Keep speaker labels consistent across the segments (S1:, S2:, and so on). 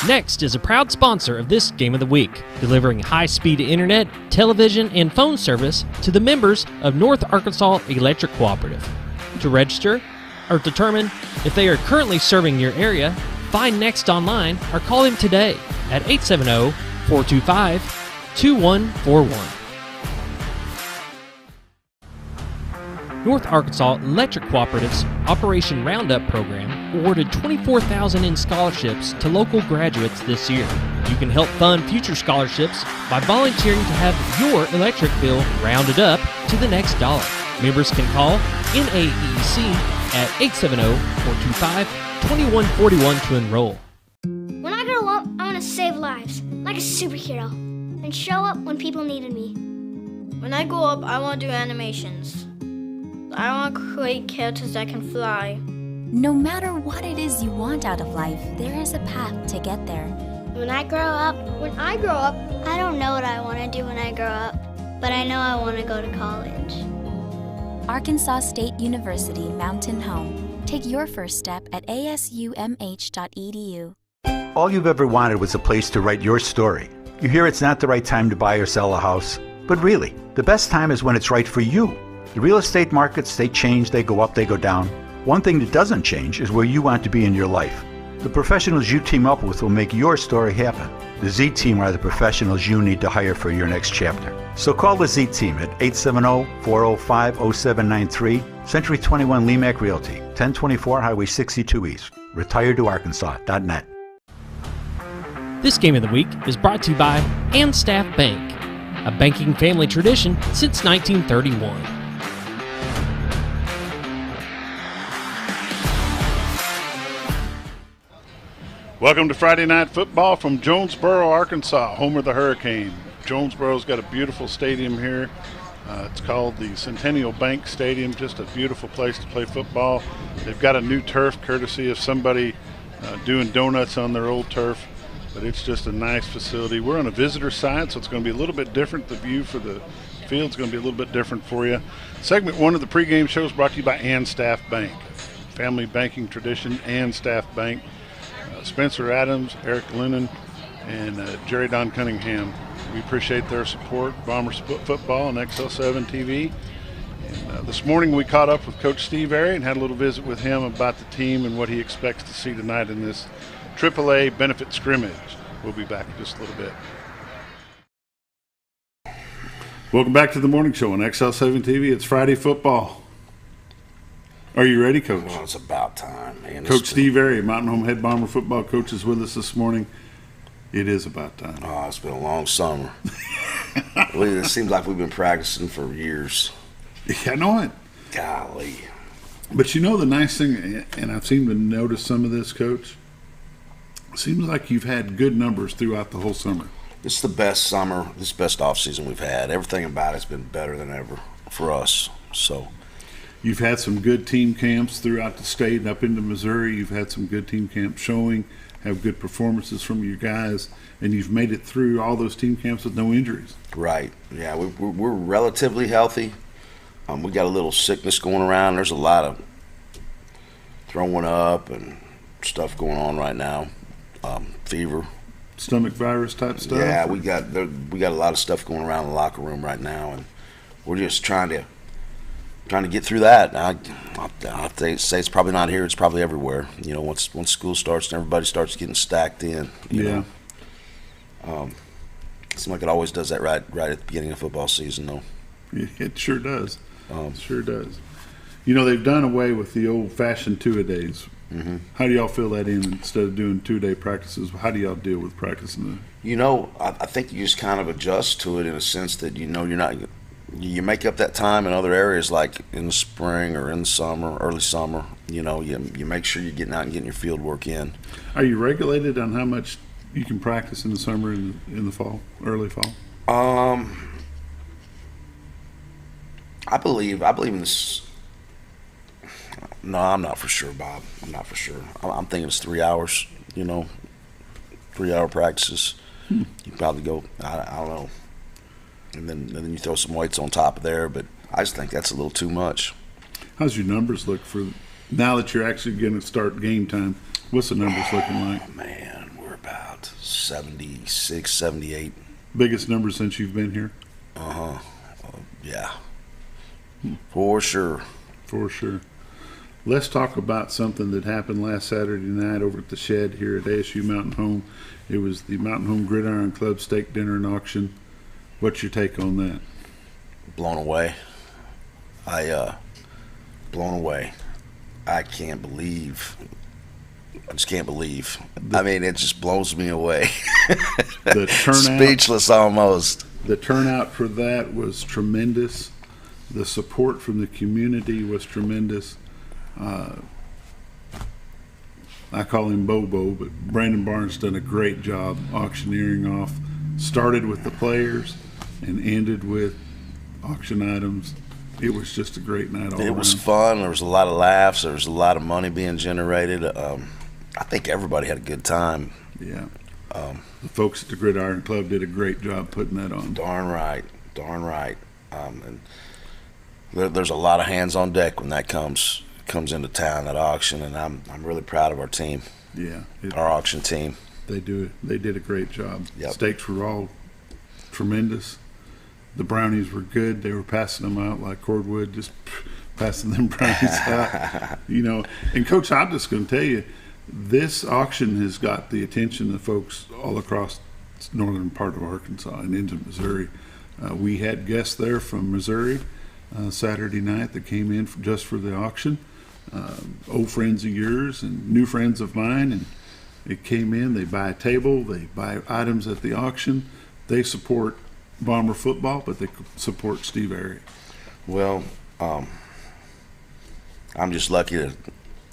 S1: Next is a proud sponsor of this Game of the Week, delivering high-speed internet, television, and phone service to the members of North Arkansas Electric Cooperative. To register or determine if they are currently serving your find Next online or call them today at 870-425-2141. North Arkansas Electric Cooperative's Operation Roundup program awarded $24,000 in scholarships to local graduates this year. You can help fund future scholarships by volunteering to have your electric bill rounded up to the next dollar. Members can call NAEC at 870-425-2141 to enroll.
S2: When I grow up, I want to save lives, like a superhero, and show up when people needed me.
S3: When I grow up, I want to do animations. I want to create characters that can fly.
S4: No matter what it is you want out of life, there is a path to get there.
S2: When I grow up, I don't know what I want to do when I grow up, but I know I want to go to college.
S4: Arkansas State University Mountain Home. Take your first step at asumh.edu.
S5: All you've ever wanted was a place to write your story. You hear it's not the right time to buy or sell a house, but really, the best time is when it's right for you. The real estate markets, they change, they go up, they go down. One thing that doesn't change is where you want to be in your life. The professionals you team up with will make your story happen. The Z Team are the professionals you need to hire for your next chapter. So call the Z Team at 870-405-0793, Century 21 Lemac Realty, 1024 Highway 62 East, retiredtoarkansas.net.
S1: This Game of the Week is brought to you by Staff Bank, a banking family tradition since 1931.
S6: Welcome to Friday Night Football from Jonesboro, Arkansas, home of the Hurricane. Jonesboro's got a beautiful stadium here. It's called the Centennial Bank Stadium, just a beautiful place to play football. They've got a new turf courtesy of somebody doing donuts on their old turf, but it's just a nice facility. We're on a visitor side, so it's going to be a little bit different. The view for the field's going to be a little bit different for you. Segment 1 of the pregame show is brought to you by Staff Bank, family banking tradition, Staff Bank. Spencer Adams, Eric Lennon, and Jerry Don Cunningham. We appreciate their support, Bombers Football and XL7 TV. And this morning we caught up with Coach Steve Airy and had a little visit with him about the team and what he expects to see tonight in this AAA benefit scrimmage. We'll be back in just a little bit. Welcome back to the morning show on XL7 TV. It's Friday football. Are you ready, Coach?
S7: Well, it's about time, man.
S6: Coach Steve Airy, Mountain Home Head Bomber football coach, is with us this morning. It is about time.
S7: Oh, it's been a long summer. It seems like we've been practicing for years.
S6: Yeah, I know it.
S7: Golly.
S6: But you know the nice thing, and I've seemed to notice some of this, Coach, it seems like you've had good numbers throughout the whole summer.
S7: It's the best summer, this best off season we've had. Everything about it's been better than ever for us. So
S6: you've had some good team camps throughout the state and up into Missouri. You've had some good team camps showing, have good performances from your guys, and you've made it through all those team camps with no injuries.
S7: Right. Yeah, we're relatively healthy. We got a little sickness going around. There's a lot of throwing up and stuff going on right now. Fever.
S6: Stomach virus type stuff?
S7: Yeah, we got a lot of stuff going around in the locker room right now, and we're just trying to get through that. I'd say it's probably not here. It's probably everywhere. You know, once school starts and everybody starts getting stacked in. You know. It seems like it always does that right at the beginning of football season, though.
S6: It sure does. It sure does. You know, they've done away with the old-fashioned two-a-days.
S7: Mm-hmm.
S6: How do y'all fill that in instead of doing two-day practices? How do y'all deal with practicing that?
S7: You know, I think you just kind of adjust to it in a sense that, you know, you make up that time in other areas, like in the spring or in the summer, early summer. You know, you make sure you're getting out and getting your field work in.
S6: Are you regulated on how much you can practice in the summer and in the fall, early fall?
S7: I believe in this. No, I'm not for sure, Bob. I'm not for sure. I'm thinking it's 3 hours. 3-hour practices. You probably go. I don't know. And then you throw some weights on top of there, but I just think that's a little too much.
S6: How's your numbers look for now that you're actually going to start game time? What's the numbers looking like?
S7: Man, we're about 76, 78.
S6: Biggest number since you've been here?
S7: Yeah. For sure.
S6: For sure. Let's talk about something that happened last Saturday night over at the shed here at ASU Mountain Home. It was the Mountain Home Gridiron Club Steak Dinner and Auction. What's your take on that?
S7: Blown away. Blown away. I can't believe. I just can't believe. It just blows me away.
S6: The turnout,
S7: speechless almost.
S6: The turnout for that was tremendous. The support from the community was tremendous. I call him Bobo, but Brandon Barnes done a great job auctioneering off. Started with the players and ended with auction items. It was just a great night all around.
S7: It was fun. There was a lot of laughs. There was a lot of money being generated. I think everybody had a good time.
S6: Yeah. The folks at the Gridiron Club did a great job putting that on.
S7: Darn right. And there's a lot of hands on deck when that comes into town, that auction, and I'm really proud of our team.
S6: Yeah.
S7: Our auction team.
S6: They did a great job.
S7: Yep.
S6: Steaks were all tremendous. The brownies were good. They were passing them out like cordwood, just passing them brownies out. And Coach, I'm just going to tell you, this auction has got the attention of folks all across the northern part of Arkansas and into Missouri. We had guests there from Missouri Saturday night that came in just for the auction. Old friends of yours and new friends of mine, and it came in. They buy a table, they buy items at the auction. They support Bomber football, but they support Steve Airy.
S7: Well, I'm just lucky to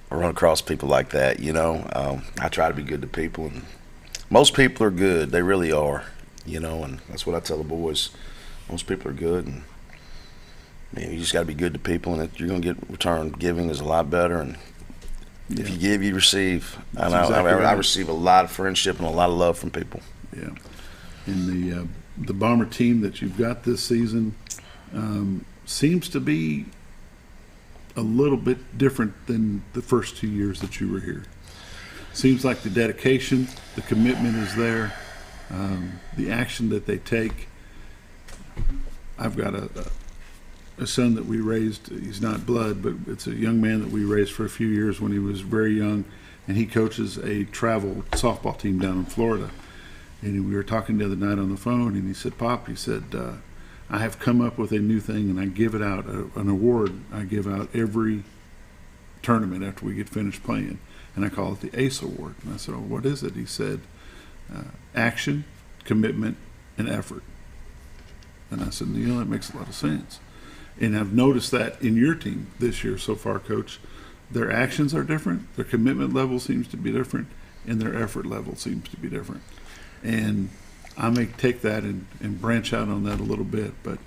S7: run across people like that. I try to be good to people, and most people are good. They really are. And that's what I tell the boys. Most people are good, and you just got to be good to people, and you're going to get return. Giving is a lot better, and if you give, you receive. And I receive a lot of friendship and a lot of love from people.
S6: Yeah, and the Bomber team that you've got this season seems to be a little bit different than the first 2 years that you were here. Seems like the dedication, the commitment is there, the action that they take. I've got a son that we raised. He's not blood, but it's a young man that we raised for a few years when he was very young, and he coaches a travel softball team down in Florida. And we were talking the other night on the phone, and he said, "Pop," he said, "I have come up with a new thing, and I give it out, an award I give out every tournament after we get finished playing, and I call it the ACE Award." And I said, "Oh, what is it?" He said, "Action, commitment, and effort." And I said, "That makes a lot of sense." And I've noticed that in your team this year so far, Coach. Their actions are different, their commitment level seems to be different, and their effort level seems to be different. And I may take that and branch out on that a little bit, but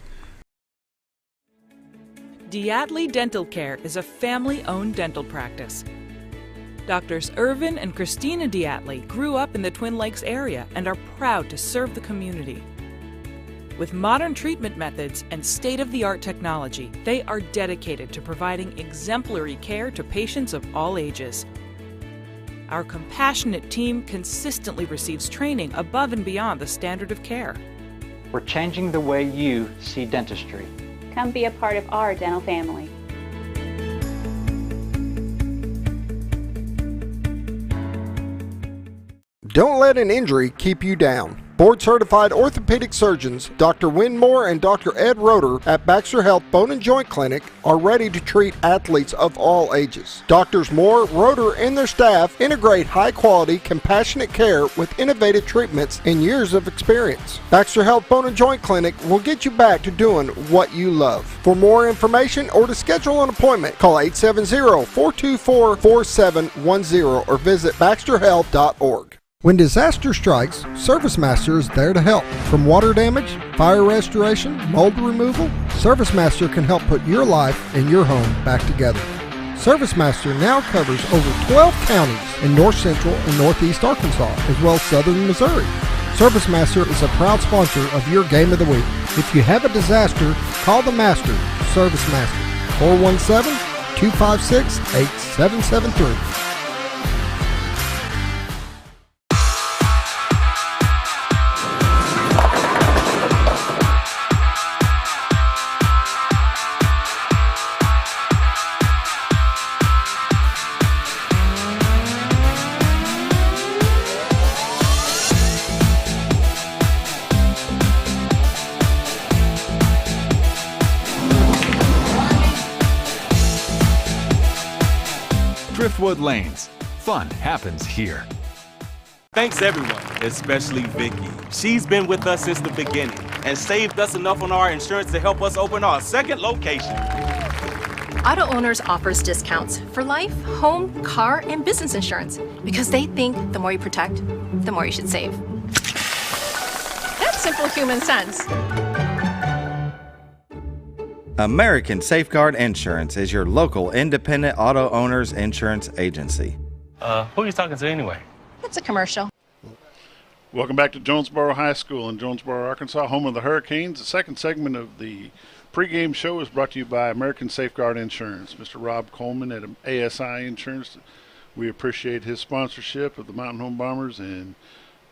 S8: Diatley Dental Care is a family-owned dental practice. Doctors Irvin and Christina Diatley grew up in the Twin Lakes area and are proud to serve the community. With modern treatment methods and state-of-the-art technology, they are dedicated to providing exemplary care to patients of all ages. Our compassionate team consistently receives training above and beyond the standard of care.
S9: We're changing the way you see dentistry.
S10: Come be a part of our dental family.
S11: Don't let an injury keep you down. Board-certified orthopedic surgeons Dr. Wynn Moore and Dr. Ed Roeder at Baxter Health Bone and Joint Clinic are ready to treat athletes of all ages. Doctors Moore, Roeder, and their staff integrate high-quality, compassionate care with innovative treatments and years of experience. Baxter Health Bone and Joint Clinic will get you back to doing what you love. For more information or to schedule an appointment, call 870-424-4710 or visit baxterhealth.org. When disaster strikes, ServiceMaster is there to help. From water damage, fire restoration, mold removal, ServiceMaster can help put your life and your home back together. ServiceMaster now covers over 12 counties in north central and northeast Arkansas, as well as southern Missouri. ServiceMaster is a proud sponsor of your Game of the Week. If you have a disaster, call the Master, ServiceMaster, 417-256-8773.
S12: Driftwood Lanes. Fun happens here.
S13: Thanks everyone, especially Vicky. She's been with us since the beginning and saved us enough on our insurance to help us open our second location.
S14: Auto Owners offers discounts for life, home, car, and business insurance because they think the more you protect, the more you should save. That's simple human sense.
S15: American Safeguard Insurance is your local independent auto owners insurance agency.
S13: Who are you talking to anyway?
S14: It's a commercial.
S6: Welcome back to Jonesboro High School in Jonesboro, Arkansas, home of the Hurricanes. The second segment of the pregame show is brought to you by American Safeguard Insurance. Mr. Rob Coleman at ASI Insurance. We appreciate his sponsorship of the Mountain Home Bombers and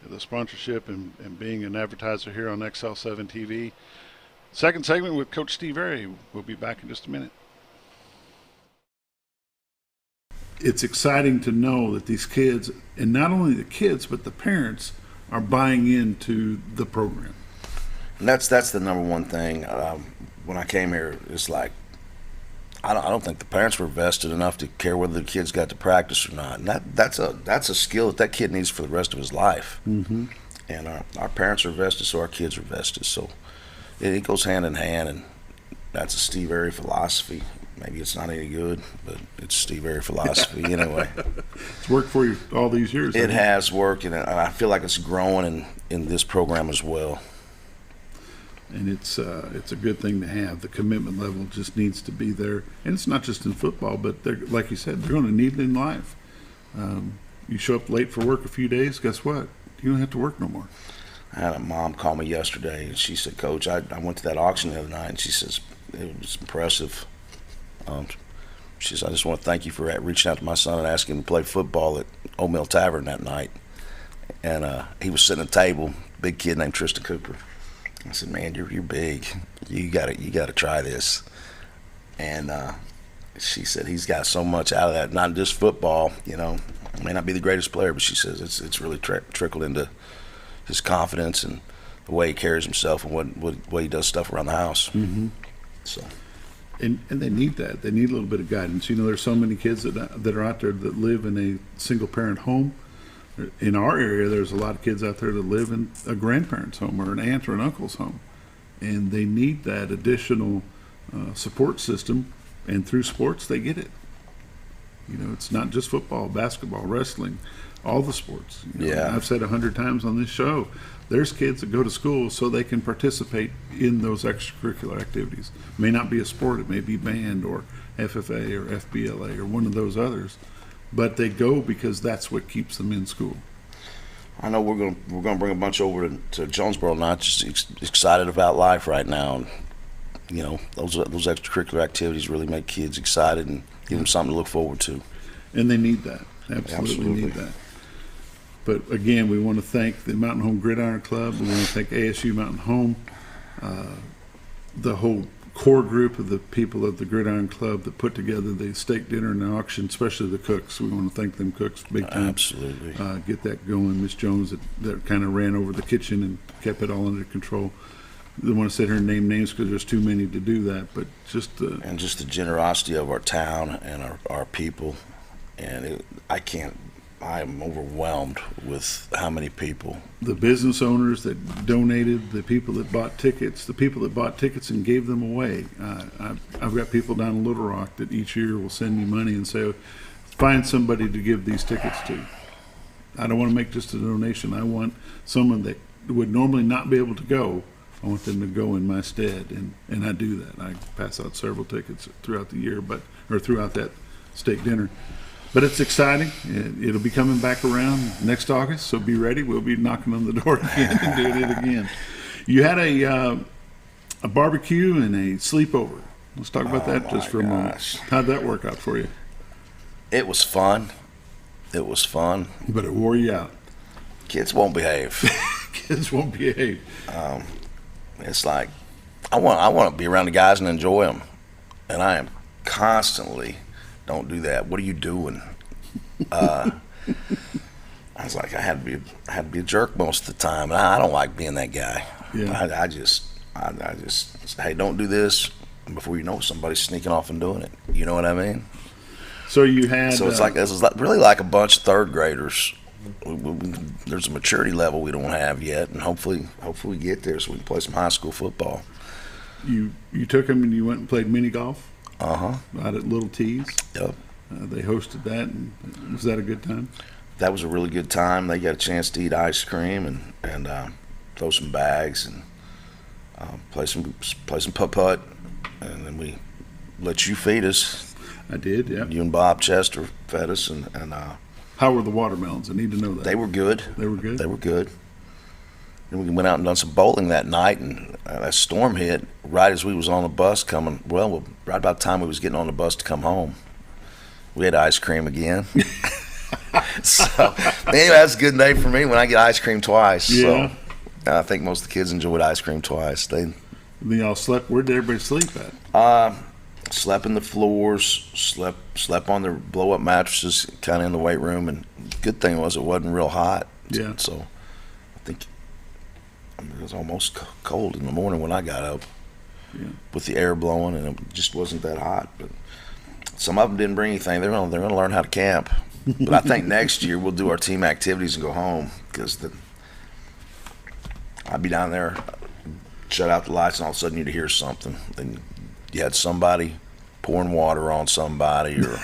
S6: the sponsorship and being an advertiser here on XL7 TV. Second segment with Coach Steve Airy. We'll be back in just a minute. It's exciting to know that these kids, and not only the kids, but the parents, are buying into the program.
S7: And that's the number one thing. When I came here, it's like, I don't think the parents were vested enough to care whether the kids got to practice or not. And that's a skill that kid needs for the rest of his life.
S6: Mm-hmm.
S7: And our parents are vested, so our kids are vested. So it goes hand in hand, and that's a Steve Airy philosophy. Maybe it's not any good, but it's Steve Airy philosophy anyway.
S6: It's worked for you all these years.
S7: It has worked, and I feel like it's growing in this program as well.
S6: And it's a good thing to have. The commitment level just needs to be there. And it's not just in football, but like you said, they're going to need it in life. You show up late for work a few days, guess what? You don't have to work no more.
S7: I had a mom call me yesterday, and she said, Coach, I went to that auction the other night, and she says, it was impressive. She says, I just want to thank you for reaching out to my son and asking him to play football at Old Mill Tavern that night. And he was sitting at a table, big kid named Tristan Cooper. I said, man, you're big. You gotta try this. And she said he's got so much out of that, not just football, may not be the greatest player, but she says it's really trickled into his confidence and the way he carries himself and what way he does stuff around the house.
S6: Mm-hmm.
S7: So,
S6: and they need that. They need a little bit of guidance. There's so many kids that are out there that live in a single parent home. In our area, there's a lot of kids out there that live in a grandparent's home or an aunt or an uncle's home, and they need that additional support system. And through sports, they get it. It's not just football, basketball, wrestling, all the sports.
S7: Yeah.
S6: I've said 100 times on this show, there's kids that go to school so they can participate in those extracurricular activities. It may not be a sport, it may be band or FFA or FBLA or one of those others, but they go because that's what keeps them in school.
S7: I know we're gonna bring a bunch over to Jonesboro now, just excited about life right now. And, those extracurricular activities really make kids excited and give them something to look forward to.
S6: And they need that. Absolutely need that. But again, we want to thank the Mountain Home Gridiron Club. We want to thank ASU Mountain Home, the whole core group of the people of the Gridiron Club that put together the steak dinner and the auction, especially the cooks. We want to thank them cooks big time.
S7: Absolutely.
S6: Get that going. Miss Jones that kind of ran over the kitchen and kept it all under control. I don't want to sit here and name names because there's too many to do that, but just
S7: and just the generosity of our town and our people, and I am overwhelmed with how many people.
S6: The business owners that donated, the people that bought tickets and gave them away. I've got people down in Little Rock that each year will send me money and say, find somebody to give these tickets to. I don't want to make just a donation. I want someone that would normally not be able to go. I want them to go in my stead, and I do that. I pass out several tickets throughout the year, or throughout that state dinner. But it's exciting. It'll be coming back around next August, so be ready. We'll be knocking on the door again and doing it again. You had a barbecue and a sleepover. Let's talk about that just for a moment. How'd that work out for you?
S7: It was fun.
S6: But it wore you out.
S7: Kids won't behave.
S6: Kids won't behave.
S7: It's like I want to be around the guys and enjoy them, and I am constantly, don't do that. What are you doing? I was like, I had to be a jerk most of the time, and I don't like being that guy.
S6: Yeah.
S7: I just say, hey, don't do this. And before you know it, somebody's sneaking off and doing it. You know what I mean?
S6: So you had.
S7: So it's really like a bunch of third graders. There's a maturity level we don't have yet, and hopefully we get there so we can play some high school football.
S6: You took them and you went and played mini golf.
S7: Out
S6: at Little T's.
S7: Yep.
S6: They hosted that, and was that a good time?
S7: That was a really good time. They got a chance to eat ice cream and throw some bags and play some putt-putt, and then we let you feed us.
S6: I did, yeah.
S7: You and Bob Chester fed us, and
S6: how were the watermelons? I need to know that.
S7: They were good.
S6: They were good?
S7: They were good. And we went out and done some bowling that night, and a storm hit right as we was on the bus coming. Well, right about the time we was getting on the bus to come home. We had ice cream again. So, anyway, that's a good day for me when I get ice cream twice.
S6: Yeah.
S7: So, I think most of the kids enjoyed ice cream twice. They
S6: all slept. Where did everybody sleep at?
S7: Slept in the floors, slept on their blow-up mattresses, kind of in the weight room. And good thing was it wasn't real hot.
S6: Yeah.
S7: So I think it was almost cold in the morning when I got up, with the air blowing, and it just wasn't that hot. But some of them didn't bring anything. They're going to learn how to camp. But I think next year we'll do our team activities and go home, because I'd be down there, shut out the lights, and all of a sudden you'd hear something. And you had somebody pouring water on somebody, or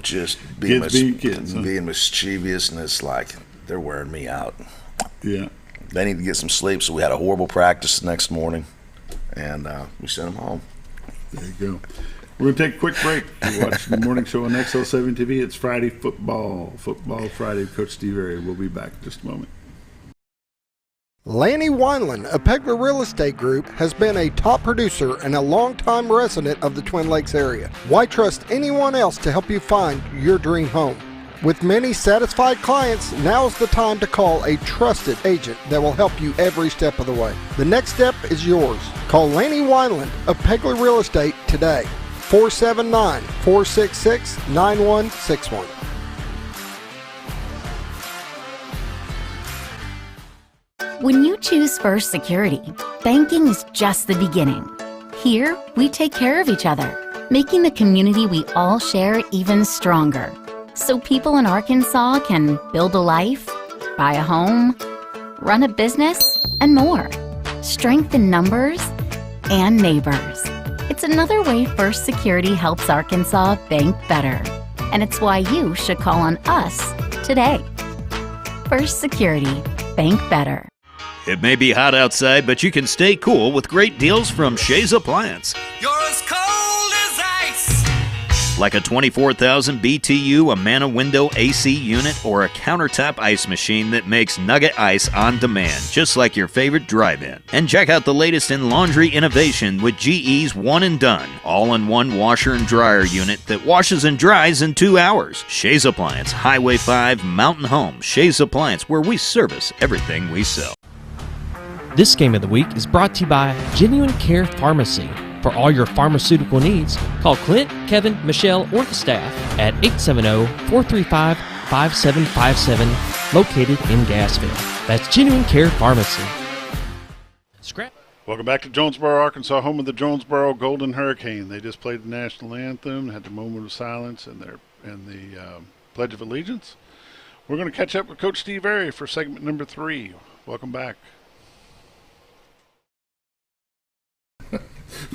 S7: just being mischievous, and it's like they're wearing me out.
S6: Yeah,
S7: they need to get some sleep. So we had a horrible practice the next morning, and we sent them home.
S6: There you go. We're going to take a quick break. You're watching the morning show on XL7 TV. It's Friday Football Friday. Coach Steve Airy. We'll be back in just a moment.
S11: Lanny Wineland of Pegler Real Estate Group has been a top producer and a longtime resident of the Twin Lakes area. Why trust anyone else to help you find your dream home? With many satisfied clients, now's the time to call a trusted agent that will help you every step of the way. The next step is yours. Call Lanny Wineland of Pegler Real Estate today. 479-466-9161.
S16: When you choose First Security, banking is just the beginning. Here, we take care of each other, making the community we all share even stronger. So people in Arkansas can build a life, buy a home, run a business, and more. Strength in numbers and neighbors. It's another way First Security helps Arkansas bank better. And it's why you should call on us today. First Security, bank better.
S17: It may be hot outside, but you can stay cool with great deals from Shays Appliance.
S18: You're as cold as ice.
S17: Like a 24,000 BTU Amana window AC unit or a countertop ice machine that makes nugget ice on demand, just like your favorite drive-in. And check out the latest in laundry innovation with GE's One and Done, all-in-one washer and dryer unit that washes and dries in 2 hours. Shays Appliance, Highway 5, Mountain Home. Shays Appliance, where we service everything we sell.
S1: This game of the week is brought to you by Genuine Care Pharmacy. For all your pharmaceutical needs, call Clint, Kevin, Michelle, or the staff at 870-435-5757, located in Gassville. That's Genuine Care Pharmacy. Scrap.
S6: Welcome back to Jonesboro, Arkansas, home of the Jonesboro Golden Hurricane. They just played the national anthem, had the moment of silence and the Pledge of Allegiance. We're going to catch up with Coach Steve Airy for segment number 3. Welcome back.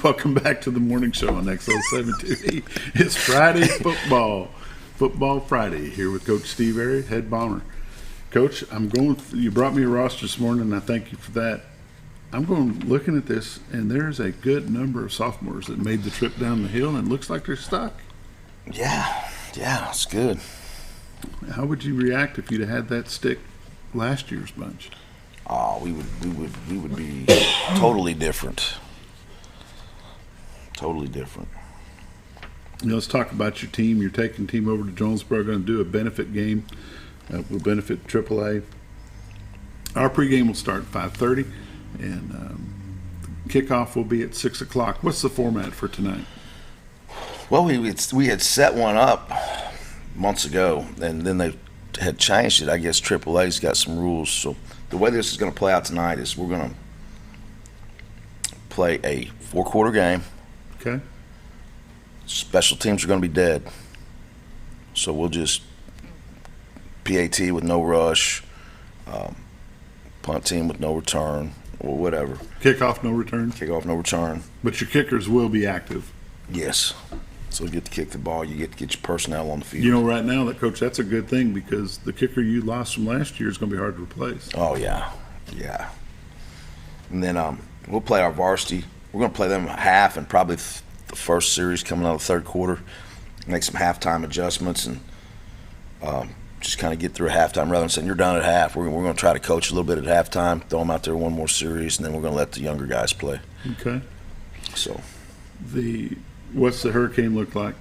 S6: Welcome back to the morning show on XL7 TV. It's Friday Football Football Friday here with Coach Steve Airy, head bomber. Coach, you brought me a roster this morning, and I thank you for that. I'm looking at this, and there's a good number of sophomores that made the trip down the hill, and it looks like they're stuck.
S7: Yeah, it's good.
S6: How would you react if you'd had that stick last year's bunch?
S7: Oh, we would be totally different. Totally different.
S6: Let's talk about your team. You're taking the team over to Jonesboro, going to do a benefit game. Will benefit AAA. Our pregame will start at 5:30, and kickoff will be at 6 o'clock. What's the format for tonight?
S7: Well, we had set one up months ago, and then they had changed it. I guess AAA's got some rules. So the way this is going to play out tonight is we're going to play a 4-quarter game.
S6: Okay.
S7: Special teams are going to be dead. So we'll just PAT with no rush, punt team with no return, or whatever.
S6: Kickoff, no return?
S7: Kickoff, no return.
S6: But your kickers will be active?
S7: Yes. So you get to kick the ball, you get to get your personnel on the field.
S6: You know, right now, Coach, that's a good thing because the kicker you lost from last year is going to be hard to replace.
S7: Oh, yeah. And then we'll play our varsity. We're going to play them half and probably the first series coming out of the third quarter, make some halftime adjustments and just kind of get through halftime rather than saying you're done at half. We're going to try to coach a little bit at halftime, throw them out there one more series, and then we're going to let the younger guys play.
S6: Okay.
S7: So
S6: what's the Hurricane look like?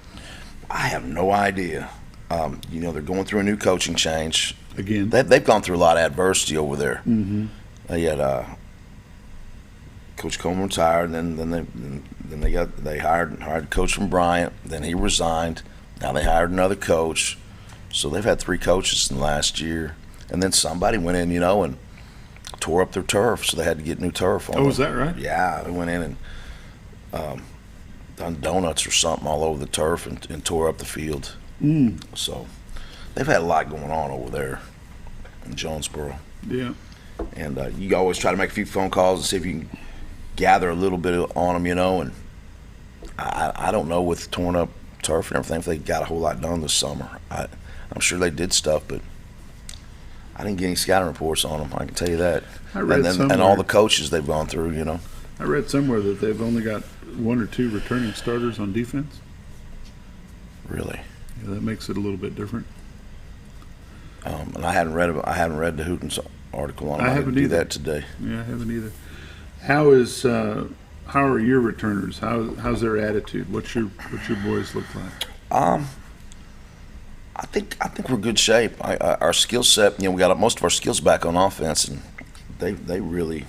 S7: I have no idea. They're going through a new coaching change.
S6: Again?
S7: They've gone through a lot of adversity over there.
S6: Mm-hmm.
S7: They had Coach Coleman retired, and then they hired a coach from Bryant. Then he resigned. Now they hired another coach. So they've had 3 coaches in the last year. And then somebody went in, and tore up their turf, so they had to get new turf on.
S6: Oh, is that right?
S7: Yeah, they went in and done donuts or something all over the turf and tore up the field. So they've had a lot going on over there in Jonesboro.
S6: Yeah.
S7: And you always try to make a few phone calls and see if you can gather a little bit on them, and I don't know with torn up turf and everything if they got a whole lot done this summer. I'm sure they did stuff, but I didn't get any scouting reports on them, I can tell you that. And all the coaches they've gone through,
S6: I read somewhere that they've only got 1 or 2 returning starters on defense.
S7: Really?
S6: Yeah, that makes it a little bit different.
S7: And I hadn't read the Hooten's article on it.
S6: I haven't
S7: do
S6: either.
S7: That today.
S6: Yeah, I haven't either. How are your returners? How's their attitude? What's your boys look like?
S7: I think we're in good shape. Our skill set, we got most of our skills back on offense, and they really.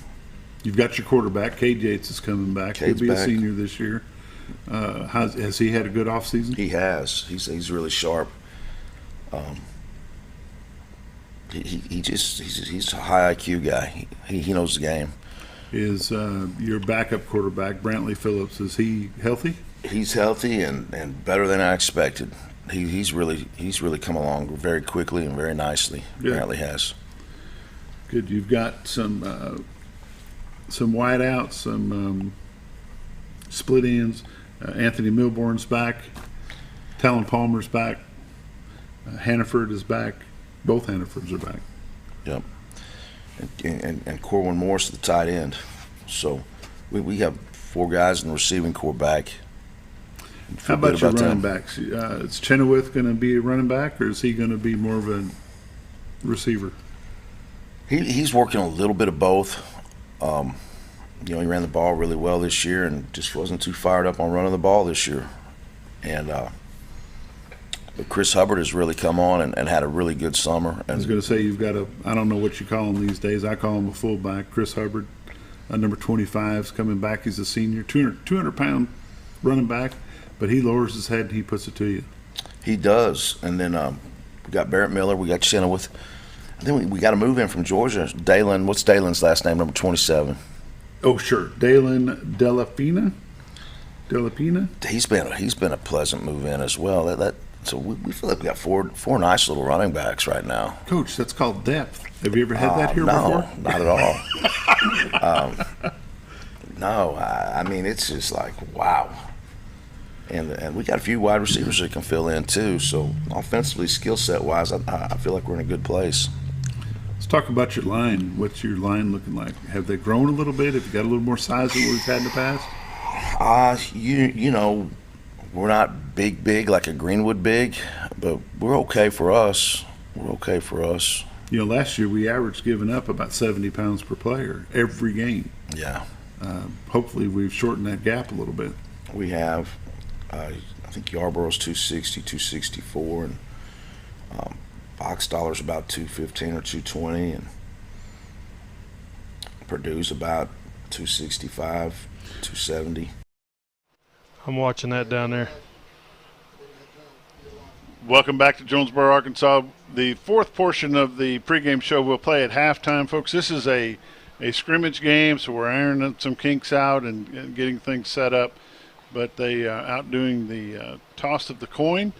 S6: You've got your quarterback, Cade Yates, is coming back. He'll be a senior this year. Has he had a good offseason?
S7: He has. He's really sharp. He's a high IQ guy. He knows the game.
S6: Is your backup quarterback, Brantley Phillips, is he healthy?
S7: He's healthy and better than I expected. He's really come along very quickly and very nicely.
S6: Yeah.
S7: Apparently has.
S6: Good. You've got some wideouts, some split ends. Anthony Milbourne's back. Talon Palmer's back. Hannaford is back. Both Hannafords are back.
S7: Yep. And Corwin Morris, the tight end. So we have 4 guys in the receiving corps back.
S6: How about your running backs? Is Chenoweth going to be a running back, or is he going to be more of a receiver?
S7: He's working a little bit of both. He ran the ball really well this year and just wasn't too fired up on running the ball this year. And but Chris Hubbard has really come on and had a really good summer. And
S6: I was going to say, you've got I don't know what you call him these days. I call him a fullback. Chris Hubbard, number 25, is coming back. He's a senior, 200-pound running back, but he lowers his head and he puts it to you.
S7: He does. And then we got Barrett Miller. We got Chenoweth. I think we got to move in from Georgia. Dalen, what's Dalen's last name? Number 27.
S6: Oh, sure. Dalen Delapina.
S7: He's been a pleasant move in as well. So we feel like we got four nice little running backs right now.
S6: Coach, that's called depth. Have you ever had that here before?
S7: No, not at all. No, I mean, it's just like, wow. And we got a few wide receivers that can fill in too. So offensively, skill set wise, I feel like we're in a good place.
S6: Let's talk about your line. What's your line looking like? Have they grown a little bit? Have you got a little more size than we've had in the past?
S7: You know, we're not big like a Greenwood big, but we're okay for us.
S6: You know, last year we averaged giving up about 70 pounds per player every game.
S7: Yeah.
S6: Hopefully we've shortened that gap a little bit.
S7: We have. I think Yarborough's 260, 264, and Fox Dollar's about 215 or 220, and Purdue's about 265, 270.
S19: I'm watching that down there.
S6: Welcome back to Jonesboro, Arkansas. The fourth portion of the pregame show will play at halftime, folks. This is a scrimmage game, so we're ironing some kinks out and getting things set up. But they are outdoing the toss of the coin,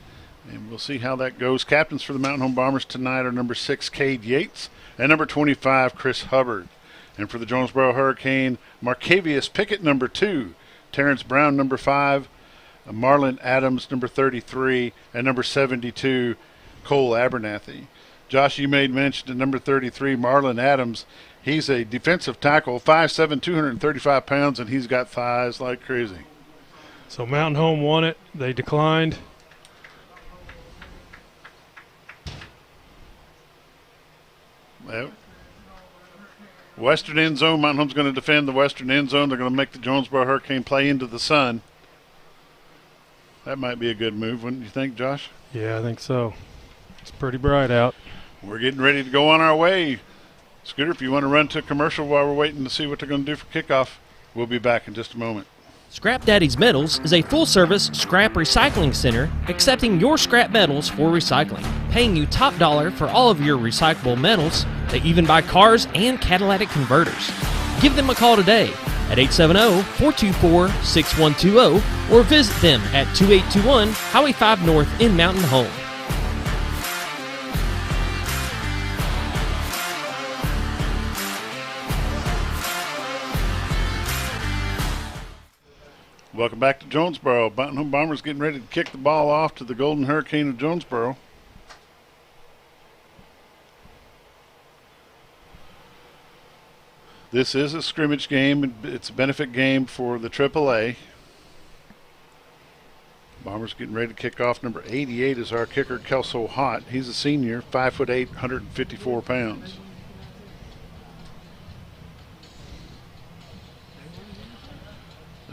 S6: and we'll see how that goes. Captains for the Mountain Home Bombers tonight are number 6, Cade Yates, and number 25, Chris Hubbard. And for the Jonesboro Hurricane, Marcavius Pickett, number 2, Terrence Brown, number 5, Marlon Adams, number 33, and number 72, Cole Abernathy. Josh, you made mention to number 33, Marlon Adams. He's a defensive tackle, 5'7", 235 pounds, and he's got thighs like crazy.
S19: So Mountain Home won it. They declined.
S6: Well, western end zone. Mountain Home's going to defend the western end zone. They're going to make the Jonesboro Hurricane play into the sun. That might be a good move, wouldn't you think, Josh?
S19: Yeah, I think so. It's pretty bright out.
S6: We're getting ready to go on our way. Scooter, if you want to run to a commercial while we're waiting to see what they're going to do for kickoff, we'll be back in just a moment.
S1: Scrap Daddy's Metals is a full-service scrap recycling center accepting your scrap metals for recycling, paying you top dollar for all of your recyclable metals. They even buy cars and catalytic converters. Give them a call today at 870-424-6120 or visit them at 2821 Highway 5 North in Mountain Home.
S6: Welcome back to Jonesboro. Mountain Home Bombers getting ready to kick the ball off to the Golden Hurricane of Jonesboro. This is a scrimmage game. It's a benefit game for the AAA. Bombers getting ready to kick off. Number 88 is our kicker, Kelso Hott. He's a senior, 5'8", 154 pounds.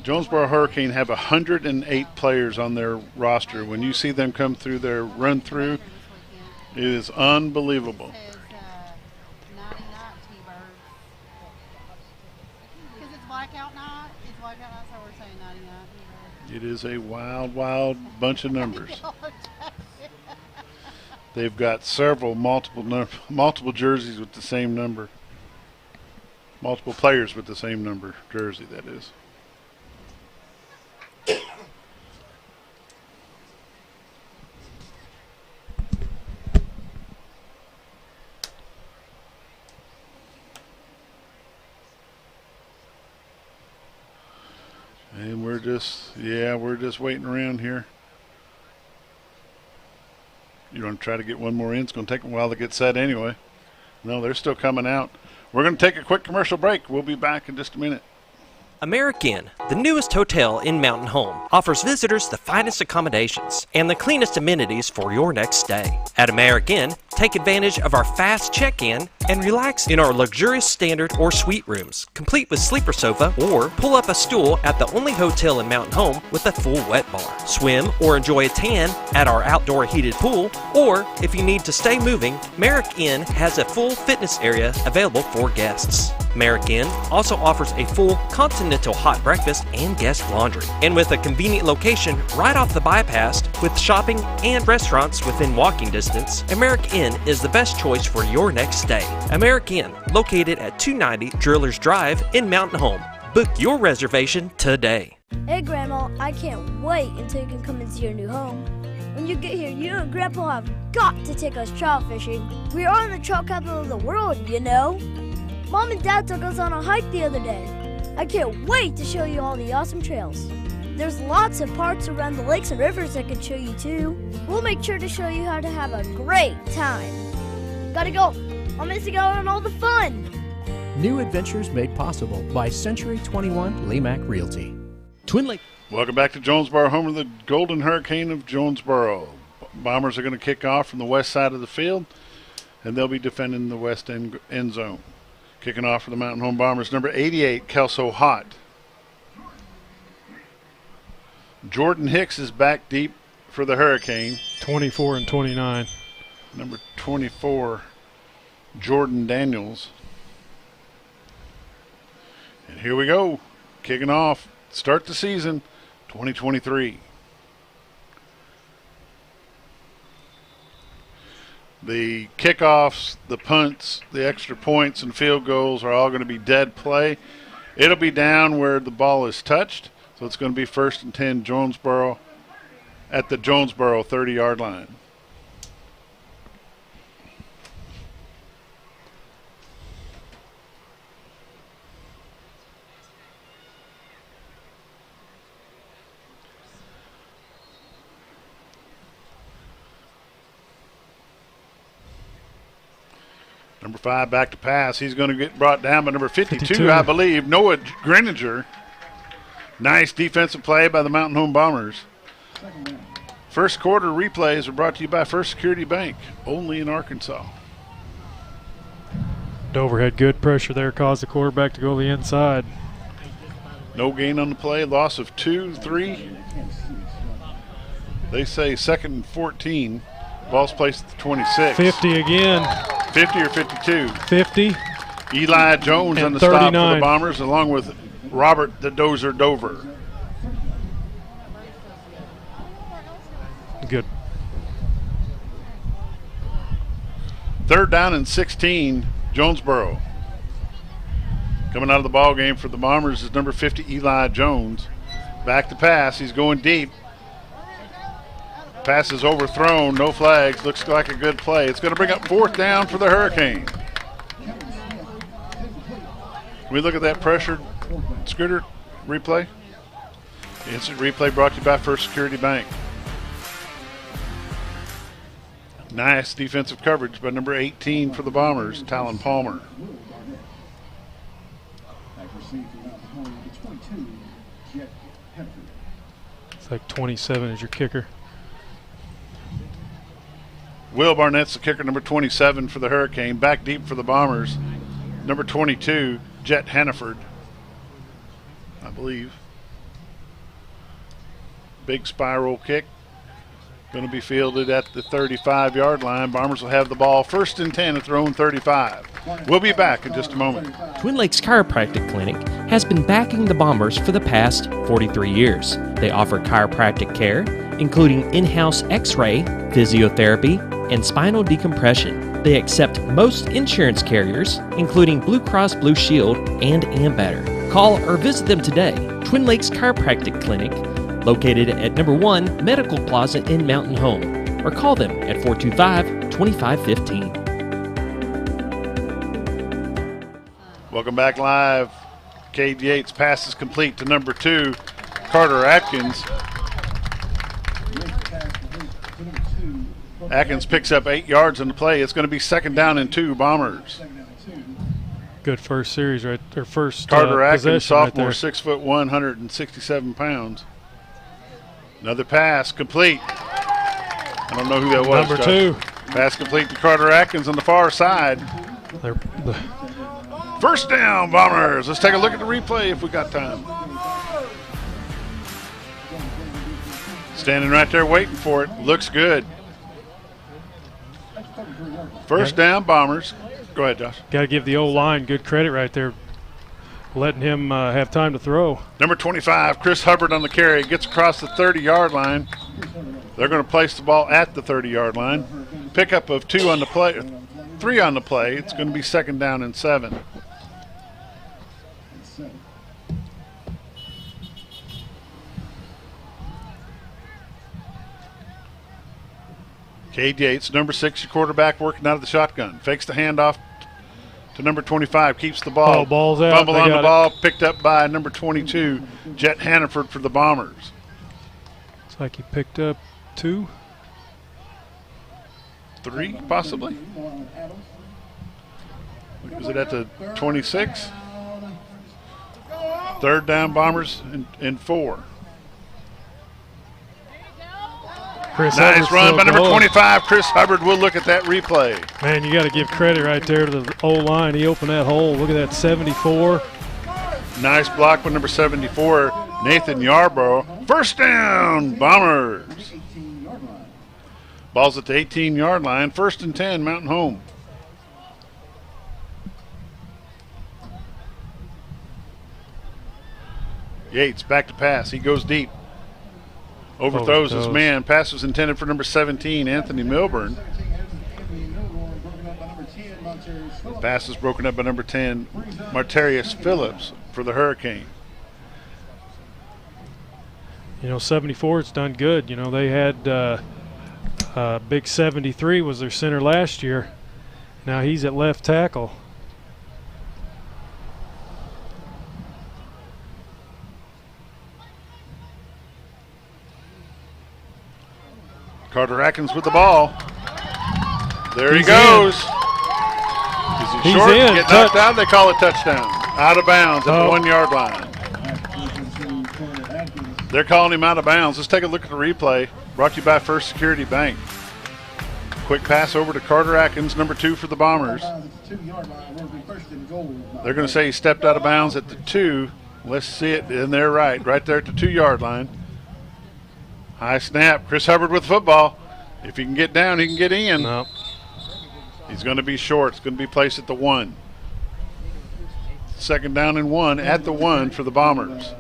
S6: Jonesboro Hurricane have 108 players on their roster. When you see them come through their run-through, it is unbelievable. It is a wild, wild bunch of numbers. They've got several multiple jerseys with the same number. Multiple players with the same number jersey, that is. And we're just waiting around here. You want to try to get one more in? It's going to take a while to get set anyway. No, they're still coming out. We're going to take a quick commercial break. We'll be back in just a minute.
S1: American, the newest hotel in Mountain Home, offers visitors the finest accommodations and the cleanest amenities for your next stay. At American, take advantage of our fast check-in and relax in our luxurious standard or suite rooms, complete with sleeper sofa, or pull up a stool at the only hotel in Mountain Home with a full wet bar. Swim or enjoy a tan at our outdoor heated pool, or if you need to stay moving, Merrick Inn has a full fitness area available for guests. Merrick Inn also offers a full continental hot breakfast and guest laundry. And with a convenient location right off the bypass with shopping and restaurants within walking distance, Merrick Inn is the best choice for your next stay. Merrick Inn, located at 290 Drillers Drive in Mountain Home. Book your reservation today.
S20: Hey Grandma, I can't wait until you can come into your new home. When you get here, you and Grandpa have got to take us trout fishing. We are in the trout capital of the world, you know. Mom and Dad took us on a hike the other day. I can't wait to show you all the awesome trails. There's lots of parks around the lakes and rivers I can show you too. We'll make sure to show you how to have a great time. Gotta go. I'm missing out on all the fun.
S21: New adventures made possible by Century 21 Lemac Realty.
S1: Twin Lake.
S6: Welcome back to Jonesboro, home of the Golden Hurricane of Jonesboro. Bombers are going to kick off from the west side of the field, and they'll be defending the west end zone. Kicking off for the Mountain Home Bombers, number 88, Kelso Hott. Jordan Hicks is back deep for the Hurricane.
S19: 24 and 29.
S6: Number 24, Jordan Daniels. And here we go, kicking off, start the season, 2023. The kickoffs, the punts, the extra points, and field goals are all going to be dead play. It'll be down where the ball is touched, so it's going to be 1st and 10 Jonesboro at the Jonesboro 30-yard line. Number 5 back to pass. He's going to get brought down by number 52, I believe, Noah Greninger. Nice defensive play by the Mountain Home Bombers. First quarter replays are brought to you by First Security Bank, only in Arkansas.
S19: Dover had good pressure there, caused the quarterback to go the inside.
S6: No gain on the play, loss of 2, 3. They say 2nd and 14. Ball's placed at the 26.
S19: 50 again.
S6: 50 or 52?
S19: 50.
S6: Eli Jones on the
S19: 39.
S6: stop for the Bombers, along with Robert the Dozer Dover.
S19: Good.
S6: 3rd down and 16, Jonesboro. Coming out of the ball game for the Bombers is number 50, Eli Jones. Back to pass. He's going deep. Pass is overthrown. No flags. Looks like a good play. It's going to bring up 4th down for the Hurricane. Can we look at that pressured Scooter replay? The instant replay brought to you by First Security Bank. Nice defensive coverage by number 18 for the Bombers, Talon Palmer.
S19: It's like 27 is your kicker.
S6: Will Barnett's the kicker, number 27 for the Hurricane. Back deep for the Bombers, number 22, Jet Hannaford, I believe. Big spiral kick. Going to be fielded at the 35-yard line. Bombers will have the ball 1st and 10 at their own 35. We'll be back in just a moment.
S1: Twin Lakes Chiropractic Clinic has been backing the Bombers for the past 43 years. They offer chiropractic care, including in-house x-ray, physiotherapy, and spinal decompression. They accept most insurance carriers, including Blue Cross Blue Shield and Ambetter. Call or visit them today. Twin Lakes Chiropractic Clinic, located at number 1 Medical Plaza in Mountain Home, or call them at 425-2515.
S6: Welcome back live. Cade Yates pass is complete to number 2, Carter Atkins. Atkins picks up 8 yards on the play. It's going to be 2nd down and 2, Bombers.
S19: Good first series right there. First
S6: Carter Atkins, sophomore,
S19: right
S6: 6'1", 167 pounds. Another pass complete. I don't know who that was.
S19: Number 2.
S6: Pass complete to Carter Atkins on the far side. First down, Bombers. Let's take a look at the replay if we got time. Standing right there waiting for it. Looks good. First down, Bombers. Go ahead, Josh.
S19: Got to give the O-line good credit right there, letting him have time to throw.
S6: Number 25, Chris Hubbard on the carry. Gets across the 30-yard line. They're going to place the ball at the 30-yard line. Pickup of 2 on the play, 3 on the play. It's going to be 2nd down and 7. Cade Yates, number 6, your quarterback, working out of the shotgun. Fakes the handoff to number 25, keeps the ball.
S19: Oh, ball's out.
S6: Fumble on the ball, picked up by number 22, Jet Hannaford for the Bombers.
S19: Looks like he picked up 2.
S6: 3, possibly. Was it at the 26? Third down, Bombers in 4. Nice run by number 25, Chris Hubbard. We'll look at that replay.
S19: Man, you got to give credit right there to the O-line. He opened that hole. Look at that 74.
S6: Nice block by number 74, Nathan Yarborough. First down, Bombers. Ball's at the 18-yard line. 1st and 10, Mountain Home. Yates back to pass. He goes deep. Overthrows his man. Pass was intended for number 17, Anthony Milburn. Pass is broken up by number 10, Martarius Phillips for the Hurricane.
S19: You know, 74's done good. You know, they had big 73 was their center last year. Now he's at left tackle.
S6: Carter Atkins with the ball. There he goes. Is he short? Get knocked out. They call it touchdown. Out of bounds at the 1-yard line. They're calling him out of bounds. Let's take a look at the replay. Brought to you by First Security Bank. Quick pass over to Carter Atkins, number 2 for the Bombers. They're going to say he stepped out of bounds at the 2. Let's see it, and they're right there at the 2-yard line. High snap. Chris Hubbard with the football. If he can get down, he can get in.
S19: No.
S6: He's going to be short. It's going to be placed at the 1. 2nd down and 1 at the 1 for the Bombers.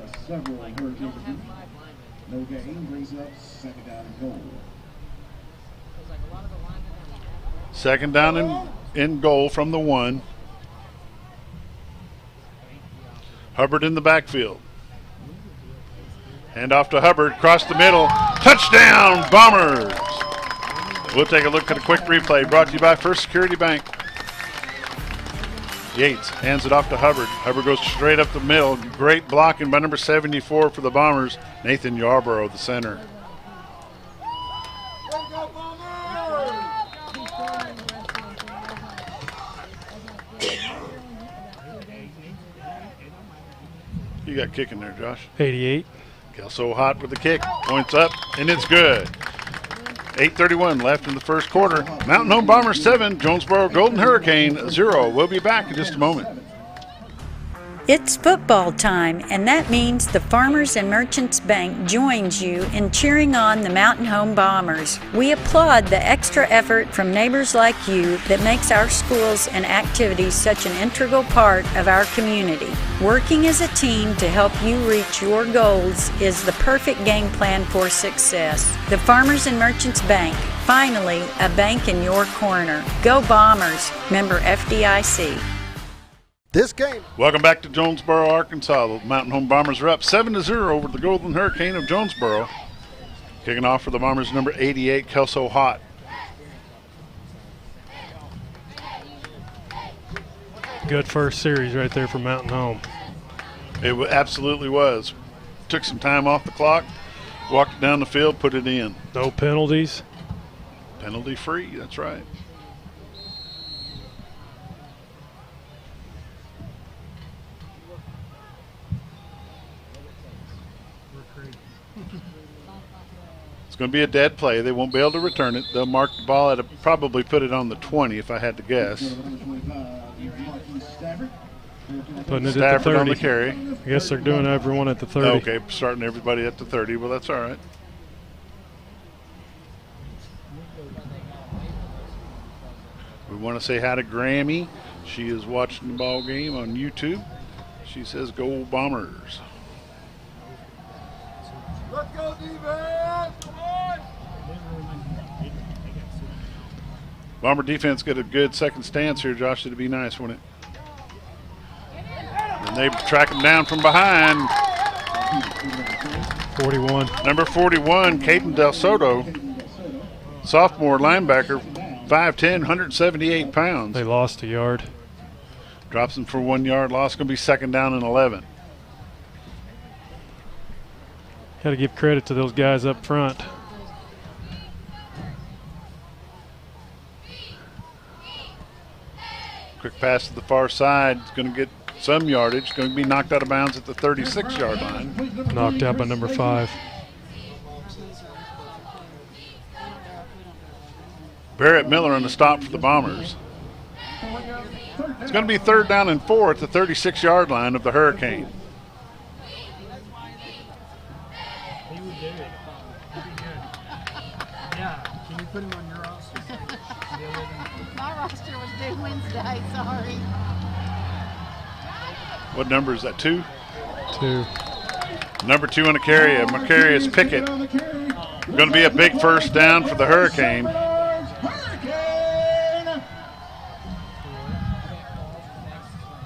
S6: Second down in goal from the 1. Hubbard in the backfield. Hand off to Hubbard, across the middle. Touchdown, Bombers! We'll take a look at a quick replay brought to you by First Security Bank. Yates hands it off to Hubbard. Hubbard goes straight up the middle. Great blocking by number 74 for the Bombers, Nathan Yarborough, the center. You got kicking there, Josh.
S19: 88.
S6: Kelso Hot with the kick. Points up, and it's good. 8:31 left in the first quarter. Mountain Home Bombers 7, Jonesboro Golden Hurricane 0. We'll be back in just a moment.
S3: It's football time, and that means the Farmers and Merchants Bank joins you in cheering on the Mountain Home Bombers. We applaud the extra effort from neighbors like you that makes our schools and activities such an integral part of our community. Working as a team to help you reach your goals is the perfect game plan for success. The Farmers and Merchants Bank, finally a bank in your corner. Go Bombers, member FDIC.
S11: This game.
S6: Welcome back to Jonesboro, Arkansas. The Mountain Home Bombers are up 7-0 over the Golden Hurricane of Jonesboro. Kicking off for the Bombers, number 88, Kelso Hot.
S19: Good first series right there for Mountain Home.
S6: It absolutely was. Took some time off the clock, walked it down the field, put it in.
S19: No penalties.
S6: Penalty free, that's right. It's going to be a dead play. They won't be able to return it. They'll mark the ball. I'd probably put it on the 20 if I had to guess.
S19: Putting it
S6: Stafford
S19: at the 30.
S6: on the carry.
S19: I guess they're doing everyone at the 30.
S6: Okay, starting everybody at the 30. Well, that's all right. We want to say hi to Grammy. She is watching the ball game on YouTube. She says, "Go Bombers."
S18: Let's go, defense! Come on!
S6: Bomber defense got a good second stance here, Josh. It'd be nice, wouldn't it? And they track him down from behind.
S19: 41.
S6: Number 41, Caden Del Soto, sophomore linebacker, 5'10", 178 pounds.
S19: They lost a yard.
S6: Drops him for 1 yard loss. Going to be 2nd down and 11.
S19: Got to give credit to those guys up front.
S6: Quick pass to the far side. It's going to get some yardage. Going to be knocked out of bounds at the 36-yard line.
S19: Knocked out by number 5.
S6: Barrett Miller on the stop for the Bombers. It's going to be 3rd down and 4 at the 36-yard line of the Hurricane.
S2: Can you put him on your roster? My roster was due Wednesday, sorry.
S6: What number is that, 2?
S19: 2.
S6: Number 2 on the carry, Macarius Pickett. Going to be a big 1st down for the Hurricane.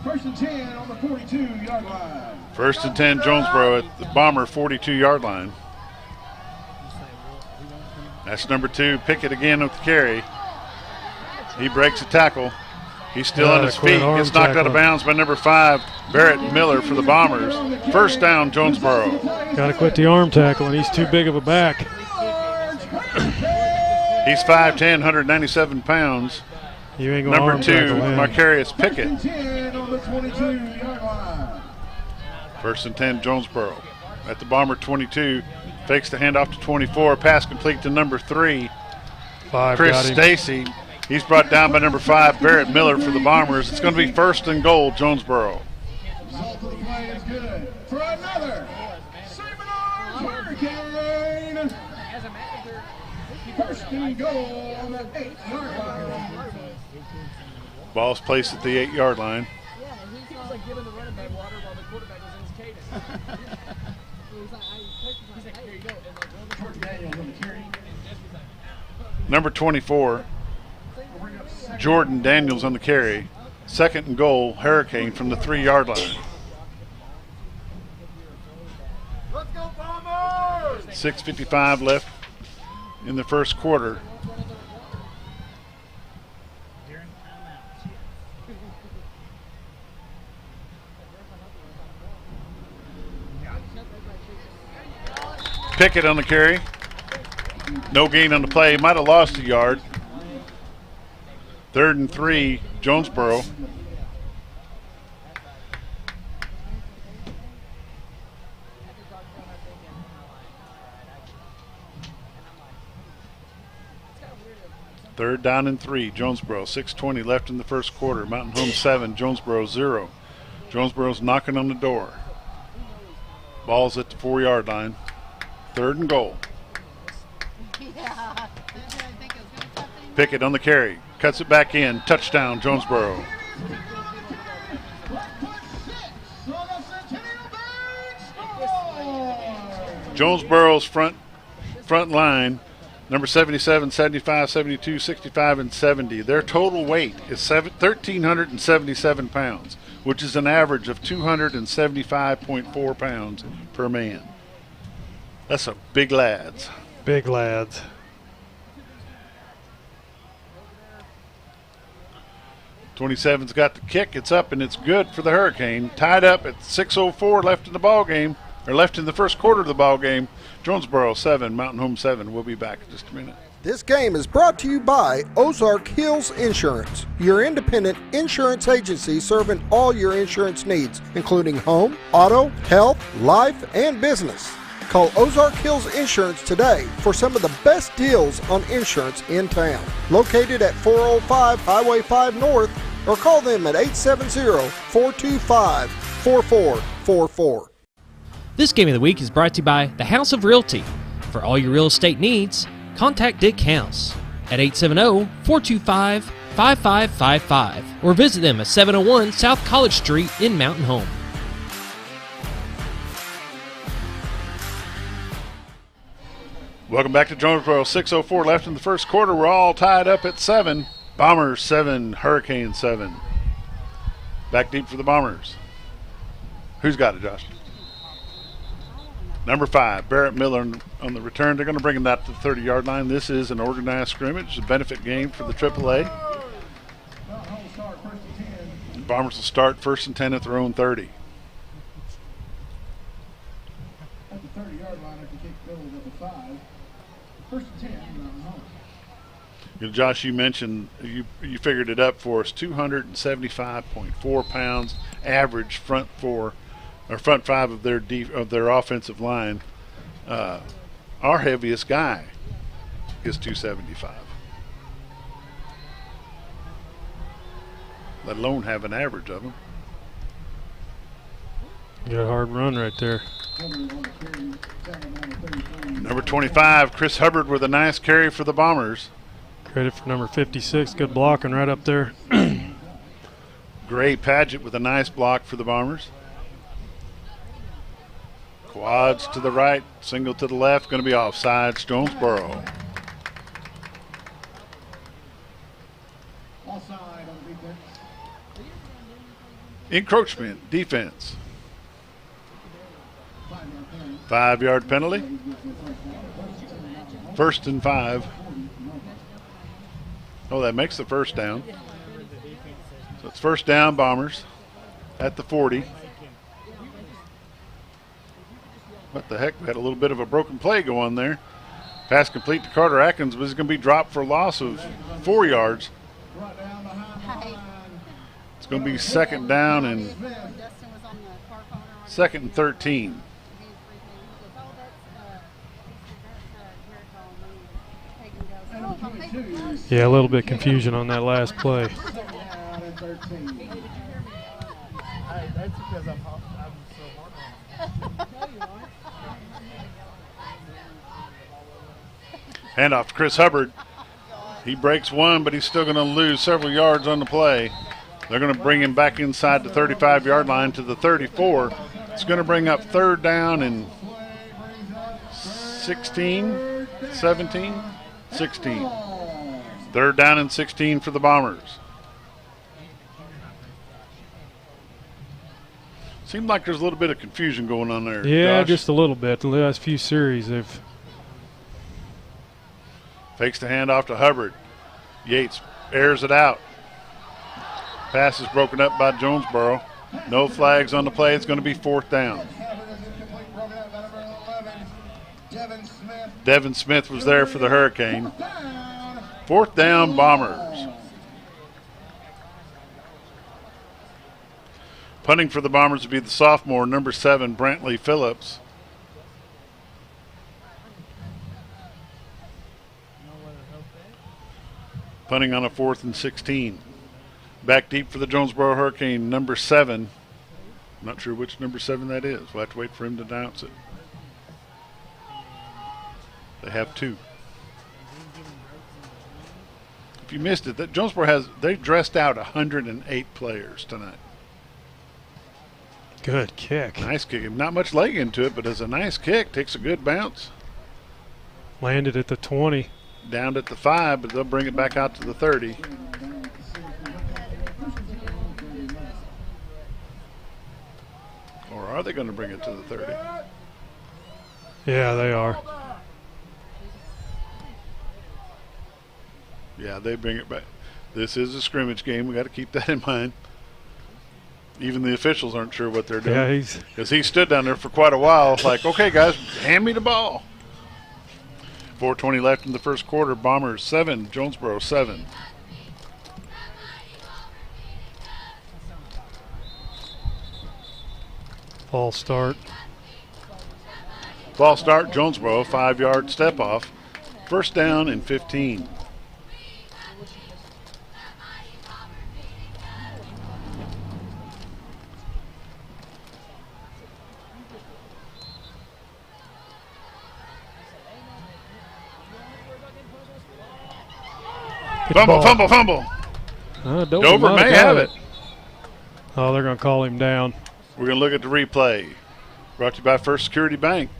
S18: First and 10 on the 42-yard line.
S6: 1st and 10, Jonesboro at the Bomber 42-yard line. That's number 2, Pickett again with the carry. He breaks a tackle. He's still on his feet. Gets knocked out of bounds by number 5, Barrett Miller for the Bombers. 1st down, Jonesboro.
S19: Got to quit the arm tackle, and he's too big of a back.
S6: He's 5'10", 197 pounds.
S19: You ain't gonna
S6: number 2,
S19: tackle him.
S6: Macarius Pickett.
S18: 10 on the 22-yard line.
S6: 1st and 10, Jonesboro. At the Bomber 22, fakes the handoff to 24. Pass complete to number 3,
S19: 5.
S6: Chris Stacy. He's brought down by number 5, Barrett Miller for the Bombers. It's going to be 1st and goal, Jonesboro.
S18: Result of the play is good for another Seminars Hurricane. 1st and goal on the 8-yard line.
S6: Ball's placed at the 8-yard line.
S2: He was like giving the running back water while the quarterback was in his cadence. He's like, here you go.
S6: Number 24, Jordan Daniels on the carry. 2nd and goal, Hurricane from the 3-yard line.
S18: Let's go, Bombers!
S6: 6:55 left in the 1st quarter. Pickett on the carry. No gain on the play. Might have lost a yard. 3rd and 3, Jonesboro. Third down and 3, Jonesboro. 6:20 left in the 1st quarter. Mountain Home 7, Jonesboro 0. Jonesboro's knocking on the door. Ball's at the 4-yard line. 3rd and goal. Pickett on the carry. Cuts it back in. Touchdown, Jonesboro. Jonesboro's front line, number 77, 75, 72, 65, and 70. Their total weight is 1,377 pounds, which is an average of 275.4 pounds per man. That's some big lads.
S19: Big lads.
S6: 27's got the kick. It's up and it's good for the Hurricane. Tied up at 6:04 left in the ball game, or left in the 1st quarter of the ball game. Jonesboro 7, Mountain Home 7. We'll be back in just a minute.
S11: This game is brought to you by Ozark Hills Insurance, your independent insurance agency serving all your insurance needs, including home, auto, health, life, and business. Call Ozark Hills Insurance today for some of the best deals on insurance in town. Located at 405 Highway 5 North, or call them at 870-425-4444.
S1: This game of the week is brought to you by the House of Realty. For all your real estate needs, contact Dick House at 870-425-5555 or visit them at 701 South College Street in Mountain Home.
S6: Welcome back to Jonesboro. 6:04 left in the 1st quarter. We're all tied up at 7. Bombers 7, Hurricane 7. Back deep for the Bombers. Who's got it, Josh? Number 5, Barrett Miller on the return. They're going to bring that to the 30-yard line. This is an organized scrimmage, a benefit game for the AAA. Bombers will start 1st and 10 at their own 30.
S18: At the 30-yard line, after kick goal at the 5. 1st and 10, Mountain Home.
S6: You know, Josh, you mentioned you figured it up for us. 275.4 pounds average front five of their offensive line. Our heaviest guy is 275. Let alone have an average of them.
S19: Got a hard run right there.
S6: Number 25, Chris Hubbard with a nice carry for the Bombers.
S19: Credit for number 56. Good blocking right up there.
S6: Gray Padgett with a nice block for the Bombers. Quads to the right, single to the left, going to be offsides, Jonesboro.
S18: Offside on the defense.
S6: Encroachment, defense. 5-yard penalty. 1st and 5. Oh, that makes the first down. So it's 1st down, Bombers at the 40. What the heck? We had a little bit of a broken play go on there. Pass complete to Carter Atkins, but it's going to be dropped for a loss of 4 yards. It's going to be 2nd down and 2nd and 13.
S19: Yeah, a little bit confusion on that last play.
S6: Handoff to Chris Hubbard. He breaks one, but he's still going to lose several yards on the play. They're going to bring him back inside the 35-yard line to the 34. It's going to bring up 3rd down and 16, 17, 16. 3rd down and 16 for the Bombers. Seemed like there's a little bit of confusion going on there.
S19: Yeah,
S6: Josh.
S19: just a little bit. The last few series they've.
S6: Fakes the handoff to Hubbard. Yates airs it out. Pass is broken up by Jonesboro. No flags on the play. It's going to be 4th down. Devin Smith was there for the Hurricane. 4th down, Bombers. Punting for the Bombers would be the sophomore, number 7, Brantley Phillips. Punting on a 4th and 16. Back deep for the Jonesboro Hurricane, number 7. I'm not sure which number 7 that is. We'll have to wait for him to announce it. They have 2. If you missed it, that Jonesboro they've dressed out 108 players tonight.
S19: Good kick.
S6: Nice kick. Not much leg into it, but it's a nice kick. Takes a good bounce.
S19: Landed at the 20.
S6: Down at the 5, but they'll bring it back out to the 30. Or are they going to bring it to the 30?
S19: Yeah, they are.
S6: Yeah, they bring it back. This is a scrimmage game. We got to keep that in mind. Even the officials aren't sure what they're doing.
S19: Yeah,
S6: because he stood down there for quite a while. Like, okay, guys, hand me the ball. 4:20 left in the first quarter. Bombers 7, Jonesboro 7.
S19: False start.
S6: False start, Jonesboro, 5-yard step off. 1st down and 15. Fumble. Dover may have it.
S19: Oh, they're going to call him down.
S6: We're going to look at the replay. Brought to you by First Security Bank.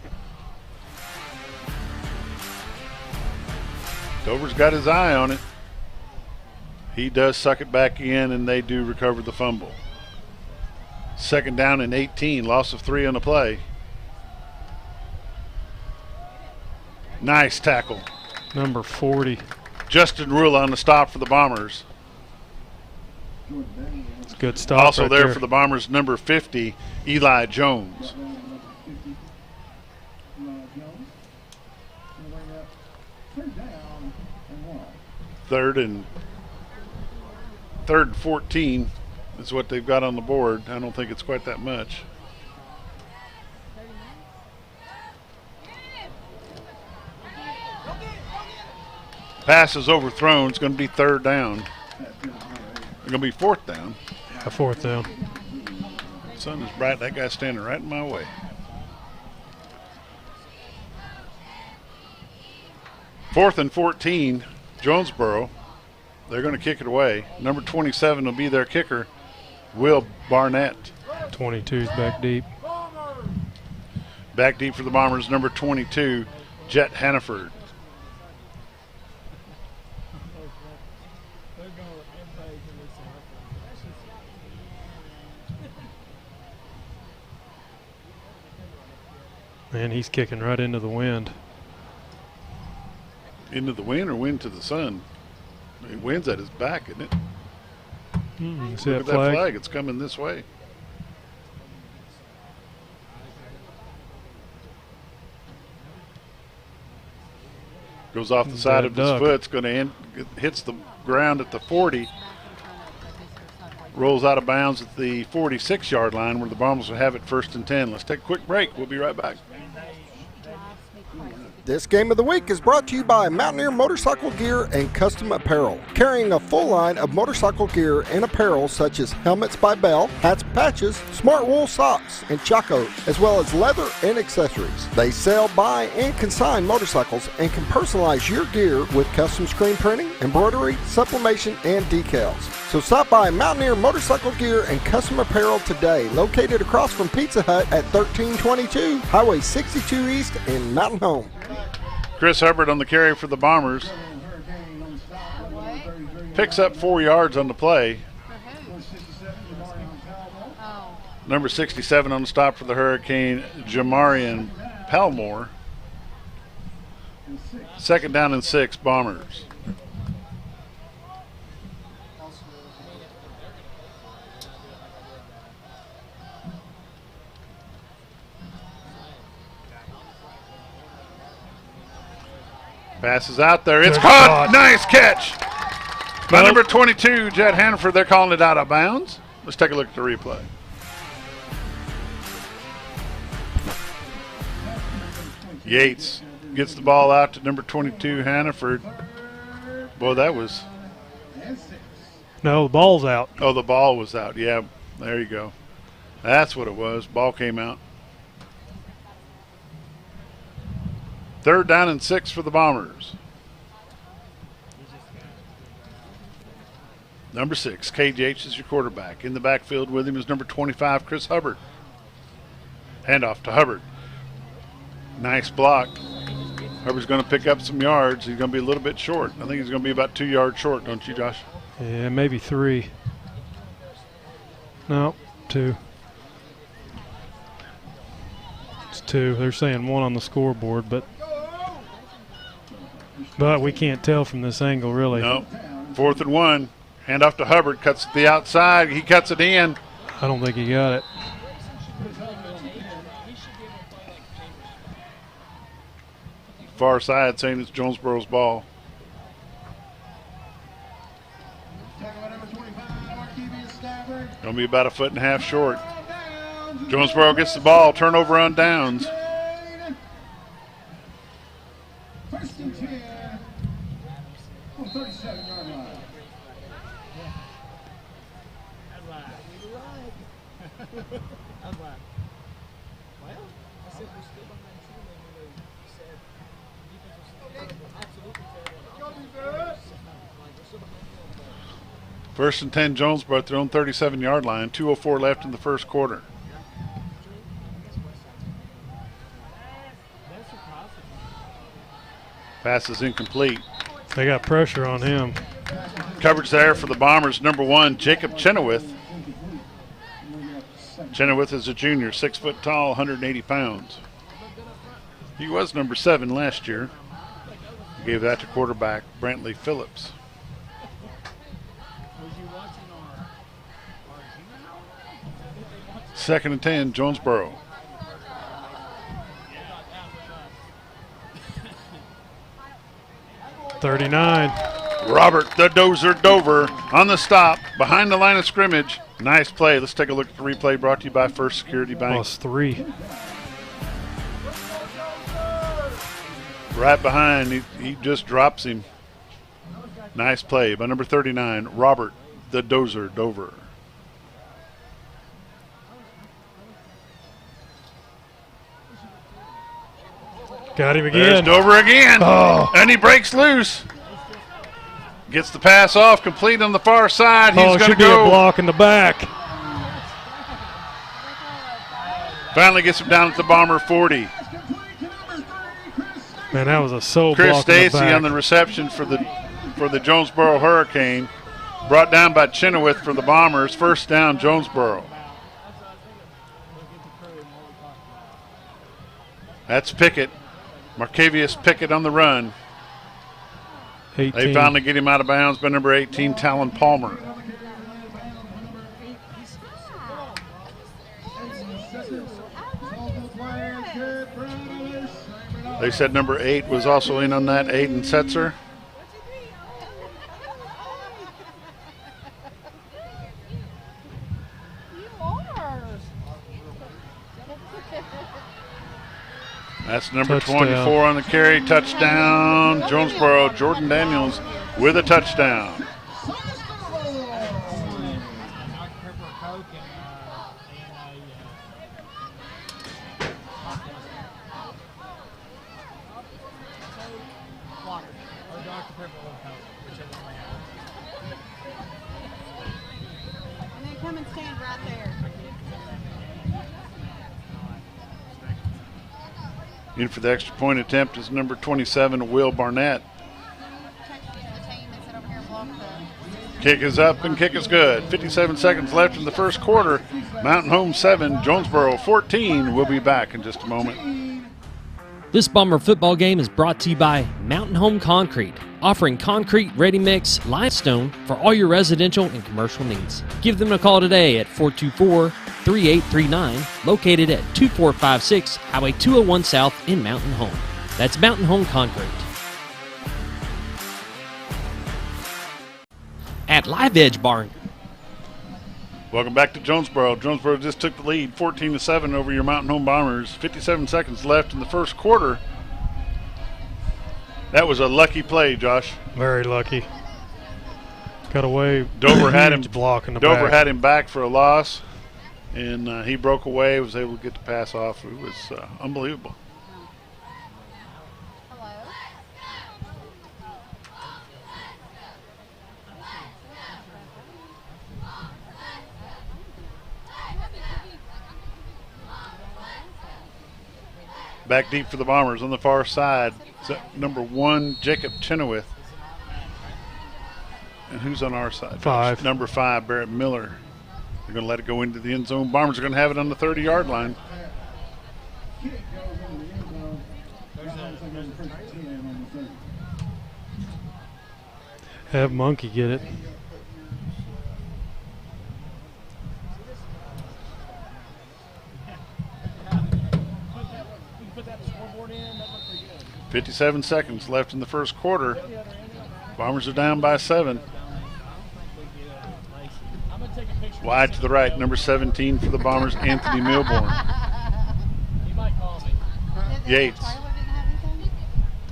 S6: Dover's got his eye on it. He does suck it back in, and they do recover the fumble. 2nd down and 18. Loss of 3 on the play. Nice tackle.
S19: Number 40.
S6: Justin Rule on the stop for the Bombers.
S19: Good stop.
S6: Also
S19: right
S6: there for the Bombers, number 50, Eli Jones. Third and 14 is what they've got on the board. I don't think it's quite that much. Pass is overthrown. It's going to be third down. It's going to be fourth down.
S19: A fourth down.
S6: The sun is bright. That guy's standing right in my way. Fourth and 14, Jonesboro. They're going to kick it away. Number 27 will be their kicker, Will Barnett.
S19: 22's back deep.
S6: Back deep for the Bombers, number 22, Jet Hannaford.
S19: Man, he's kicking right into the wind.
S6: Into the wind or wind to the sun? The wind's at his back, isn't it?
S19: See
S6: Look
S19: that
S6: at
S19: flag?
S6: that flag. It's coming this way. Goes off the side of his foot. It's going to end. It hits the ground at the 40. Rolls out of bounds at the 46-yard line where the Bombers will have it 1st and 10. Let's take a quick break. We'll be right back.
S11: This game of the week is brought to you by Mountaineer Motorcycle Gear and Custom Apparel, carrying a full line of motorcycle gear and apparel such as helmets by Bell, hats, patches, smart wool socks, and chacos, as well as leather and accessories. They sell, buy, and consign motorcycles and can personalize your gear with custom screen printing, embroidery, sublimation, and decals. So stop by Mountaineer Motorcycle Gear and Custom Apparel today, located across from Pizza Hut at 1322 Highway 62 East in Mountain Home.
S6: Chris Hubbard on the carry for the Bombers. Picks up 4 yards on the play. Number 67 on the stop for the Hurricane, Jamarian Palmore. 2nd down and 6, Bombers. Passes out there. It's caught. Nice catch by number 22, Jet Hannaford. They're calling it out of bounds. Let's take a look at the replay. Yates gets the ball out to number 22, Hannaford. Boy, that was...
S19: No, the ball's out.
S6: Oh, the ball was out. Yeah, there you go. That's what it was. Ball came out. 3rd down and 6 for the Bombers. Number 6, KJH is your quarterback. In the backfield with him is number 25, Chris Hubbard. Handoff to Hubbard. Nice block. Hubbard's going to pick up some yards. He's going to be a little bit short. I think he's going to be about 2 yards short, don't you, Josh?
S19: Yeah, maybe 3. No, 2. It's 2. They're saying 1 on the scoreboard, but we can't tell from this angle, really.
S6: No. 4th and 1. Handoff to Hubbard. Cuts to the outside. He cuts it in.
S19: I don't think he got it.
S6: Far side saying it's Jonesboro's ball. Going to be about 1.5 feet short. Jonesboro gets the ball. Turnover on downs.
S18: 1st and 10 on 37-yard line.
S6: First and 10, Jonesboro at their own 37-yard line. 2:04 left in the first quarter. Pass is incomplete.
S19: They got pressure on him.
S6: Coverage there for the Bombers. Number 1, Jacob Chenoweth. Chenoweth is a junior, 6 foot tall, 180 pounds. He was number 7 last year. He gave that to quarterback Brantley Phillips. Second and 10, Jonesboro.
S19: .39.
S6: Robert the Dozer Dover on the stop behind the line of scrimmage. Nice play. Let's take a look at the replay brought to you by First Security Bank.
S19: +3.
S6: Right behind. He just drops him. Nice play by number 39, Robert the Dozer Dover.
S19: Got him again.
S6: There's Dover again.
S19: Oh.
S6: And he breaks loose. Gets the pass off, complete on the far side. He's going to
S19: should
S6: go.
S19: be a block in the back.
S6: Finally gets him down at the Bomber 40.
S19: Man, that was a block in the
S6: Chris Stacy
S19: back.
S6: on the reception for the Jonesboro Hurricane. Brought down by Chenoweth for the Bombers. First down, Jonesboro. That's Pickett. Marcavius Pickett on the run.
S19: 18.
S6: They finally get him out of bounds by number 18, Talon Palmer. They said number 8 was also in on that, Aiden Setzer. That's number 24 on the carry. Touchdown, Jonesboro. Jordan Daniels with a touchdown.
S4: Come and stand right there.
S6: In for the extra point attempt is number 27, Will Barnett. Kick is up and kick is good. 57 seconds left in the first quarter. Mountain Home 7, Jonesboro 14. We'll be back in just a moment.
S1: This Bomber football game is brought to you by Mountain Home Concrete, offering concrete, ready-mix, limestone for all your residential and commercial needs. Give them a call today at 424-3839, located at 2456 Highway 201 South in Mountain Home. That's Mountain Home Concrete. At Live Edge Barn.
S6: Welcome back to Jonesboro. Jonesboro just took the lead 14-7 over your Mountain Home Bombers. 57 seconds left in the first quarter. That was a lucky play, Josh.
S19: Very lucky. Got away.
S6: Dover had him
S19: block in the
S6: Dover
S19: back.
S6: had him back for a loss, and he broke away. Was able to get the pass off. It was unbelievable. Back deep for the Bombers on the far side. Number 1, Jacob Chenoweth. And who's on our side?
S19: 5.
S6: Number 5, Barrett Miller. They're going to let it go into the end zone. Bombers are going to have it on the 30-yard line.
S19: Have Monkey get it.
S6: .57 seconds left in the first quarter. Bombers are down by 7. Wide to the right, number 17 for the Bombers, Anthony Milborn. Yates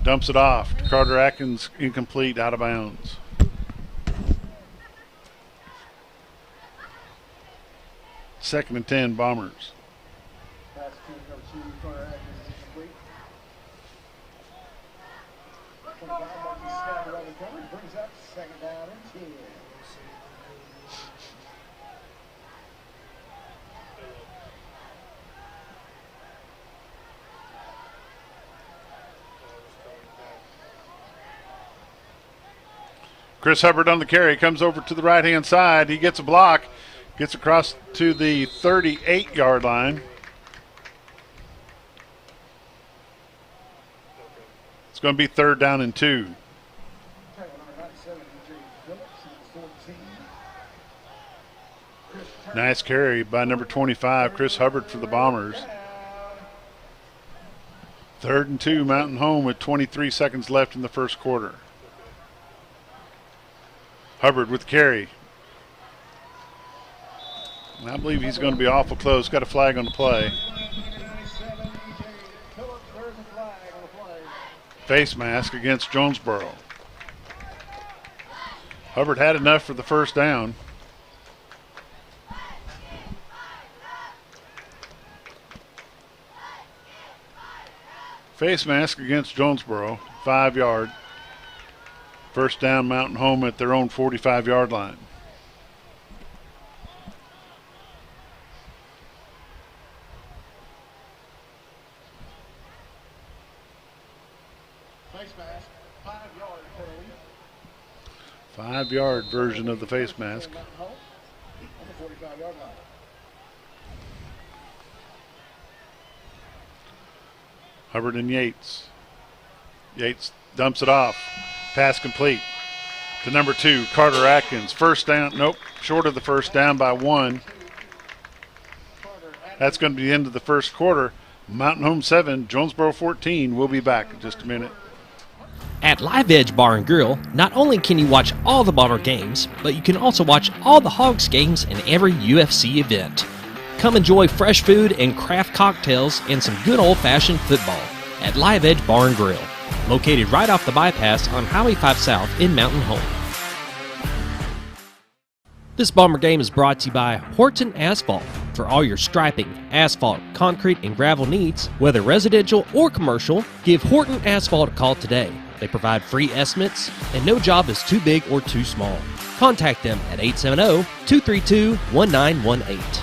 S6: dumps it off to Carter Atkins, incomplete, out of bounds. Second and 10, Bombers. Chris Hubbard on the carry, comes over to the right-hand side. He gets a block, gets across to the 38-yard line. It's going to be 3rd down and 2. Nice carry by number 25, Chris Hubbard for the Bombers. 3rd and 2, Mountain Home with 23 seconds left in the first quarter. Hubbard with carry. I believe he's going to be awful close. Got a flag on the play. Face mask against Jonesboro. Hubbard had enough for the first down. Face mask against Jonesboro, 5-yard. First down, Mountain Home at their own 45-yard line.
S18: Face mask, 5-yard penalty.
S6: 5-yard version of the face mask.
S18: On the 45-yard line.
S6: Hubbard and Yates. Yates dumps it off. Pass complete to number 2, Carter Atkins. First down, nope, short of the first down by 1. That's going to be the end of the first quarter. Mountain Home 7, Jonesboro 14. We'll be back in just a minute.
S1: At Live Edge Bar and Grill, not only can you watch all the Bomber games, but you can also watch all the Hogs games and every UFC event. Come enjoy fresh food and craft cocktails and some good old-fashioned football at Live Edge Bar and Grill, located right off the bypass on Highway 5 South in Mountain Home. This Bomber game is brought to you by Horton Asphalt. For all your striping, asphalt, concrete, and gravel needs, whether residential or commercial, give Horton Asphalt a call today. They provide free estimates, and no job is too big or too small. Contact them at 870-232-1918.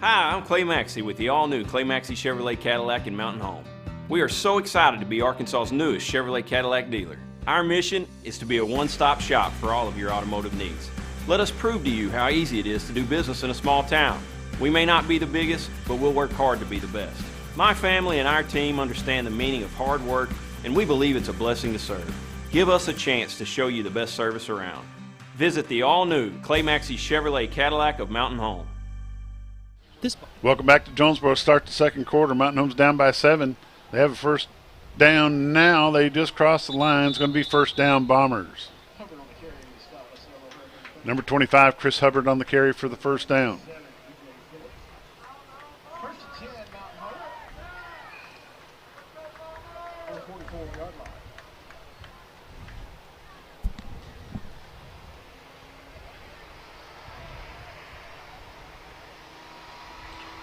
S4: Hi, I'm Clay Maxey with the all-new Clay Maxey Chevrolet Cadillac in Mountain Home. We are so excited to be Arkansas's newest Chevrolet Cadillac dealer. Our mission is to be a one-stop shop for all of your automotive needs. Let us prove to you how easy it is to do business in a small town. We may not be the biggest, but we'll work hard to be the best. My family and our team understand the meaning of hard work, and we believe it's a blessing to serve. Give us a chance to show you the best service around. Visit the all-new Clay Maxey Chevrolet Cadillac of Mountain Home.
S6: Welcome back to Jonesboro. Start the second quarter. Mountain Home's down by 7. They have a first down now. They just crossed the line. It's going to be first down Bombers. Number 25, Chris Hubbard on the carry for the first down.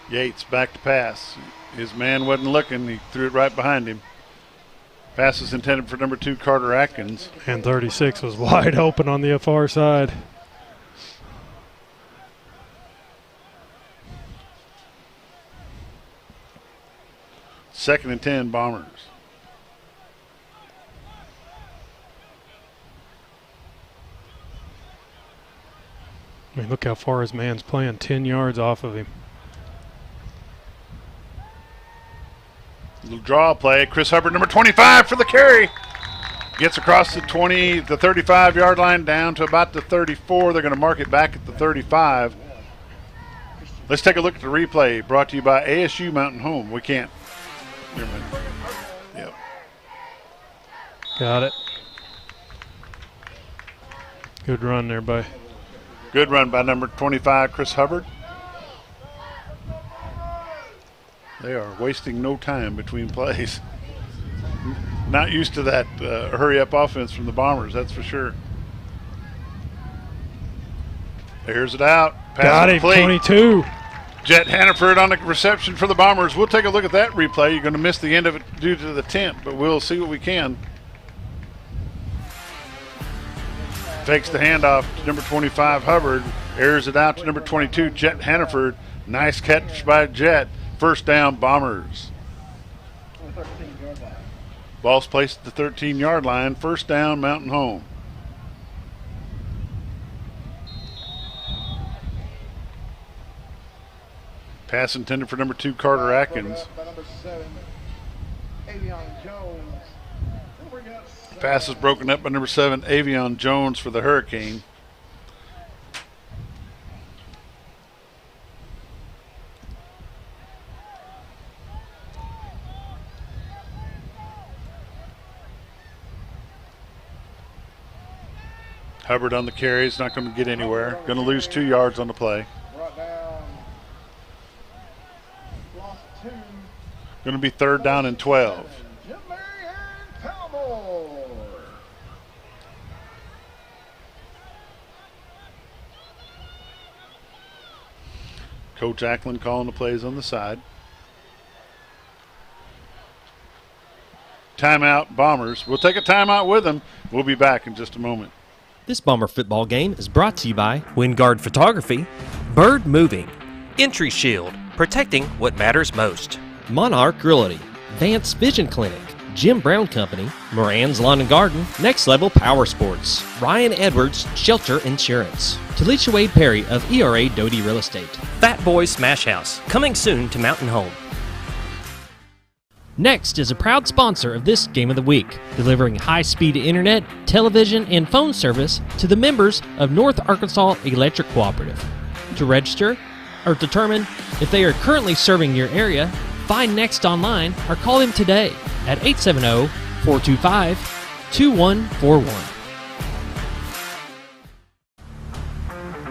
S6: Yates back to pass. His man wasn't looking. He threw it right behind him. Pass is intended for number 2, Carter Atkins.
S19: And 36 was wide open on the far side.
S6: Second and 10, Bombers.
S19: I mean, look how far his man's playing, 10 yards off of him.
S6: Little draw play. Chris Hubbard, number 25 for the carry. Gets across the 20, the 35-yard line down to about the 34. They're going to mark it back at the 35. Let's take a look at the replay brought to you by ASU Mountain Home. We can't. Never mind. Yep.
S19: Got it. Good run there, by.
S6: Good run by number 25, Chris Hubbard. They are wasting no time between plays. Not used to that hurry-up offense from the Bombers, that's for sure. Here's it out. Pass
S19: got it,
S6: complete.
S19: 22.
S6: Jet Hannaford on the reception for the Bombers. We'll take a look at that replay. You're going to miss the end of it due to the tent, but we'll see what we can. Fakes the handoff to number 25, Hubbard. Airs it out to number 22, Jet Hannaford. Nice catch by Jet. First down, Bombers. Ball's placed at the 13-yard line. First down, Mountain Home. Pass intended for number 2, Carter Atkins. Pass is broken up by number 7, Avion Jones for the Hurricane. Hubbard on the carry. He's not going to get anywhere. Going to lose 2 yards on the play. Going to be 3rd down and 12. Coach Ackland calling the plays on the side. Timeout, Bombers. We'll take a timeout with them. We'll be back in just a moment.
S1: This Bomber football game is brought to you by Wingard Photography, Bird Moving,
S5: Entry Shield, protecting what matters most.
S1: Monarch Realty, Vance Vision Clinic, Jim Brown Company, Moran's Lawn and Garden, Next Level Power Sports, Ryan Edwards Shelter Insurance, Talisha Wade Perry of ERA Doty Real Estate.
S5: Fat Boy Smash House, coming soon to Mountain Home.
S1: Next is a proud sponsor of this Game of the Week, delivering high-speed internet, television, and phone service to the members of North Arkansas Electric Cooperative. To register or determine if they are currently serving your area, find Next online or call them today at 870-425-2141.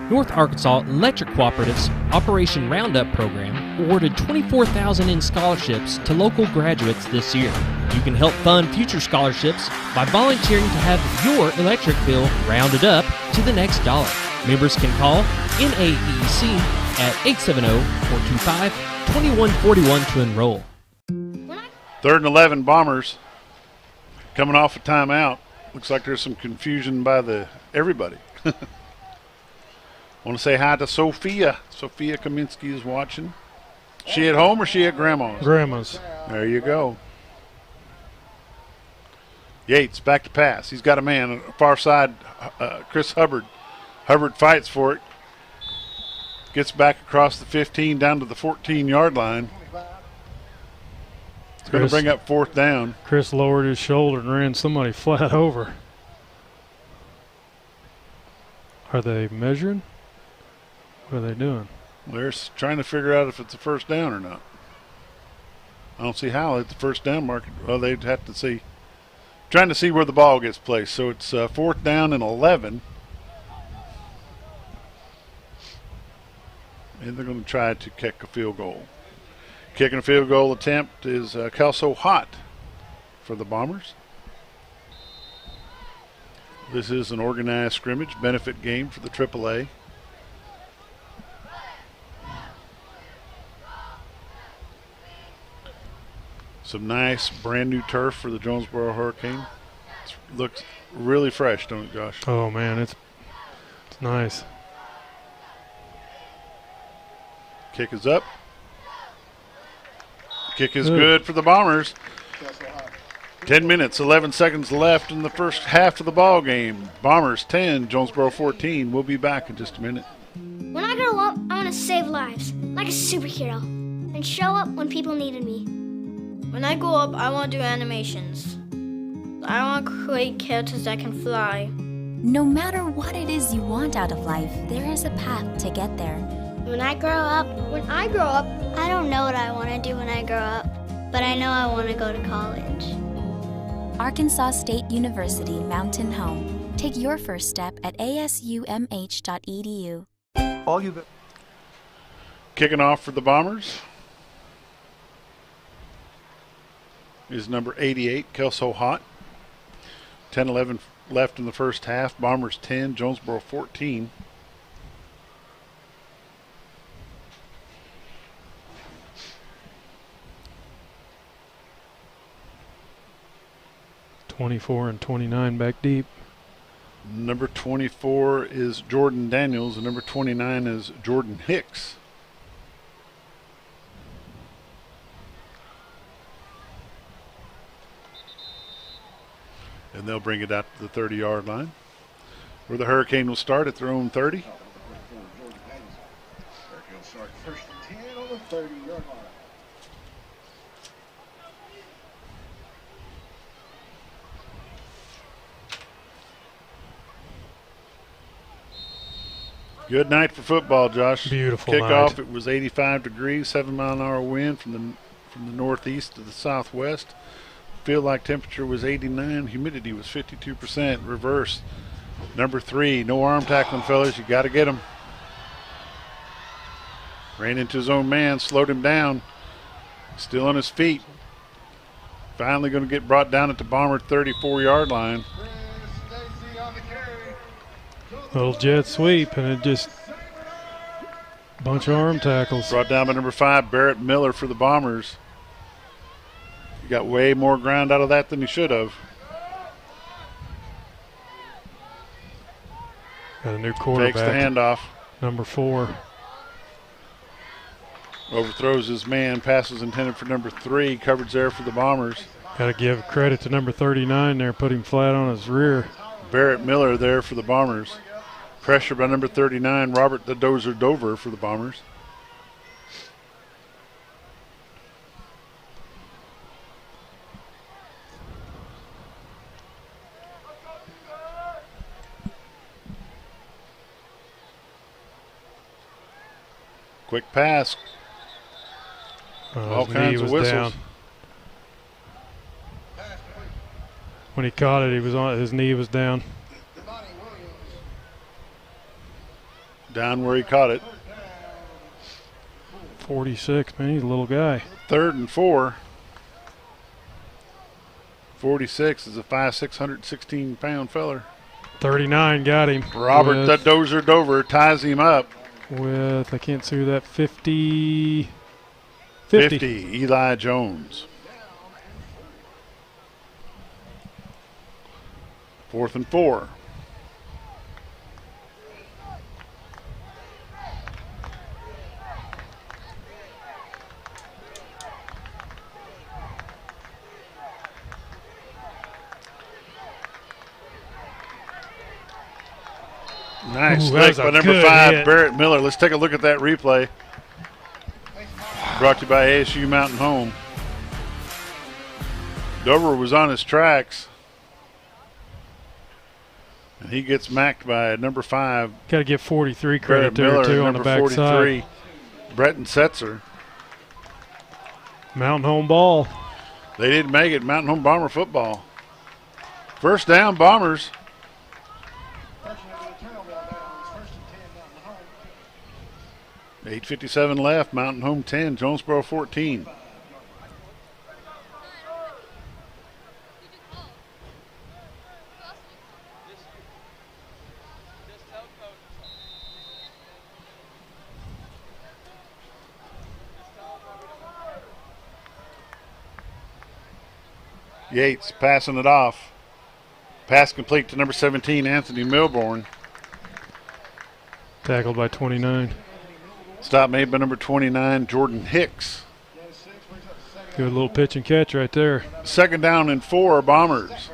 S1: North Arkansas Electric Cooperative's Operation Roundup program awarded $24,000 in scholarships to local graduates this year. You can help fund future scholarships by volunteering to have your electric bill rounded up to the next dollar. Members can call NAEC at 870-425-2141 to enroll.
S6: 3rd and 11, Bombers coming off a timeout. Looks like there's some confusion by everybody. I want to say hi to Sophia. Sophia Kaminsky is watching. She at home or she at Grandma's?
S19: Grandma's.
S6: There you go. Yates back to pass. He's got a man on the far side, Chris Hubbard. Hubbard fights for it. Gets back across the 15 down to the 14-yard line. It's going to bring up 4th down.
S19: Chris lowered his shoulder and ran somebody flat over. Are they measuring? What are they doing?
S6: They're trying to figure out if it's a first down or not. I don't see how it's the first down mark. Well, they'd have to see. Trying to see where the ball gets placed. So it's 4th down and 11. And they're going to try to kick a field goal. Kicking a field goal attempt is Kelso Hott for the Bombers. This is an organized scrimmage benefit game for the AAA. Some nice brand new turf for the Jonesboro Hurricane. It looks really fresh, don't it, Josh?
S19: Oh man, it's nice.
S6: Kick is up. Kick is good for the Bombers. 10 minutes, 11 seconds left in the first half of the ball game. Bombers 10, Jonesboro 14. We'll be back in just a minute.
S20: When I grow up, I want to save lives, like a superhero, and show up when people needed me.
S22: When I grow up, I want to do animations. I want to create characters that can fly.
S16: No matter what it is you want out of life, there is a path to get there.
S20: When I grow up, I don't know what I want to do when I grow up, but I know I want to go to college.
S16: Arkansas State University Mountain Home. Take your first step at asumh.edu.
S6: Kicking off for the Bombers is number 88, Kelso Hott. 10-11 left in the first half. Bombers 10, Jonesboro 14.
S19: (24 and 29) back deep.
S6: Number 24 is Jordan Daniels, and number 29 is Jordan Hicks. And they'll bring it out to the 30-yard line, where the Hurricane will start at their own 30.
S18: 30-yard line.
S6: Good night for football, Josh.
S19: Beautiful
S6: Kickoff,
S19: night.
S6: it was 85 degrees, 7-mile-an-hour wind from the northeast to the southwest. Feel like temperature was 89, humidity was 52%. Reverse, number 3, no arm tackling, fellas. You got to get him. Ran into his own man, slowed him down. Still on his feet. Finally going to get brought down at the Bomber 34-yard line.
S19: Little jet sweep, and it just bunch of arm tackles.
S6: Brought down by number 5, Barrett Miller for the Bombers. He got way more ground out of that than he should have.
S19: Got a new quarterback.
S6: Takes the handoff.
S19: Number 4.
S6: Overthrows his man. Passes intended for number 3. Coverage there for the Bombers.
S19: Got to give credit to number 39 there, put him flat on his rear.
S6: Barrett Miller there for the Bombers. Pressure by number 39, Robert the Dozer Dover for the Bombers. Quick pass. All kinds of whistles.
S19: Down. When he caught it, his knee was down.
S6: Down where he caught it.
S19: 46, man, he's a little guy.
S6: 3rd and 4. 46 is a 616-pound feller.
S19: 39 got him.
S6: Robert the Dozer Dover ties him up.
S19: With, I can't see who that, 50.
S6: 50, Eli Jones. 4th and 4. Nice lick by number 5,
S19: hit.
S6: Barrett Miller. Let's take a look at that replay. Brought to you by ASU Mountain Home. Dover was on his tracks. And he gets macked by number 5.
S19: Got to give 43 credit there,
S6: Miller,
S19: too, on the backside.
S6: Breton Setzer.
S19: Mountain Home ball.
S6: They didn't make it. Mountain Home Bomber football. First down, Bombers. 8:57 left. Mountain Home 10, Jonesboro 14. Yates passing it off. Pass complete to number 17, Anthony Milborn.
S19: Tackled by 29.
S6: Stop made by number 29, Jordan Hicks.
S19: Good little pitch and catch right there.
S6: 2nd down and 4, Bombers.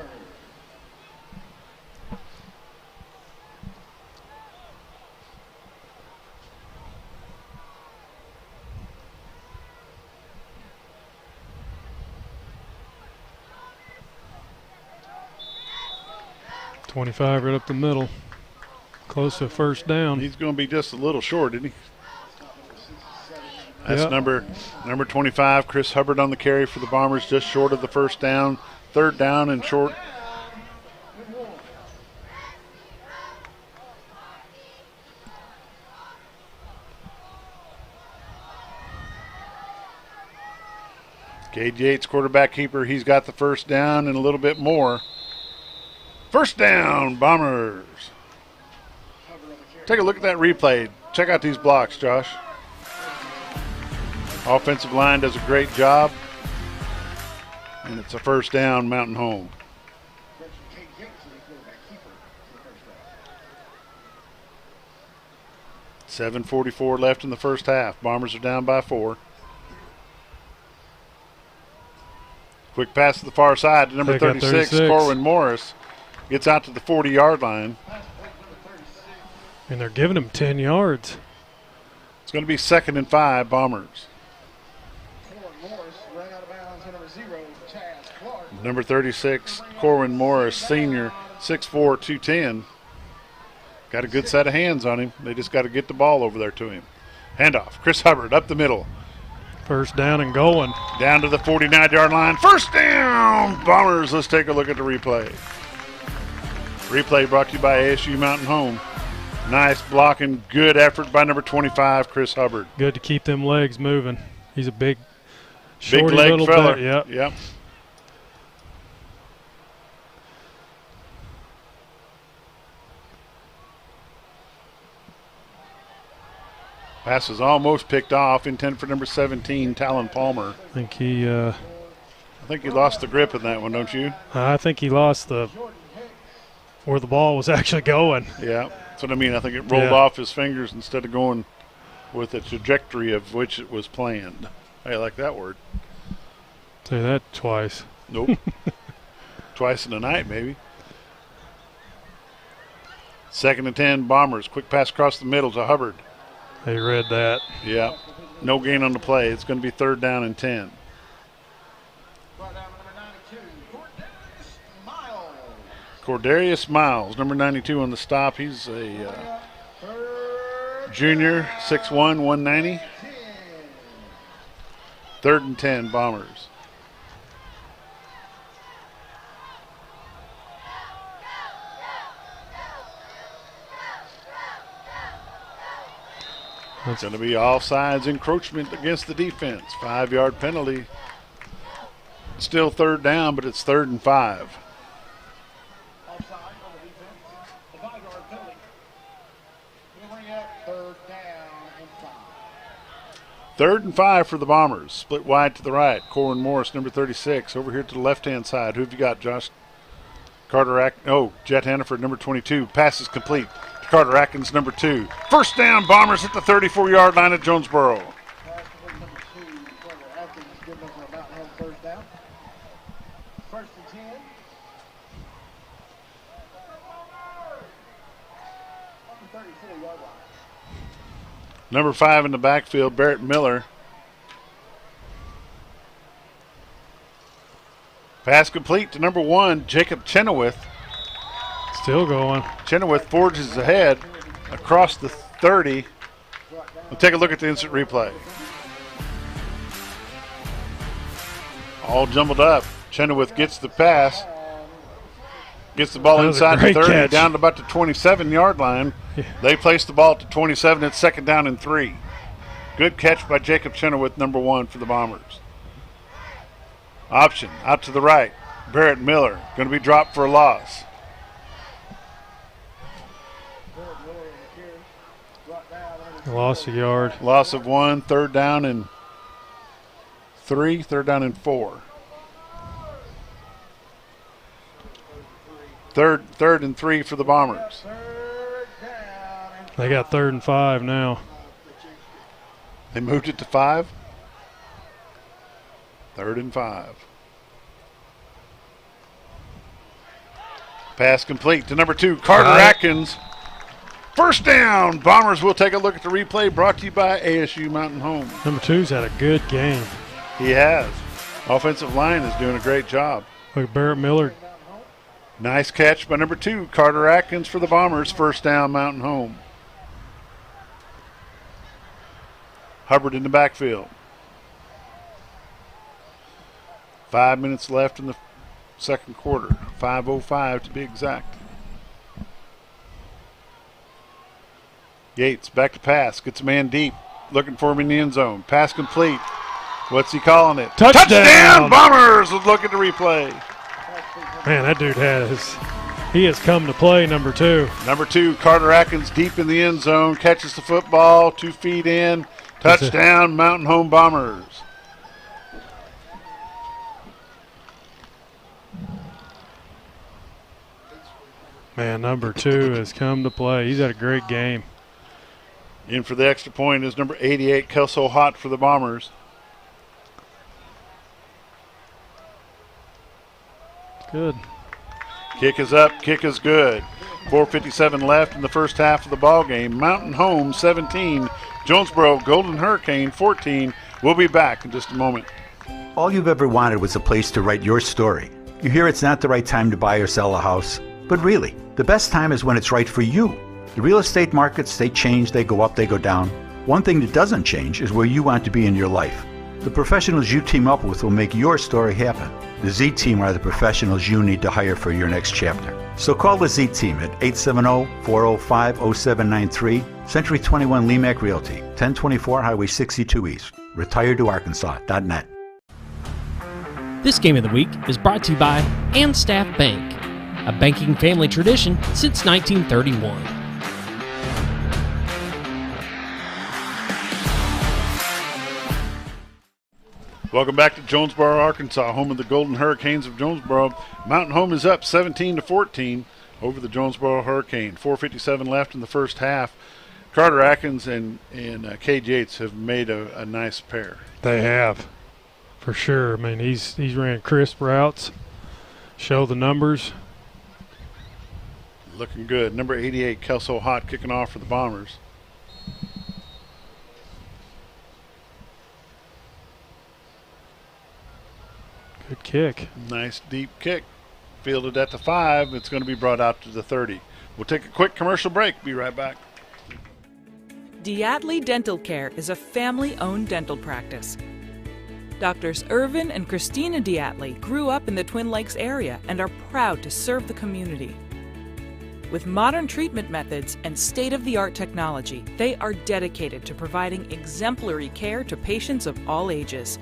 S19: .25 right up the middle. Close to 1st down.
S6: He's going to be just a little short, isn't he? That's number 25, Chris Hubbard on the carry for the Bombers, just short of the 1st down. 3rd down and short. Gage Yates, quarterback keeper, he's got the 1st down and a little bit more. 1st down, Bombers. Take a look at that replay. Check out these blocks, Josh. Offensive line does a great job. And it's a 1st down, Mountain Home. .744 left in the 1st half. Bombers are down by 4. Quick pass to the far side to number 36, Corwin Morris. Gets out to the 40-yard line.
S19: And they're giving him 10 yards.
S6: It's going to be 2nd and 5, Bombers. Number 36, Corwin Morris, senior, 6'4", 210. Got a good set of hands on him. They just got to get the ball over there to him. Handoff, Chris Hubbard up the middle.
S19: First down and going.
S6: Down to the 49-yard line. First down, Bombers. Let's take a look at the replay. Replay brought to you by ASU Mountain Home. Nice blocking, good effort by number 25, Chris Hubbard.
S19: Good to keep them legs moving. He's a big, shorty
S6: leg
S19: little
S6: fella.
S19: Yep.
S6: Yep. Pass is almost picked off, intended for number 17, Talon Palmer.
S19: I think he
S6: lost the grip in that one, don't you?
S19: I think he lost where the ball was actually going.
S6: Yeah, that's what I mean. I think it rolled off his fingers instead of going with the trajectory of which it was planned. I like that word.
S19: Say that twice.
S6: Nope. Twice in a night, maybe. 2nd and 10, Bombers. Quick pass across the middle to Hubbard.
S19: They read that.
S6: Yeah. No gain on the play. It's going to be 3rd down and 10. Cordarius Miles, number 92 on the stop. He's a junior, 6'1", 190. 3rd and 10, Bombers. It's going to be offsides encroachment against the defense. 5-yard penalty. Still 3rd down, but it's 3rd and 5. Third and 5 for the Bombers. Split wide to the right. Corwin Morris, number 36. Over here to the left-hand side. Who have you got, Josh? Jet Hannaford, number 22. Pass is complete. Carter Atkins, number 2. First down, Bombers at the 34-yard line at Jonesboro. Number 5 in the backfield, Barrett Miller. Pass complete to number 1, Jacob Chenoweth.
S19: Still going.
S6: Chenoweth forges ahead across the 30. We'll take a look at the instant replay. All jumbled up. Chenoweth gets the pass. Gets the ball inside the 30, catch. Down to about the 27-yard line. Yeah. They place the ball at the 27. It's 2nd down and 3. Good catch by Jacob Chenoweth, number 1 for the Bombers. Option out to the right. Barrett Miller going to be dropped for a loss.
S19: Loss a yard.
S6: Loss of 1, 3rd down and 3, 3rd down and 4. Third and 3 for the Bombers.
S19: They got 3rd and 5 now.
S6: They moved it to 5. 3rd and 5. Pass complete to number 2, Carter Atkins. First down. Bombers will take a look at the replay brought to you by ASU Mountain Home.
S19: Number 2's had a good game.
S6: He has. Offensive line is doing a great job.
S19: Look at Barrett Miller.
S6: Nice catch by number 2, Carter Atkins for the Bombers. First down, Mountain Home. Hubbard in the backfield. 5 minutes left in the second quarter. 5:05 to be exact. Yates back to pass. Gets a man deep. Looking for him in the end zone. Pass complete. What's he calling it?
S19: Touchdown!
S6: Bombers! Let's look at the replay.
S19: Man, that dude he has come to play, number 2.
S6: Number 2, Carter Atkins deep in the end zone. Catches the football. 2 feet in. Touchdown, Mountain Home Bombers.
S19: Man, number 2 has come to play. He's had a great game.
S6: In for the extra point is number 88, Kelso Hott for the Bombers.
S19: Good.
S6: Kick is up, kick is good. 4:57 left in the first half of the ball game. Mountain Home 17, Jonesboro Golden Hurricane 14. We'll be back in just a moment.
S8: All you've ever wanted was a place to write your story. You hear it's not the right time to buy or sell a house, but really, the best time is when it's right for you. The real estate markets, they change, they go up, they go down. One thing that doesn't change is where you want to be in your life. The professionals you team up with will make your story happen. The Z Team are the professionals you need to hire for your next chapter. So call the Z Team at 870-405-0793, Century 21 Lemac Realty, 1024 Highway 62 East, retiredtoarkansas.net.
S1: This game of the week is brought to you by Staff Bank, a banking family tradition since 1931.
S6: Welcome back to Jonesboro, Arkansas, home of the Golden Hurricanes of Jonesboro. Mountain Home is up 17-14 over the Jonesboro Hurricane. 4:57 left in the first half. Carter Atkins and Cade Yates have made a nice pair.
S19: They have, for sure. I mean, he's ran crisp routes, show the numbers.
S6: Looking good. Number 88, Kelso Hott, kicking off for the Bombers.
S19: Good kick.
S6: Nice deep kick. Fielded at the 5. It's going to be brought out to the 30. We'll take a quick commercial break. Be right back.
S9: Diatley Dental Care is a family-owned dental practice. Doctors Irvin and Christina Diatley grew up in the Twin Lakes area and are proud to serve the community. With modern treatment methods and state-of-the-art technology, they are dedicated to providing exemplary care to patients of all ages.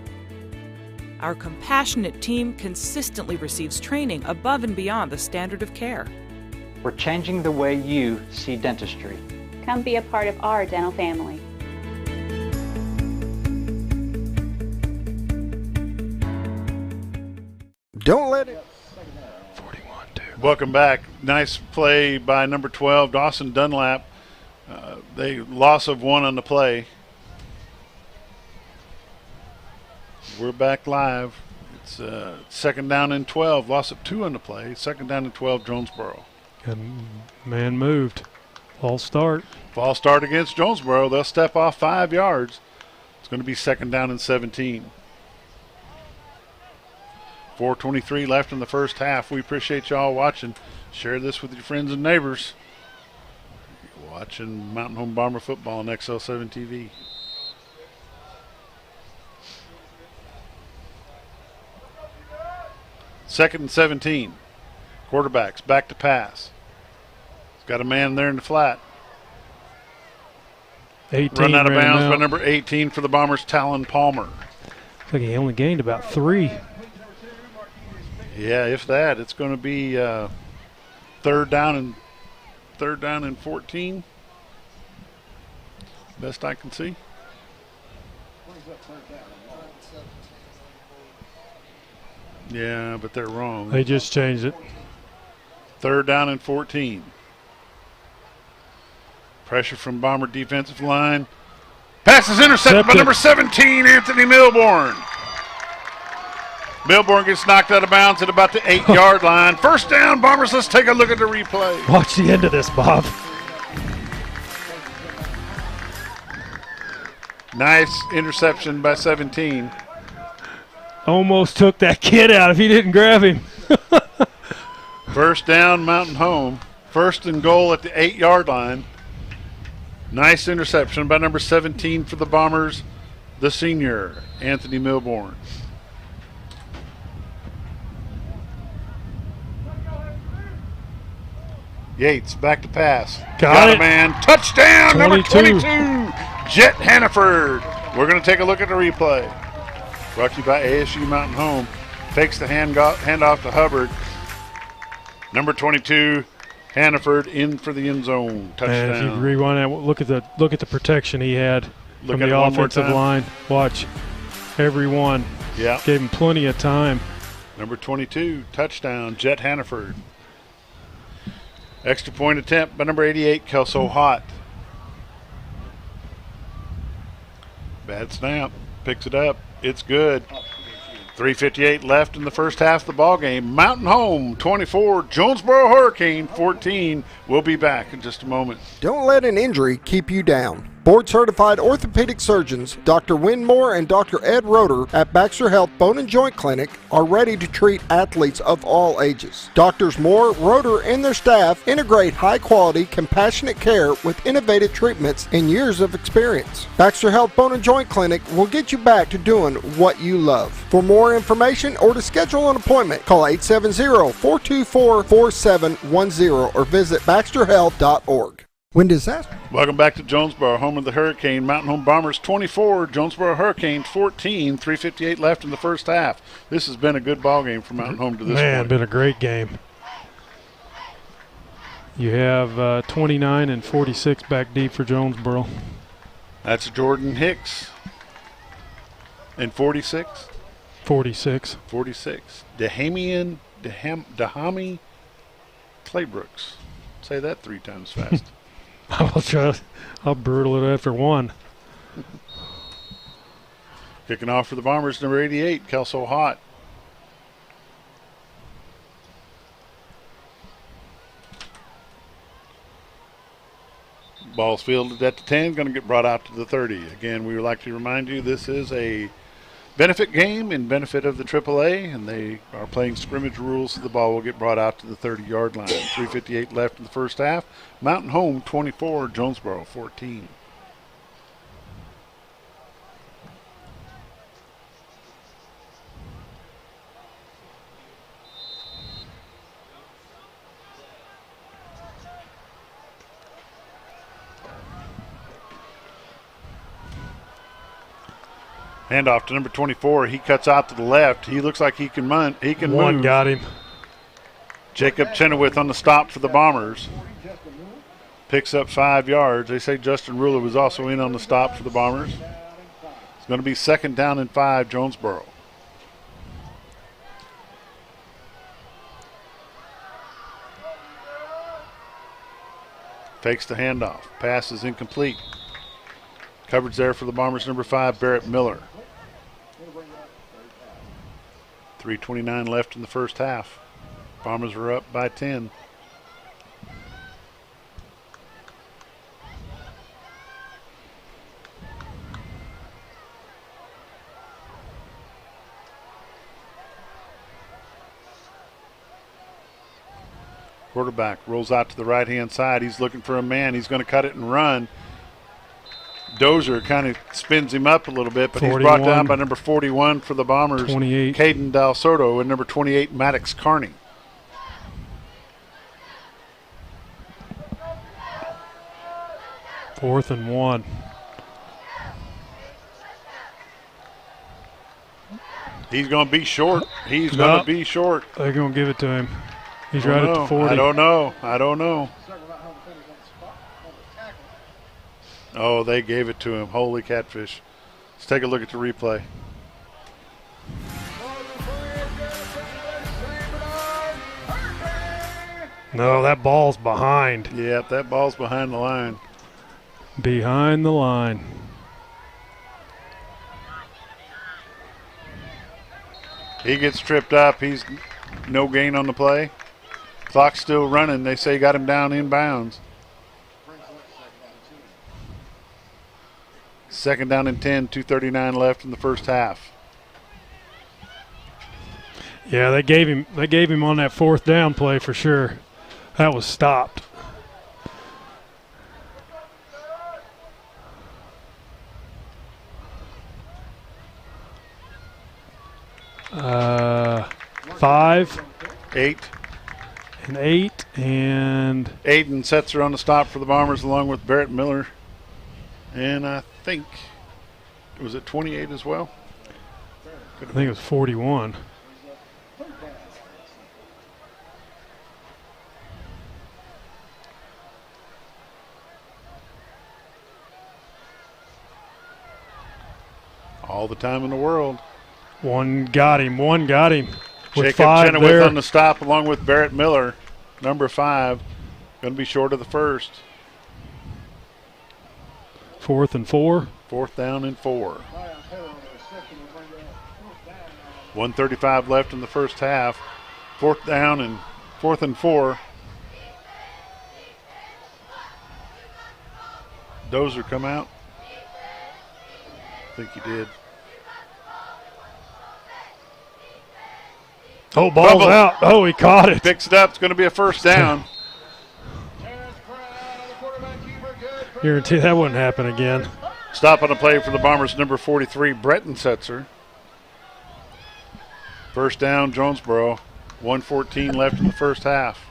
S9: Our compassionate team consistently receives training above and beyond the standard of care.
S23: We're changing the way you see dentistry.
S10: Come be a part of our dental family.
S11: Don't let it.
S6: Welcome back. Nice play by number 12, Dawson Dunlap. They loss of 1 on the play. We're back live. It's second down and 12. Loss of 2 on the play. Second down and 12, Jonesboro.
S19: And man moved. False start.
S6: False start against Jonesboro. They'll step off 5 yards. It's going to be second down and 17. 4:23 left in the first half. We appreciate y'all watching. Share this with your friends and neighbors. You're watching Mountain Home Bomber football on XL7 TV. Second and 17. Quarterbacks back to pass. He's got a man there in the flat.
S19: 18
S6: run out of bounds
S19: out
S6: by number 18 for the Bombers, Talon Palmer.
S19: I think he only gained about 3.
S6: Yeah, if that, it's going to be third down and 14. Best I can see. Yeah, but they're wrong.
S19: They just changed it.
S6: Third down and 14. Pressure from Bomber defensive line. Pass is intercepted by number 17, Anthony Milborn. Milborn gets knocked out of bounds at about the 8-yard line. First down, Bombers. Let's take a look at the replay.
S19: Watch the end of this, Bob.
S6: Nice interception by 17.
S19: Almost took that kid out if he didn't grab him.
S6: First down, Mountain Home. First and goal at the 8-yard line. Nice interception by number 17 for the Bombers, the senior, Anthony Milborn. Yates back to pass. Got a man. Touchdown, 22. Number 22, Jet Hannaford. We're going to take a look at the replay. Brought to you by ASU Mountain Home. Fakes the handoff to Hubbard. Number 22, Hannaford in for the end zone. Touchdown.
S19: And if you rewind that, look at the protection he had from the offensive line. Watch. Every one.
S6: Yeah.
S19: Gave him plenty of time.
S6: Number 22, touchdown, Jet Hannaford. Extra point attempt by number 88, Kelso Hott. Bad snap. Picks it up. It's good. 3:58 left in the first half of the ball game. Mountain Home 24, Jonesboro Hurricane 14. We'll be back in just a moment.
S11: Don't let an injury keep you down. Board-certified orthopedic surgeons Dr. Winmore and Dr. Ed Roeder at Baxter Health Bone and Joint Clinic are ready to treat athletes of all ages. Doctors Moore, Roeder, and their staff integrate high-quality, compassionate care with innovative treatments and years of experience. Baxter Health Bone and Joint Clinic will get you back to doing what you love. For more information or to schedule an appointment, call 870-424-4710 or visit baxterhealth.org. When disaster.
S6: Welcome back to Jonesboro, home of the Hurricane. Mountain Home Bombers 24, Jonesboro Hurricanes 14, 3:58 left in the first half. This has been a good ball game for Mountain Home to this point.
S19: Been a great game. You have 29 and 46 back deep for Jonesboro.
S6: That's Jordan Hicks. And 46?
S19: 46.
S6: 46. Dahami Claybrooks. Say that 3 times fast.
S19: I'll brutal it after one.
S6: Kicking off for the Bombers, number 88, Kelso Hott. Ball's fielded at the 10, going to get brought out to the 30. Again, we would like to remind you this is a benefit game in benefit of the AAA, and they are playing scrimmage rules, so the ball will get brought out to the 30-yard line. 3:58 left in the first half. Mountain Home 24, Jonesboro 14. Handoff to number 24. He cuts out to the left. He looks like he can move.
S19: One got him.
S6: Jacob Chenoweth on the stop for the Bombers. Picks up 5 yards. They say Justin Ruler was also in on the stop for the Bombers. It's going to be 2nd down and 5, Jonesboro. Takes the handoff. Pass is incomplete. Coverage there for the Bombers, number 5, Barrett Miller. 3:29 left in the first half. Bombers are up by 10. Quarterback rolls out to the right-hand side. He's looking for a man. He's going to cut it and run. Dozier kind of spins him up a little bit, but 41. He's brought down by number 41 for the Bombers,
S19: 28.
S6: Caden Del Soto, and number 28, Maddox Carney.
S19: Fourth and 1.
S6: He's going to be short. He's going to be short.
S19: They're going to give it to him. He's right at the 40.
S6: I don't know. Oh, they gave it to him. Holy catfish. Let's take a look at the replay.
S19: No, that ball's behind.
S6: Yep, that ball's behind the line.
S19: Behind the line.
S6: He gets tripped up. He's no gain on the play. Clock's still running. They say got him down inbounds. 2nd down and 10, 2:39 left in the first half.
S19: Yeah, they gave him on that 4th down play for sure. That was stopped. Five.
S6: 8.
S19: And 8, and
S6: Aiden sets her on the stop for the Bombers along with Barrett Miller. And I think, was it 28 as well?
S19: I think it was 41.
S6: All the time in the world.
S19: One got him. With
S6: Jacob
S19: 5
S6: Chenoweth
S19: there.
S6: on the stop along with Barrett Miller, number 5. Going to be short of the first.
S19: 4th and 4.
S6: 4th down and 4. 1:35 left in the first half. 4th down and 4th and 4. Dozier come out. I think he did.
S19: Oh, ball's out. Oh, he caught it.
S6: Picks it up. It's going to be a first down.
S19: Guarantee that wouldn't happen again.
S6: Stop on the play for the Bombers, number 43, Breton Setzer. First down, Jonesboro. 1:14 left in the first half.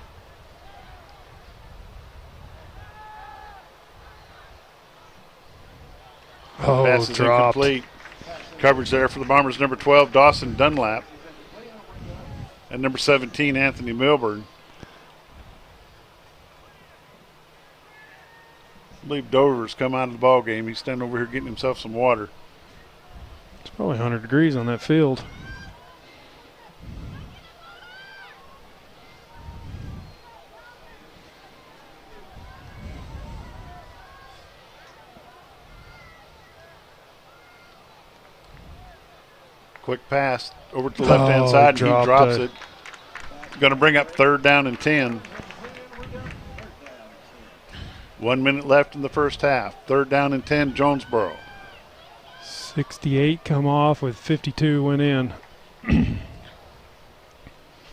S19: Oh,
S6: pass is
S19: dropped.
S6: incomplete. Coverage there for the Bombers, number 12, Dawson Dunlap. And number 17, Anthony Milburn. I believe Dover's come out of the ball game. He's standing over here getting himself some water.
S19: It's probably 100 degrees on that field.
S6: Quick pass over to the left-hand side, and he drops it. Going to bring up third down and 10. 1 minute left in the first half. Third down and 10, Jonesboro.
S19: 68 come off with 52 went in.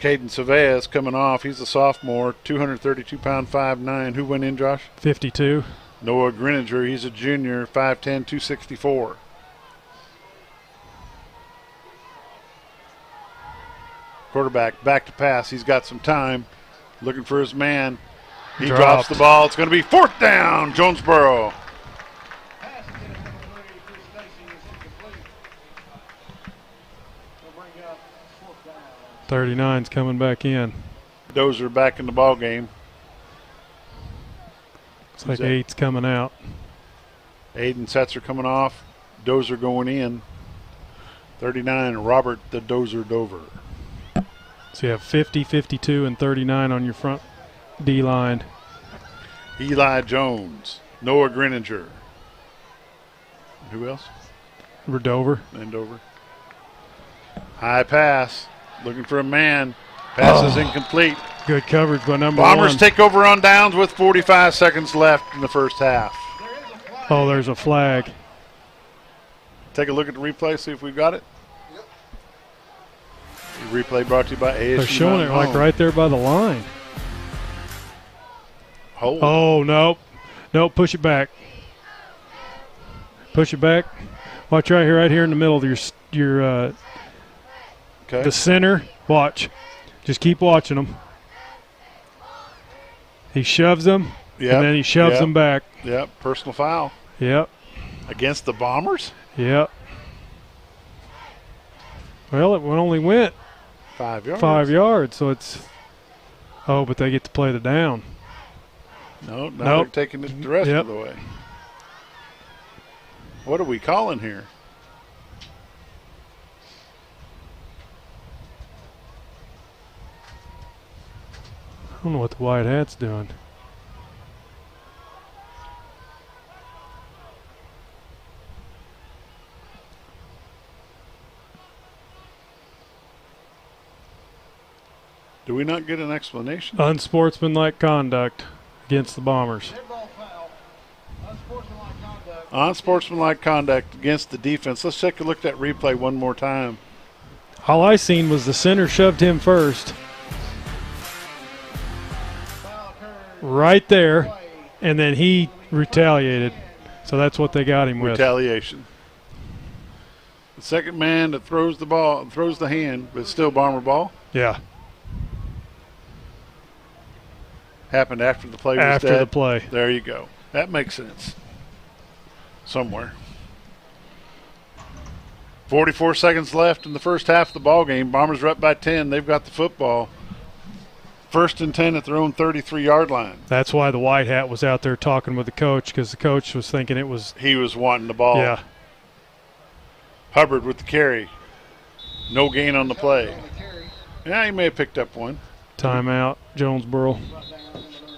S6: Caden Saveas coming off. He's a sophomore, 232-pound, 5'9". Who went in, Josh?
S19: 52.
S6: Noah Greninger, he's a junior, 5'10", 264. Quarterback back to pass. He's got some time. Looking for his man. He drops the ball. It's going to be fourth down, Jonesboro.
S19: 39's coming back in.
S6: Dozer back in the ball game.
S19: Looks like 8's coming out.
S6: Aiden Setzer coming off. Dozer going in. 39, Robert the Dozer Dover.
S19: So you have 50, 52, and 39 on your front D line.
S6: Eli Jones, Noah Greninger. Who else?
S19: Dover.
S6: And Dover. High pass. Looking for a man. Pass is incomplete.
S19: Good coverage by number
S6: Bombers
S19: 1.
S6: take over on downs with 45 seconds left in the first half.
S19: Oh, there's a flag.
S6: Take a look at the replay, see if we've got it. The replay brought to you by ASU.
S19: They're showing it like right there by the line.
S6: Hold.
S19: Oh, nope. Nope, push it back. Push it back. Watch right here in the middle of your the center. Watch. Just keep watching them. He shoves them, and then he shoves them back.
S6: Yep, personal foul.
S19: Yep.
S6: Against the Bombers?
S19: Yep. Well, it only went
S6: 5 yards.
S19: 5 yards, so it's – oh, but they get to play the down.
S6: No, now they're taking it the rest of the way. What are we calling here?
S19: I don't know what the white hat's doing.
S6: Do we not get an explanation?
S19: Unsportsmanlike conduct against the Bombers.
S6: Unsportsmanlike conduct against the defense. Let's take a look at that replay one more time.
S19: All I seen was the center shoved him first. Right there, and then he retaliated. So that's what they got him with.
S6: Retaliation. The second man that throws the ball, throws the hand, but it's still Bomber ball.
S19: Yeah.
S6: Happened after the play was
S19: after
S6: dead.
S19: the play.
S6: There you go. That makes sense. Somewhere. 44 seconds left in the first half of the ball game. Bombers are up by 10. They've got the football. First and 10 at their own 33-yard line.
S19: That's why the white hat was out there talking with the coach, because the coach was thinking it was.
S6: He was wanting the ball.
S19: Yeah.
S6: Hubbard with the carry. No gain on the play. Yeah, he may have picked up one.
S19: Timeout, Jonesboro.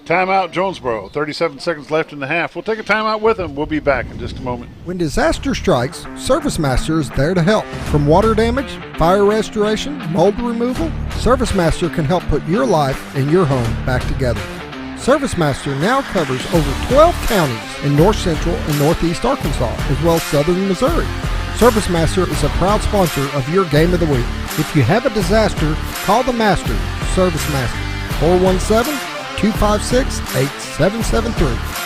S6: Timeout, Jonesboro. 37 seconds left in the half. We'll take a timeout with them. We'll be back in just a moment.
S11: When disaster strikes, Service Master is there to help. From water damage, fire restoration, mold removal, Service Master can help put your life and your home back together. Service Master now covers over 12 counties in north central and northeast Arkansas, as well as southern Missouri. ServiceMaster is a proud sponsor of your Game of the Week. If you have a disaster, call the Master, ServiceMaster, 417-256-8773.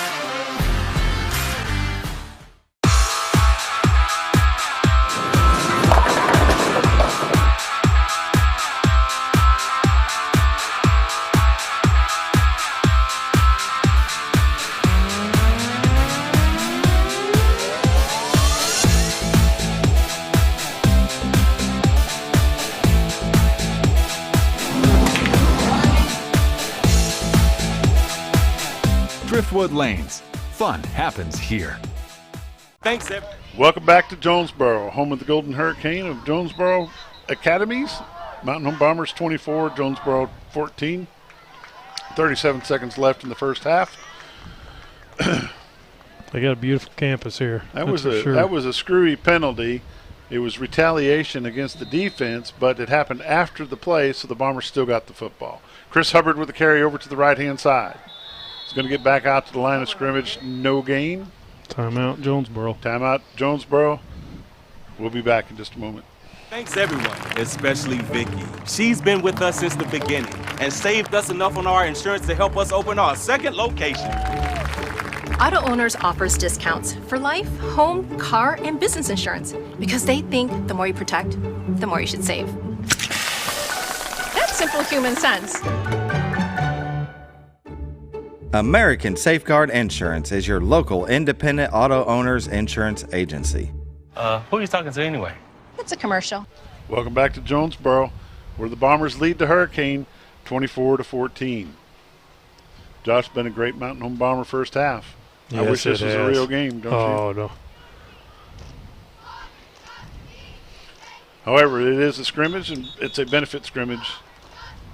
S12: Driftwood Lanes. Fun happens here.
S4: Thanks, Ed.
S6: Welcome back to Jonesboro, home of the Golden Hurricane of Jonesboro Academies. Mountain Home Bombers 24, Jonesboro 14. 37 seconds left in the first half.
S19: They got a beautiful campus here.
S6: That was a screwy penalty. It was retaliation against the defense, but it happened after the play, so the Bombers still got the football. Chris Hubbard with the carry over to the right-hand side. He's going to get back out to the line of scrimmage. No gain.
S19: Timeout, Jonesboro.
S6: Timeout, Jonesboro. We'll be back in just a moment.
S13: Thanks, everyone, especially Vicky. She's been with us since the beginning and saved us enough on our insurance to help us open our second location.
S14: Auto Owners offers discounts for life, home, car, and business insurance because they think the more you protect, the more you should save. That's simple human sense.
S15: American Safeguard Insurance is your local independent auto owners insurance agency.
S13: Who are you talking to anyway?
S14: It's a commercial.
S6: Welcome back to Jonesboro, where the Bombers lead the Hurricane 24-14. Josh, been a great Mountain Home Bomber first half.
S19: Yes,
S6: I wish this was a real game, don't you?
S19: Oh, no.
S6: However, it is a scrimmage, and it's a benefit scrimmage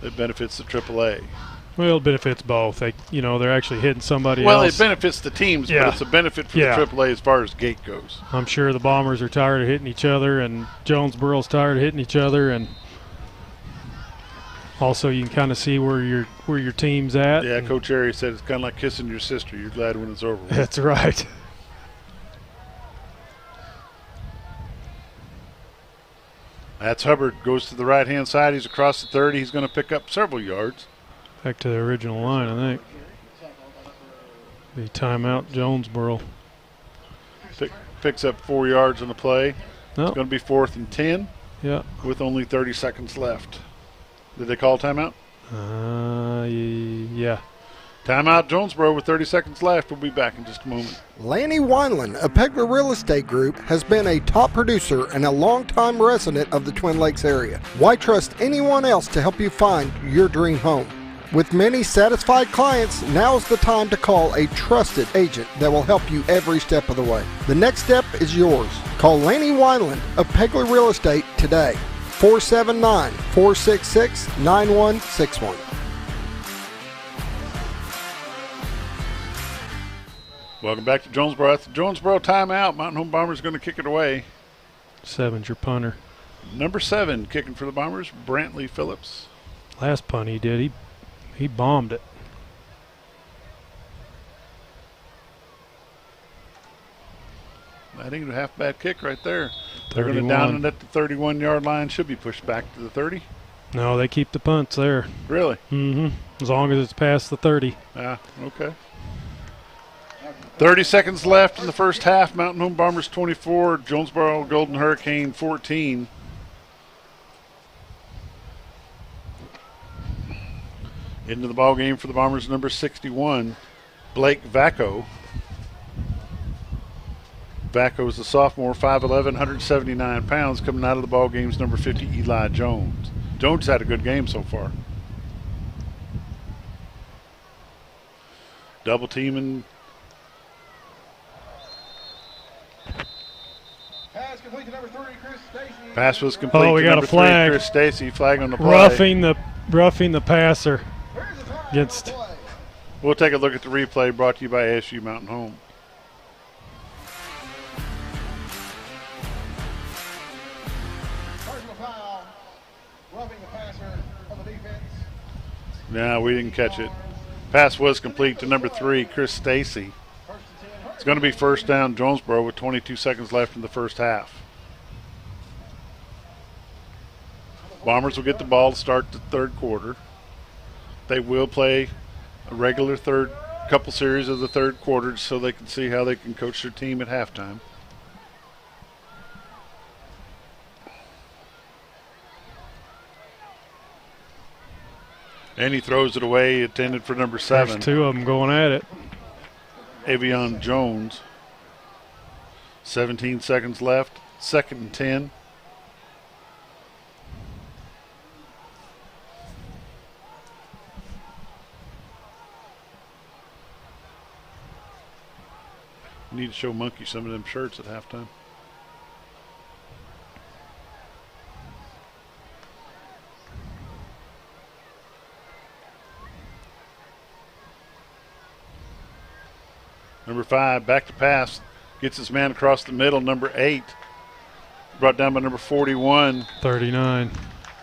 S6: that benefits the AAA.
S19: Well, it benefits both. They're actually hitting somebody
S6: Well,
S19: else.
S6: it benefits the teams,
S19: Yeah.
S6: but it's a benefit for
S19: Yeah.
S6: the AAA as far as gate goes.
S19: I'm sure the Bombers are tired of hitting each other, and Jonesboro's tired of hitting each other, and also you can kind of see where your team's at.
S6: Yeah, Coach Airy said it's kind of like kissing your sister. You're glad when it's over with.
S19: That's right.
S6: That's Hubbard. Goes to the right-hand side. He's across the 30. He's going to pick up several yards.
S19: Back to the original line, I think. Be timeout, Jonesboro.
S6: Picks up 4 yards on the play.
S19: Nope.
S6: It's going to be 4th and 10.
S19: Yeah.
S6: With only 30 seconds left. Did they call timeout?
S19: Yeah.
S6: Timeout, Jonesboro, with 30 seconds left. We'll be back in just a moment.
S11: Lanny Wineland of Pegler Real Estate Group has been a top producer and a longtime resident of the Twin Lakes area. Why trust anyone else to help you find your dream home? With many satisfied clients, now's the time to call a trusted agent that will help you every step of the way. The next step is yours. Call Lanny Wineland of Pegler Real Estate today. 479-466-9161.
S6: Welcome back to Jonesboro. That's the Jonesboro timeout. Mountain Home Bombers going to kick it away.
S19: 7's your punter.
S6: Number 7 kicking for the Bombers, Brantley Phillips.
S19: Last punt he did, he bombed it.
S6: That ain't a half bad kick right there.
S19: 31.
S6: They're going to down it at the 31-yard line. Should be pushed back to the 30.
S19: No, they keep the punts there.
S6: Really?
S19: Mm-hmm. As long as it's past the 30.
S6: Ah, okay. 30 seconds left in the first half. Mountain Home Bombers 24, Jonesboro Golden Hurricane 14. Into the ball game for the Bombers, number 61, Blake Vacco. Vacco is a sophomore, 5'11", 179 pounds. Coming out of the ball game's number 50, Eli Jones. Jones had a good game so far. Double teaming. Pass was complete.
S19: Oh, we
S6: to
S19: got
S6: number
S19: a flag.
S6: 3, Chris Stacy, flag on the play.
S19: Roughing the passer against.
S6: We'll take a look at the replay brought to you by ASU Mountain Home. No, we didn't catch it. Pass was complete to number 3, Chris Stacy. It's going to be first down, Jonesboro, with 22 seconds left in the first half. Bombers will get the ball to start the third quarter. They will play a regular couple series of the third quarter so they can see how they can coach their team at halftime. And he throws it away, intended for number 7.
S19: There's two of them going at it.
S6: Avion Jones. 17 seconds left. 2nd and 10. You need to show Monkey some of them shirts at halftime. Number 5, back to pass. Gets his man across the middle. Number 8, brought down by number 41.
S19: 39.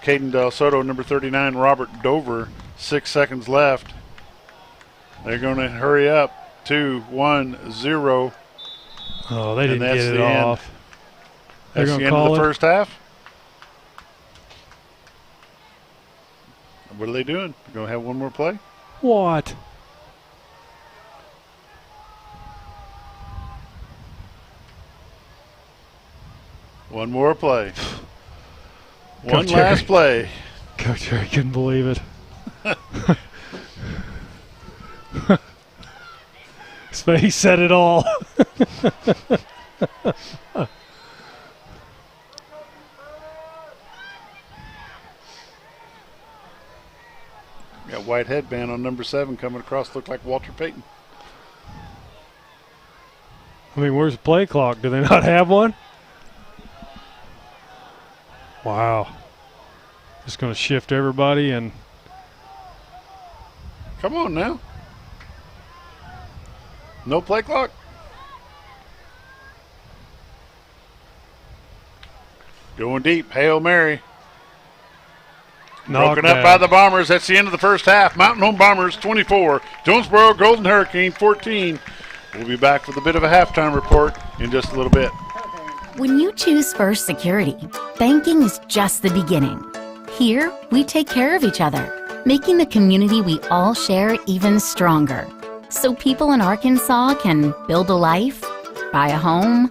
S6: Caden Del Soto. Number 39, Robert Dover. 6 seconds left. They're going to hurry up. 2, 1, 0.
S19: Oh, they didn't get it off.
S6: That's the end of the first half. What are they doing? Going to have one more play?
S19: What?
S6: One more play. One
S19: Coach
S6: last
S19: Harry.
S6: play.
S19: Coach Harry couldn't believe it. His face said it all.
S6: Got white headband on number 7 coming across. Looked like Walter Payton.
S19: I mean, where's the play clock? Do they not have one? Wow. Just going to shift everybody and.
S6: Come on now. No play clock. Going deep. Hail Mary. Broken up by the Bombers. That's the end of the first half. Mountain Home Bombers 24. Jonesboro Golden Hurricane 14. We'll be back with a bit of a halftime report in just a little bit.
S16: When you choose First Security, banking is just the beginning. Here, we take care of each other, making the community we all share even stronger. So people in Arkansas can build a life, buy a home,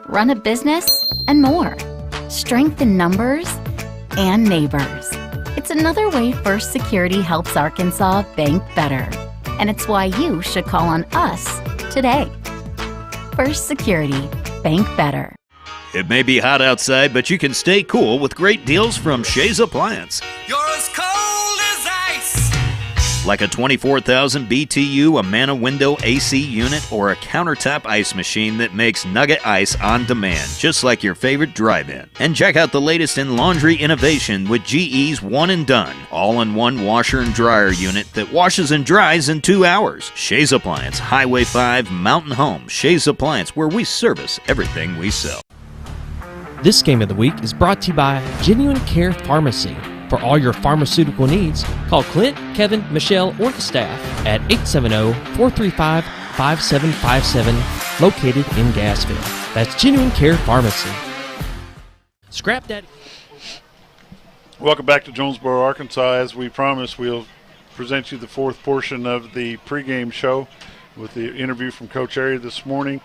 S16: run a business, and more. Strength in numbers and neighbors. It's another way First Security helps Arkansas bank better. And it's why you should call on us today. First Security, bank better.
S7: It may be hot outside, but you can stay cool with great deals from Shays Appliance.
S17: You're as cold as ice.
S7: Like a 24,000 BTU Amana window AC unit or a countertop ice machine that makes nugget ice on demand, just like your favorite drive-in. And check out the latest in laundry innovation with GE's One and Done, all-in-one washer and dryer unit that washes and dries in 2 hours. Shays Appliance, Highway 5, Mountain Home. Shays Appliance, where we service everything we sell.
S1: This game of the week is brought to you by Genuine Care Pharmacy. For all your pharmaceutical needs, call Clint, Kevin, Michelle, or the staff at 870-435-5757, located in Gassville. That's Genuine Care Pharmacy. Scrap Daddy.
S6: Welcome back to Jonesboro, Arkansas. As we promised, we'll present you the fourth portion of the pregame show with the interview from Coach Airy this morning.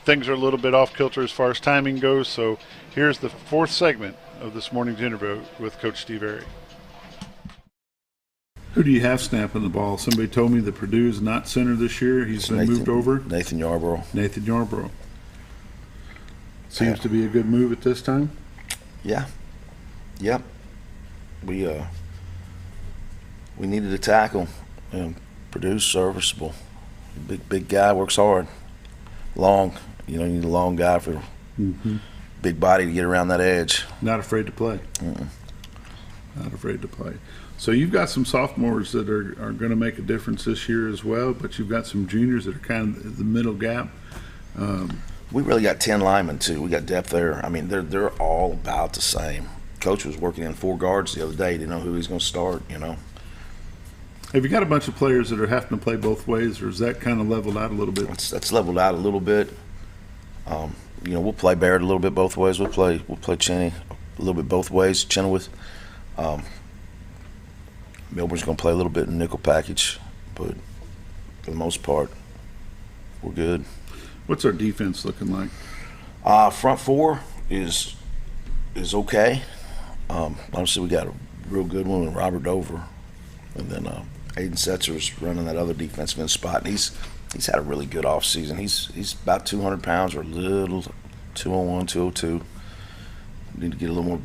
S6: Things are a little bit off kilter as far as timing goes, so here's the fourth segment of this morning's interview with Coach Steve Airy. Who do you have snapping the ball? Somebody told me that Purdue's not center this year. He's been moved over.
S21: Nathan Yarborough.
S6: Nathan Yarborough. Seems to be a good move at this time.
S21: Yeah. Yep. We needed a tackle. Purdue's serviceable. Big guy, works hard. Long. You know, you need a long guy for big body to get around that edge.
S6: Not afraid to play. Not afraid to play. So you've got some sophomores that are going to make a difference this year as well, but you've got some juniors that are kind of the middle gap.
S21: We really got 10 linemen too. We got depth there. I mean, they're all about the same. Coach was working in 4 guards the other day. Didn't know who he's going to start. You know.
S6: Have you got a bunch of players that are having to play both ways, or is that kind of leveled out a little bit?
S21: That's leveled out a little bit. You know, we'll play Barrett a little bit both ways. We'll play Cheney little bit both ways. Chenoweth. Milburn's going to play a little bit in nickel package, but for the most part, we're good.
S6: What's our defense looking like?
S21: Front four is okay. Obviously, we got a real good one with Robert Dover, and then Aiden Setzer's running that other defensive end spot, and he's had a really good off season. He's about 200 pounds or a little, 201, 202. Need to get a little more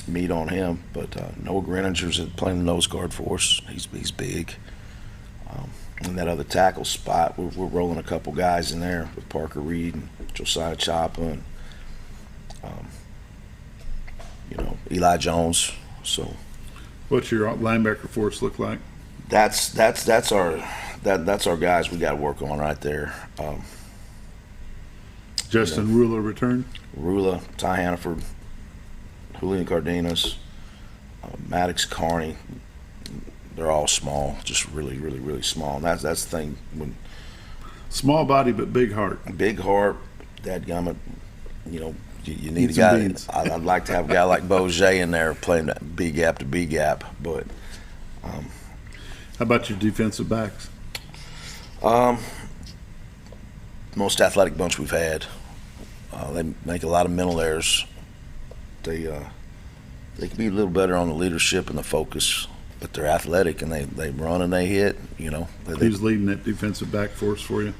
S21: meat on him, but Noah Greninger's playing the nose guard for us. He's big. And that other tackle spot, we're rolling a couple guys in there with Parker Reed and Josiah Chapa and Eli Jones. So,
S6: what's your linebacker force look like?
S21: That's our guys we got to work on right there.
S6: Justin Rula returned.
S21: Rula, Ty Hannaford, Julian Cardenas, Maddox Carney. They're all small, just really, really, really small. And that's the thing. When
S6: small body but big heart.
S21: Big heart, dadgummit. You need a guy. I'd like to have a guy like Boje in there playing that B gap to B gap. But
S6: how about your defensive backs?
S21: Most athletic bunch we've had. They make a lot of mental errors. They can be a little better on the leadership and the focus, but they're athletic and they run and they hit.
S6: Who's leading that defensive back force for you?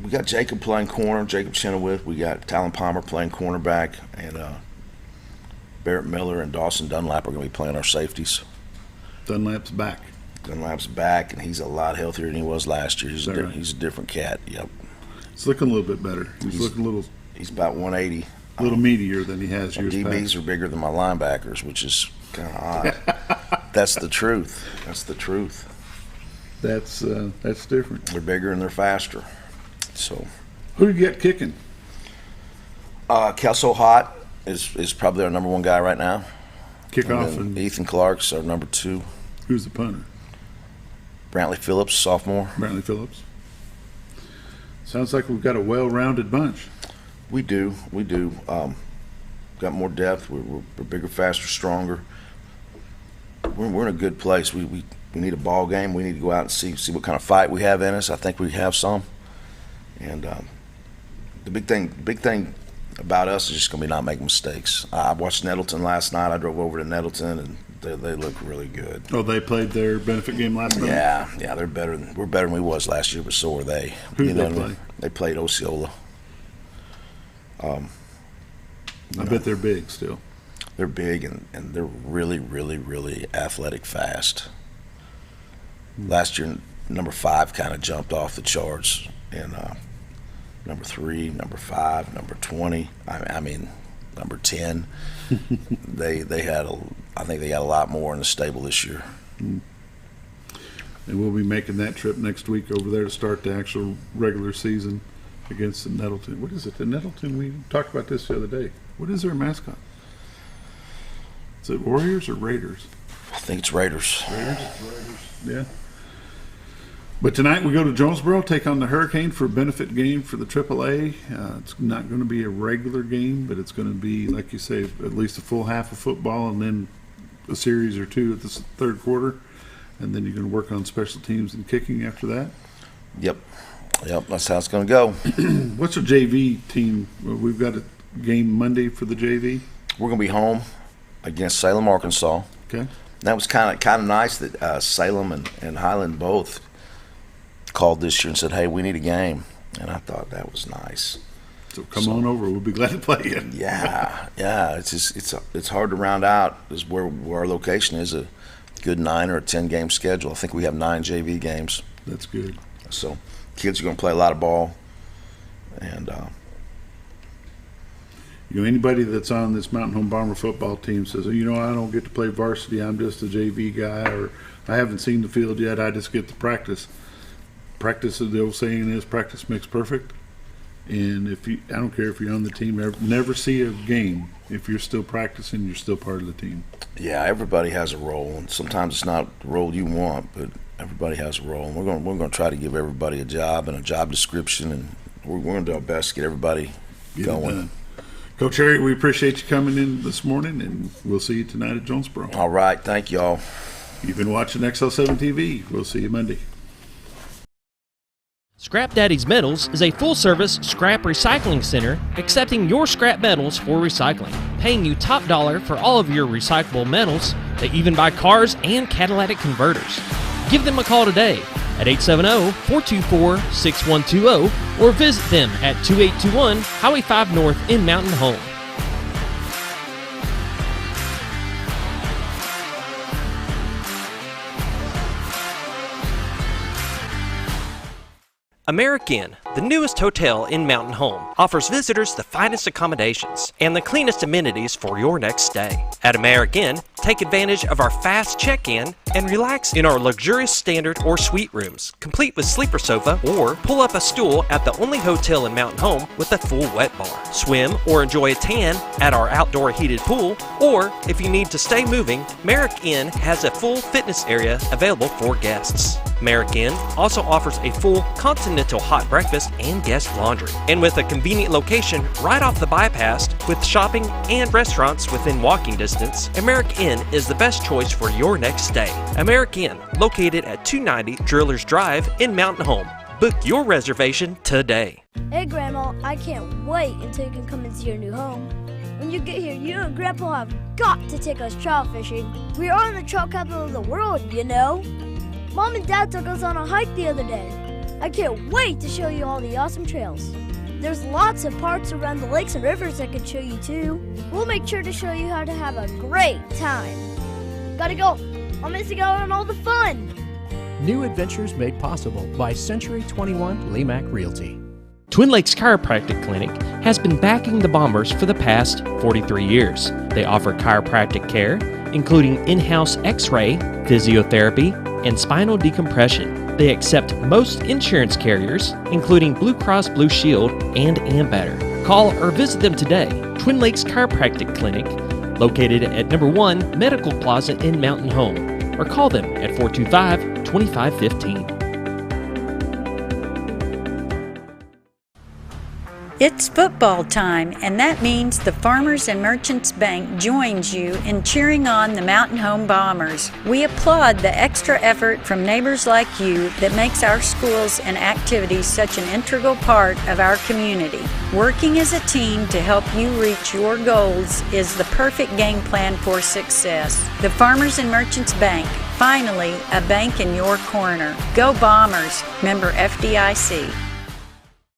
S21: We got Jacob playing corner, Jacob Chenoweth. We got Talon Palmer playing cornerback, and Barrett Miller and Dawson Dunlap are going to be playing our safeties.
S6: Dunlap's back.
S21: Dunlap's back, and he's a lot healthier than he was last year. He's a different cat. Yep.
S6: He's looking a little bit better. He's looking a little.
S21: He's about 180.
S6: A little meatier than he has years past.
S21: DBs are bigger than my linebackers, which is kind of odd. That's the truth. That's the truth.
S6: That's different.
S21: They're bigger and they're faster. So,
S6: who do you get kicking?
S21: Kelso Hott is probably our number one guy right now.
S6: Kickoff
S21: and Ethan Clark's our number 2.
S6: Who's the punter?
S21: Brantley Phillips, sophomore.
S6: Brantley Phillips. Sounds like we've got a well-rounded bunch.
S21: We do. Got more depth. We're bigger, faster, stronger. We're in a good place. We need a ball game. We need to go out and see what kind of fight we have in us. I think we have some. And the big thing about us is just going to be not making mistakes. I watched Nettleton last night. I drove over to Nettleton, and they look really good.
S6: Oh, they played their benefit game last night?
S21: Yeah, we're better than we was last year, but so are they.
S6: Who did they play?
S21: They played Osceola.
S6: I bet they're big still.
S21: They're big, and they're really, really, really athletic fast. Last year, number 5 kind of jumped off the charts, and number 3, number 5, number 20. I mean, number 10. they had I think they got a lot more in the stable this year.
S6: And we'll be making that trip next week over there to start the actual regular season against the Nettleton. What is it? The Nettleton, we talked about this the other day. What is their mascot? Is it Warriors or Raiders?
S21: I think it's Raiders.
S6: Raiders, yeah. But tonight we go to Jonesboro, take on the Hurricane for a benefit game for the AAA. It's not going to be a regular game, but it's going to be, like you say, at least a full half of football and then a series or 2 at the third quarter. And then you're going to work on special teams and kicking after that?
S21: Yep, that's how it's going to go.
S6: What's our JV team? We've got a game Monday for the JV.
S21: We're going to be home against Salem, Arkansas.
S6: Okay.
S21: That was kind of nice that Salem and Highland both called this year and said, "Hey, we need a game," and I thought that was nice.
S6: So come on over. We'll be glad to play you.
S21: Yeah. It's hard to round out is where our location is a good 9 or a 10 game schedule. I think we have 9 JV games.
S6: That's good.
S21: So kids are going to play a lot of ball, and
S6: anybody that's on this Mountain Home Bomber football team says, I don't get to play varsity. I'm just a JV guy, or I haven't seen the field yet. I just get to practice. Practice, the old saying is, practice makes perfect. And I don't care if you're on the team, never see a game. If you're still practicing, you're still part of the team.
S21: Yeah, everybody has a role, and sometimes it's not the role you want, but everybody has a role. And we're going to try to give everybody a job and a job description, and we're going to do our best to get everybody going.
S6: Coach Harry, we appreciate you coming in this morning, and we'll see you tonight at Jonesboro.
S21: All right. Thank y'all.
S6: You've been watching XL7 TV. We'll see you Monday.
S1: Scrap Daddy's Metals is a full-service scrap recycling center accepting your scrap metals for recycling, paying you top dollar for all of your recyclable metals. They even buy cars and catalytic converters. Give them a call today at 870-424-6120 or visit them at 2821 Highway 5 North in Mountain Home. American, the newest hotel in Mountain Home, offers visitors the finest accommodations and the cleanest amenities for your next stay. At American, take advantage of our fast check-in and relax in our luxurious standard or suite rooms, complete with sleeper sofa, or pull up a stool at the only hotel in Mountain Home with a full wet bar. Swim or enjoy a tan at our outdoor heated pool, or if you need to stay moving, Merrick Inn has a full fitness area available for guests. Merrick Inn also offers a full continental hot breakfast and guest laundry. And with a convenient location right off the bypass with shopping and restaurants within walking distance, Merrick Inn is the best choice for your next stay. Merrick Inn, located at 290 Drillers Drive in Mountain Home. Book your reservation today.
S20: Hey Grandma, I can't wait until you can come and see your new home. When you get here, you and Grandpa have got to take us trout fishing. We are in the trout capital of the world, you know. Mom and Dad took us on a hike the other day. I can't wait to show you all the awesome trails. There's lots of parks around the lakes and rivers I can show you too. We'll make sure to show you how to have a great time. Gotta go. I'm missing out on all the fun.
S2: New adventures made possible by Century 21 Lemac Realty.
S1: Twin Lakes Chiropractic Clinic has been backing the Bombers for the past 43 years. They offer chiropractic care, including in-house x-ray, physiotherapy, and spinal decompression. They accept most insurance carriers, including Blue Cross Blue Shield and Ambetter. Call or visit them today. Twin Lakes Chiropractic Clinic, located at number 1 Medical Plaza in Mountain Home, or call them at 425-2515.
S3: It's football time, and that means the Farmers and Merchants Bank joins you in cheering on the Mountain Home Bombers. We applaud the extra effort from neighbors like you that makes our schools and activities such an integral part of our community. Working as a team to help you reach your goals is the perfect game plan for success. The Farmers and Merchants Bank, finally a bank in your corner. Go Bombers, member FDIC.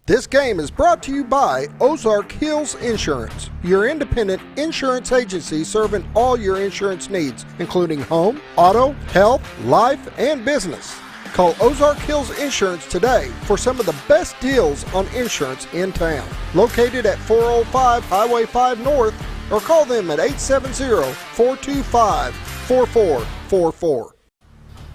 S11: This game is brought to you by Ozark Hills Insurance, your independent insurance agency serving all your insurance needs, including home, auto, health, life, and business. Call Ozark Hills Insurance today for some of the best deals on insurance in town. Located at 405 Highway 5 North, or call them at 870-425-4444.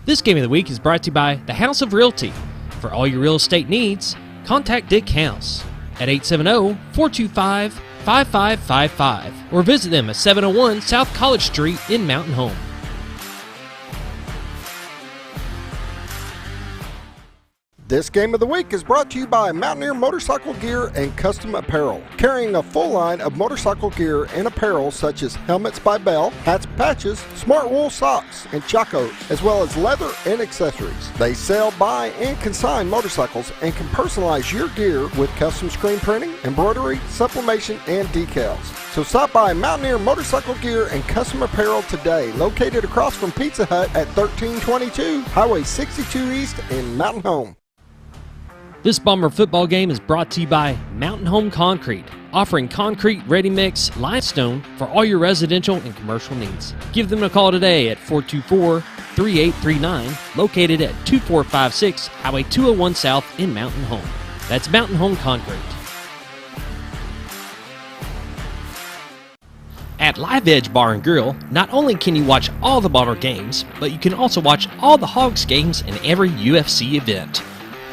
S1: This Game of the Week is brought to you by the House of Realty. For all your real estate needs, contact Dick House at 870-425-5555 or visit them at 701 South College Street in Mountain Home.
S11: This Game of the Week is brought to you by Mountaineer Motorcycle Gear and Custom Apparel, carrying a full line of motorcycle gear and apparel such as helmets by Bell, hats, patches, smart wool socks, and chacos, as well as leather and accessories. They sell, buy, and consign motorcycles and can personalize your gear with custom screen printing, embroidery, sublimation, and decals. So stop by Mountaineer Motorcycle Gear and Custom Apparel today, located across from Pizza Hut at 1322 Highway 62 East in Mountain Home.
S1: This Bomber football game is brought to you by Mountain Home Concrete, offering concrete, ready-mix, limestone for all your residential and commercial needs. Give them a call today at 424-3839, located at 2456 Highway 201 South in Mountain Home. That's Mountain Home Concrete. At Live Edge Bar and Grill, not only can you watch all the Bomber games, but you can also watch all the Hogs games and every UFC event.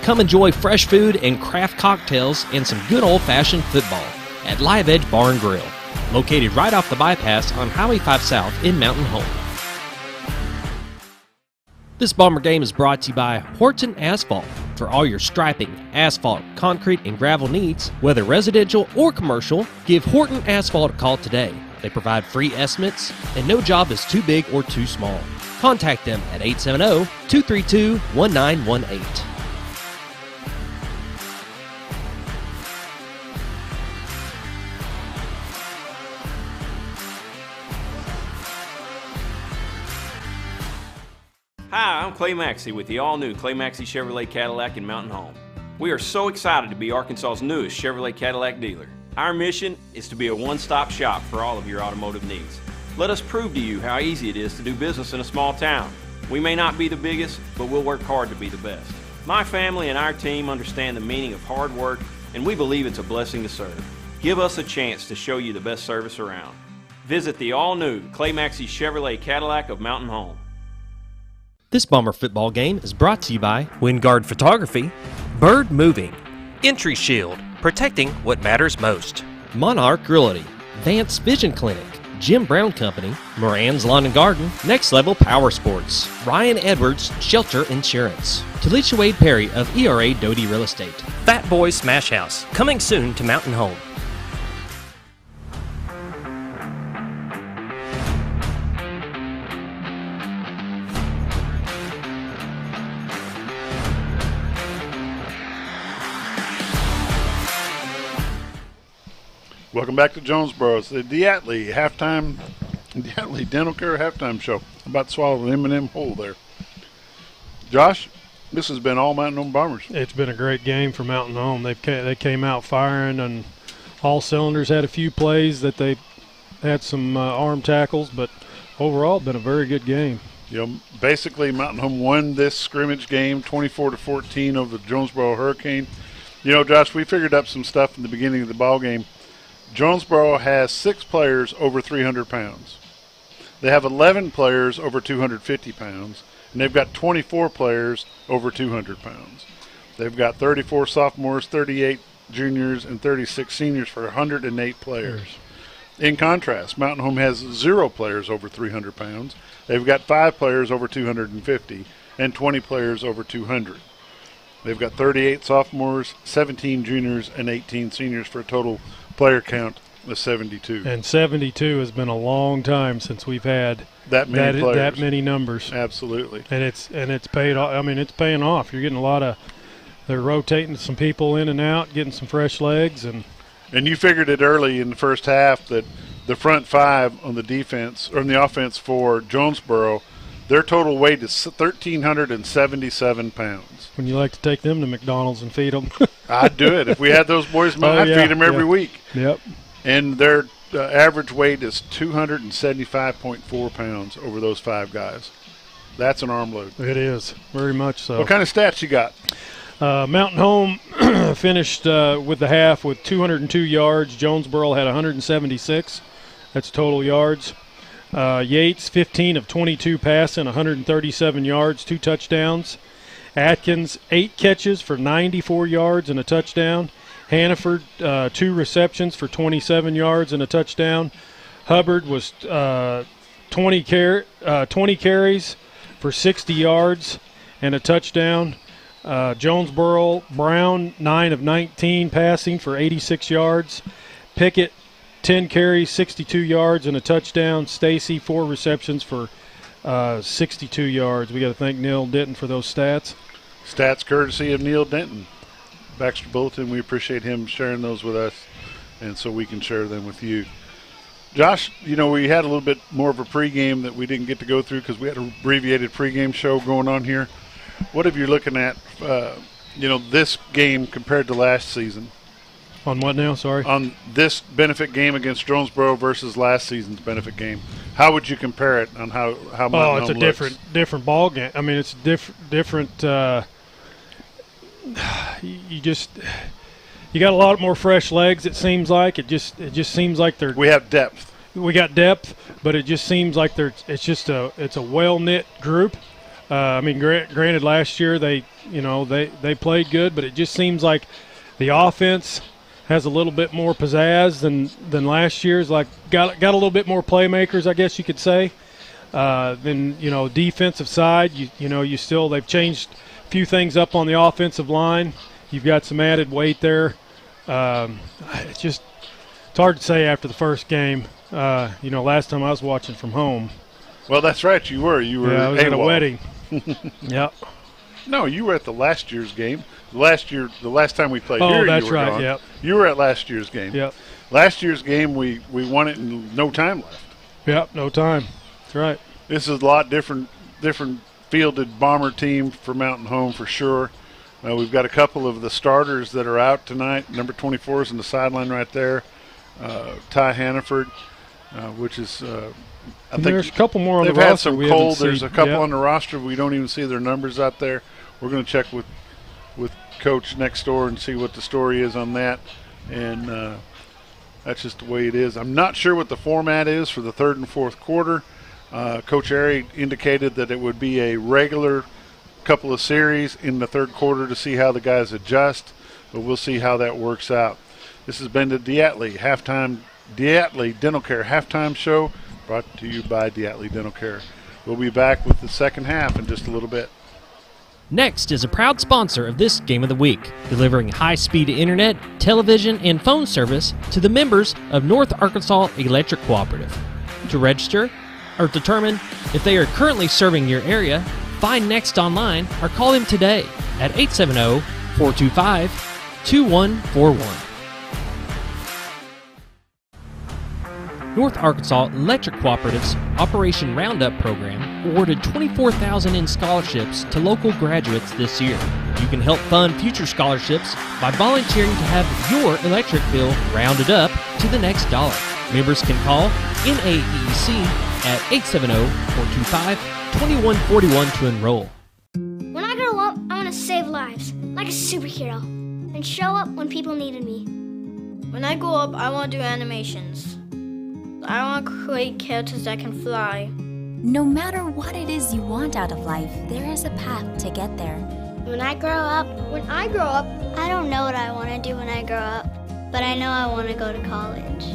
S1: Come enjoy fresh food and craft cocktails and some good old-fashioned football at Live Edge Bar and Grill, located right off the bypass on Highway 5 South in Mountain Home. This Bomber game is brought to you by Horton Asphalt. For all your striping, asphalt, concrete, and gravel needs, whether residential or commercial, give Horton Asphalt a call today. They provide free estimates, and no job is too big or too small. Contact them at 870-232-1918.
S4: Hi, I'm Clay Maxey with the all-new Clay Maxey Chevrolet Cadillac in Mountain Home. We are so excited to be Arkansas's newest Chevrolet Cadillac dealer. Our mission is to be a one-stop shop for all of your automotive needs. Let us prove to you how easy it is to do business in a small town. We may not be the biggest, but we'll work hard to be the best. My family and our team understand the meaning of hard work, and we believe it's a blessing to serve. Give us a chance to show you the best service around. Visit the all-new Clay Maxey Chevrolet Cadillac of Mountain Home.
S1: This Bomber football game is brought to you by Wingard Photography, Bird Moving,
S5: Entry Shield, protecting what matters most,
S1: Monarch Realty, Vance Vision Clinic, Jim Brown Company, Moran's Lawn and Garden, Next Level Power Sports, Ryan Edwards Shelter Insurance, Talisha Wade Perry of ERA Doty Real Estate,
S5: Fat Boy Smash House, coming soon to Mountain Home.
S6: Welcome back to Jonesboro. It's the Diatley Dental Care halftime show. I'm about to swallow an M&M whole there. Josh, this has been all Mountain Home Bombers.
S19: It's been a great game for Mountain Home. They came out firing on all cylinders. Had a few plays that they had some arm tackles, but overall, been a very good game.
S6: You know, basically Mountain Home won this scrimmage game 24-14 over the Jonesboro Hurricane. You know, Josh, we figured up some stuff in the beginning of the ball game. Jonesboro has 6 players over 300 pounds. They have 11 players over 250 pounds, and they've got 24 players over 200 pounds. They've got 34 sophomores, 38 juniors, and 36 seniors for 108 players. In contrast, Mountain Home has 0 players over 300 pounds. They've got 5 players over 250 and 20 players over 200. They've got 38 sophomores, 17 juniors, and 18 seniors for a total player count of 72.
S19: And 72 has been a long time since we've had
S6: that
S19: many numbers.
S6: Absolutely.
S19: And it's paid off. I mean, it's paying off. You're getting they're rotating some people in and out, getting some fresh legs, and
S6: you figured it early in the first half that the front 5 on the defense or on the offense for Jonesboro, their total weight is 1,377 pounds.
S19: When you like to take them to McDonald's and feed them.
S6: I'd do it. If we had those boys, I'd feed them every week.
S19: Yep.
S6: And their average weight is 275.4 pounds over those 5 guys. That's an arm load.
S19: It is, very much so.
S6: What kind of stats you got?
S19: Mountain Home finished with the half with 202 yards. Jonesboro had 176. That's total yards. Yates, 15 of 22 passing, 137 yards, 2 touchdowns. Atkins, 8 catches for 94 yards and a touchdown. Hannaford, 2 receptions for 27 yards and a touchdown. Hubbard was 20 carries for 60 yards and a touchdown. Jonesboro, Brown, 9 of 19 passing for 86 yards. Pickett, 10 carries, 62 yards and a touchdown. Stacy, 4 receptions for 62 yards. We got to thank Neil Denton for those stats.
S6: Stats courtesy of Neil Denton. Baxter Bulletin, we appreciate him sharing those with us, and so we can share them with you. Josh, you know, we had a little bit more of a pregame that we didn't get to go through because we had an abbreviated pregame show going on here. What have you looking at, this game compared to last season?
S19: On what now, sorry?
S6: On this benefit game against Jonesboro versus last season's benefit game. How would you compare it on how Mountain Home looks?
S19: different ball game. I mean, it's different. You got a lot more fresh legs. It seems like it just seems like they're.
S6: We have depth.
S19: We got depth, but it just seems like it's a well knit group. I mean, granted, last year they played good, but it just seems like the offense has a little bit more pizzazz than last year's. Like got a little bit more playmakers, I guess you could say. Then defensive side, they've changed few things up on the offensive line. You've got some added weight there. It's hard to say after the first game. Last time I was watching from home.
S6: Well, that's right. You were.
S19: Yeah, I was at a wedding. Yep.
S6: No, you were at the last year's game. The last time we played here,
S19: Oh, that's
S6: you were
S19: right.
S6: gone.
S19: Yep.
S6: You were at last year's game.
S19: Yep.
S6: Last year's game, we won it in no time left.
S19: Yep, no time. That's right.
S6: This is a lot different fielded Bomber team for Mountain Home for sure. We've got a couple of the starters that are out tonight. Number 24 is in the sideline right there. Ty Hannaford, which is I think
S19: there's a couple more on the
S6: roster. They've had some
S19: we
S6: cold.
S19: haven't
S6: There's
S19: seen.
S6: a couple
S19: Yep.
S6: on the roster. We don't even see their numbers out there. We're going to check with Coach next door and see what the story is on that. And that's just the way it is. I'm not sure what the format is for the third and fourth quarter. Coach Airy indicated that it would be a regular couple of series in the third quarter to see how the guys adjust, but we'll see how that works out. This has been the Diatley Dental Care halftime show, brought to you by Diatley Dental Care. We'll be back with the second half in just a little bit.
S1: Next is a proud sponsor of this Game of the Week, delivering high-speed internet, television, and phone service to the members of North Arkansas Electric Cooperative. To register or determine if they are currently serving your area, find Next online or call them today at 870-425-2141. North Arkansas Electric Cooperative's Operation Roundup program awarded $24,000 in scholarships to local graduates this year. You can help fund future scholarships by volunteering to have your electric bill rounded up to the next dollar. Members can call NAEC at 870-425-2141 to enroll.
S8: When I grow up, I want to save lives, like a superhero, and show up when people needed me.
S18: When I grow up, I want to do animations. I want to create characters that can fly.
S16: No matter what it is you want out of life, there is a path to get there.
S8: When I grow up, I don't know what I want to do when I grow up, but I know I want to go to college.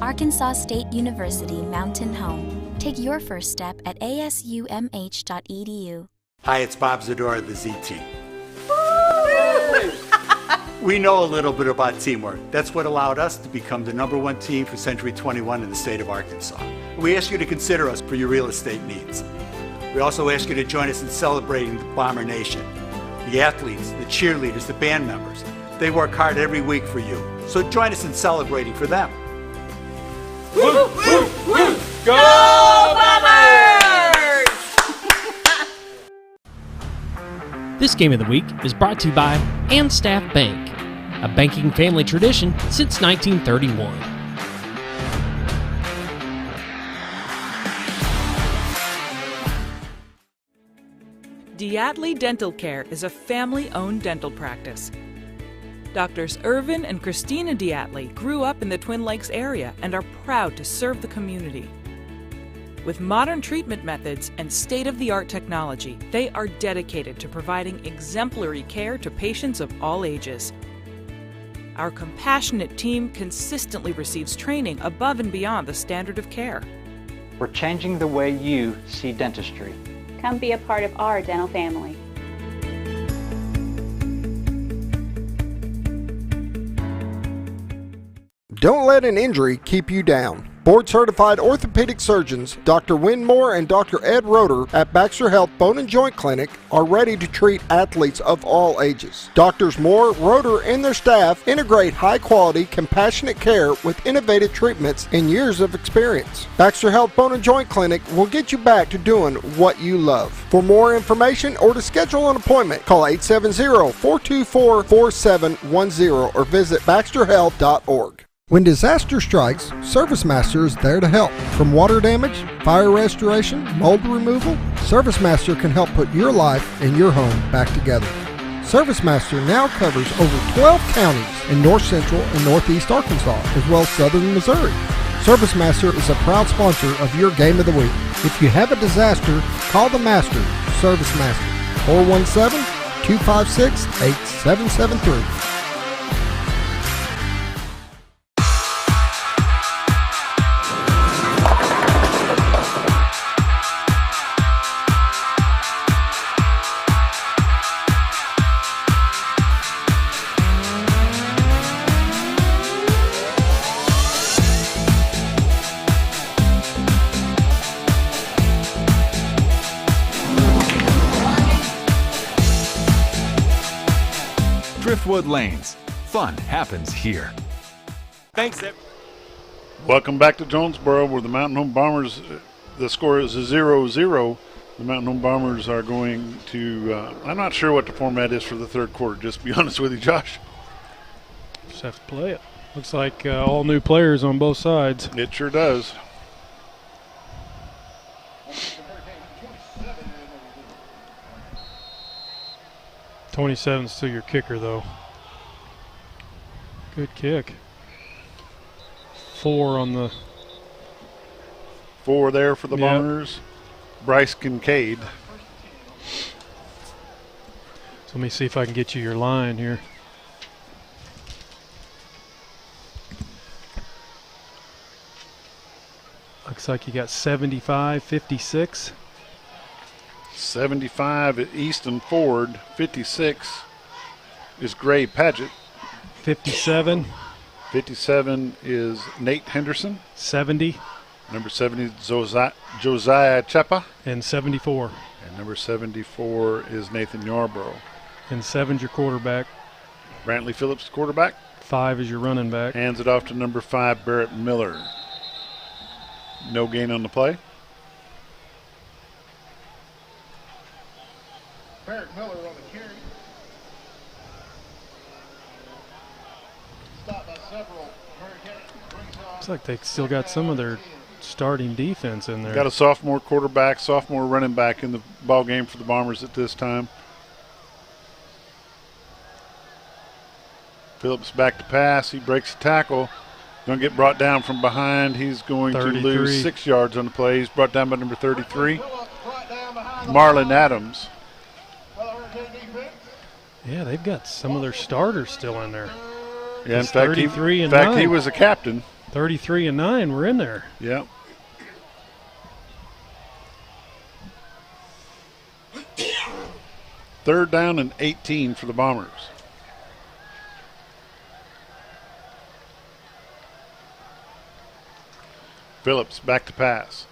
S16: Arkansas State University Mountain Home. Take your first step at asumh.edu.
S22: Hi, it's Bob Zadora of the Z Team. We know a little bit about teamwork. That's what allowed us to become the #1 team for Century 21 in the state of Arkansas. We ask you to consider us for your real estate needs. We also ask you to join us in celebrating the Bomber Nation. The athletes, the cheerleaders, the band members, they work hard every week for you. So join us in celebrating for them.
S17: Woo, woo, woo. Go Bombers!
S1: This Game of the Week is brought to you by Staff Bank, a banking family tradition since 1931.
S9: Diatley Dental Care is a family-owned dental practice. Doctors Irvin and Christina Diatley grew up in the Twin Lakes area and are proud to serve the community. With modern treatment methods and state-of-the-art technology, they are dedicated to providing exemplary care to patients of all ages. Our compassionate team consistently receives training above and beyond the standard of care.
S23: We're changing the way you see dentistry.
S10: Come be a part of our dental family.
S11: Don't let an injury keep you down. Board-certified orthopedic surgeons Dr. Winmore and Dr. Ed Roeder at Baxter Health Bone and Joint Clinic are ready to treat athletes of all ages. Doctors Moore, Roeder, and their staff integrate high-quality, compassionate care with innovative treatments and years of experience. Baxter Health Bone and Joint Clinic will get you back to doing what you love. For more information or to schedule an appointment, call 870-424-4710 or visit baxterhealth.org. When disaster strikes, ServiceMaster is there to help. From water damage, fire restoration, mold removal, ServiceMaster can help put your life and your home back together. ServiceMaster now covers over 12 counties in north central and northeast Arkansas, as well as southern Missouri. ServiceMaster is a proud sponsor of your Game of the Week. If you have a disaster, call the Master, ServiceMaster, 417-256-8773.
S12: Driftwood Lanes. Fun happens here.
S4: Thanks, Ed.
S6: Welcome back to Jonesboro, where the Mountain Home Bombers, the score is 0-0. The Mountain Home Bombers are going to, I'm not sure what the format is for the third quarter, just to be honest with you, Josh.
S19: Just have to play it. Looks like all new players on both sides.
S6: It sure does.
S19: .27's still your kicker, though. Good kick. 4 on the...
S6: 4 there for the Bombers. Bryce Kincaid.
S19: So let me see if I can get you your line here. Looks like you got 75, 56.
S6: 75 at Easton Ford. 56 is Gray Paget.
S19: 57.
S6: 57 is Nate Henderson.
S19: 70.
S6: Number 70 is Josiah Chepa.
S19: And 74.
S6: And number 74 is Nathan Yarbrough.
S19: And 7's your quarterback.
S6: Brantley Phillips, quarterback.
S19: 5 is your running back.
S6: Hands it off to number 5, Barrett Miller. No gain on the play.
S11: Barrett Miller on the carry. Stopped by several Hurricanes.
S19: Looks like they still got some of their starting defense in there.
S6: Got a sophomore quarterback, sophomore running back in the ball game for the Bombers at this time. Phillips back to pass. He breaks the tackle. Going to get brought down from behind. He's going 33. To lose 6 yards on the play. He's brought down by number 33, Marlon Adams.
S19: Yeah, they've got some of their starters still in there.
S6: Yeah, in fact, he was a captain.
S19: 33 and 9 were in there.
S6: Yep. Third down and 18 for the Bombers. Phillips back to pass.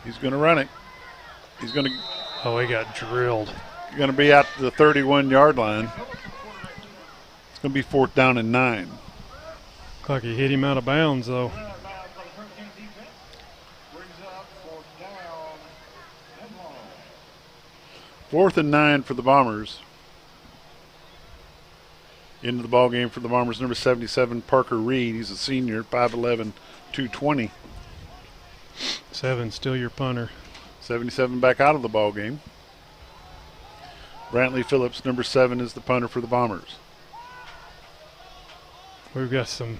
S6: He's going to run it. He's going to.
S19: Oh, he got drilled.
S6: Going to be out to the 31-yard line. It's going to be 4th down and 9.
S19: Looks like he hit him out of bounds, though.
S6: Fourth and 9 for the Bombers. Into the ball game for the Bombers, number 77, Parker Reed. He's a senior, 5'11", 220.
S19: 7 still your punter.
S6: 77 back out of the ball game. Brantley Phillips, number 7, is the punter for the Bombers.
S19: We've got some.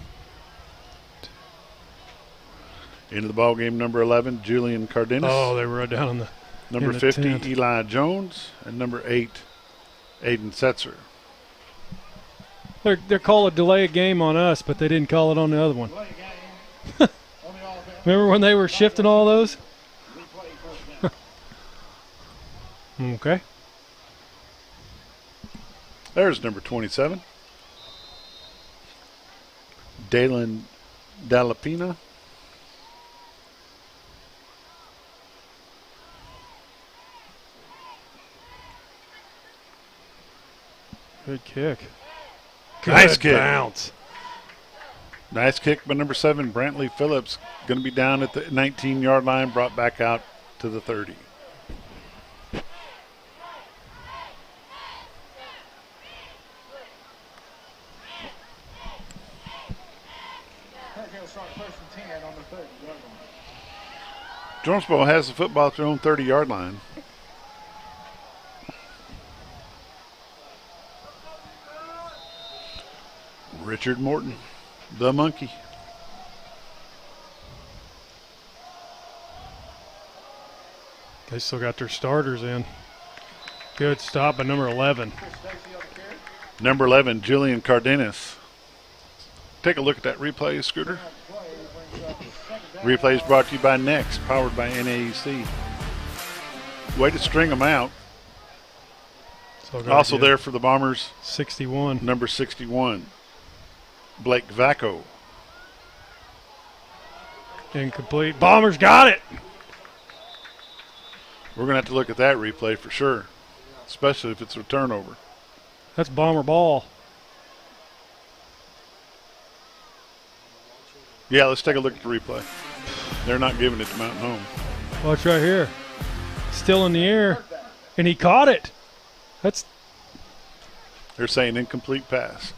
S6: Into the ball game, number 11, Julian Cardenas.
S19: Oh, they were right down on the.
S6: Number 50, 10th. Eli Jones, and number 8, Aiden Setzer.
S19: They're called a delay a game on us, but they didn't call it on the other one. Remember when they were shifting all those? Okay.
S6: There's number 27. Dalen Dallapina.
S19: Good kick.
S6: Nice kick.
S19: Bounce.
S6: Nice kick by number 7, Brantley Phillips. Going to be down at the 19-yard line, brought back out to the 30. Jonesboro has the football at their own 30-yard line. Richard Morton, the monkey.
S19: They still got their starters in. Good stop by number 11.
S6: Number 11, Julian Cardenas. Take a look at that replay, Scooter. Replay is brought to you by Next, powered by NAEC. Way to string them out. Also there for the Bombers,
S19: 61.
S6: Number 61, Blake Vacco.
S19: Incomplete. Bombers got it.
S6: We're going to have to look at that replay for sure, especially if it's a turnover.
S19: That's Bomber ball.
S6: Yeah, let's take a look at the replay. They're not giving it to Mountain Home.
S19: Watch right here. Still in the air. And he caught it. That's.
S6: They're saying incomplete pass.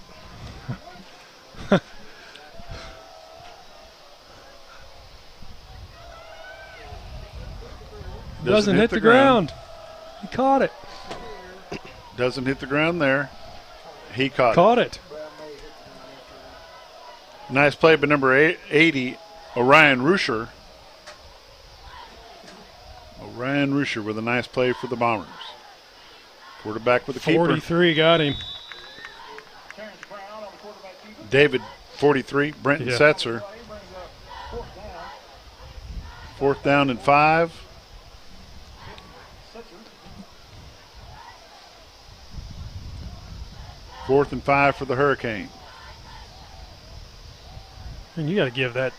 S19: Doesn't hit the ground. He caught it.
S6: Doesn't hit the ground there. He
S19: caught it.
S6: Nice play by number 80, Orion Rusher. Orion Rusher with a nice play for the Bombers. Quarterback with the keeper.
S19: 43 got him.
S6: David, 43. Brenton Setzer. 4th down and 5. Fourth and 5 for the Hurricane.
S19: And you got to give that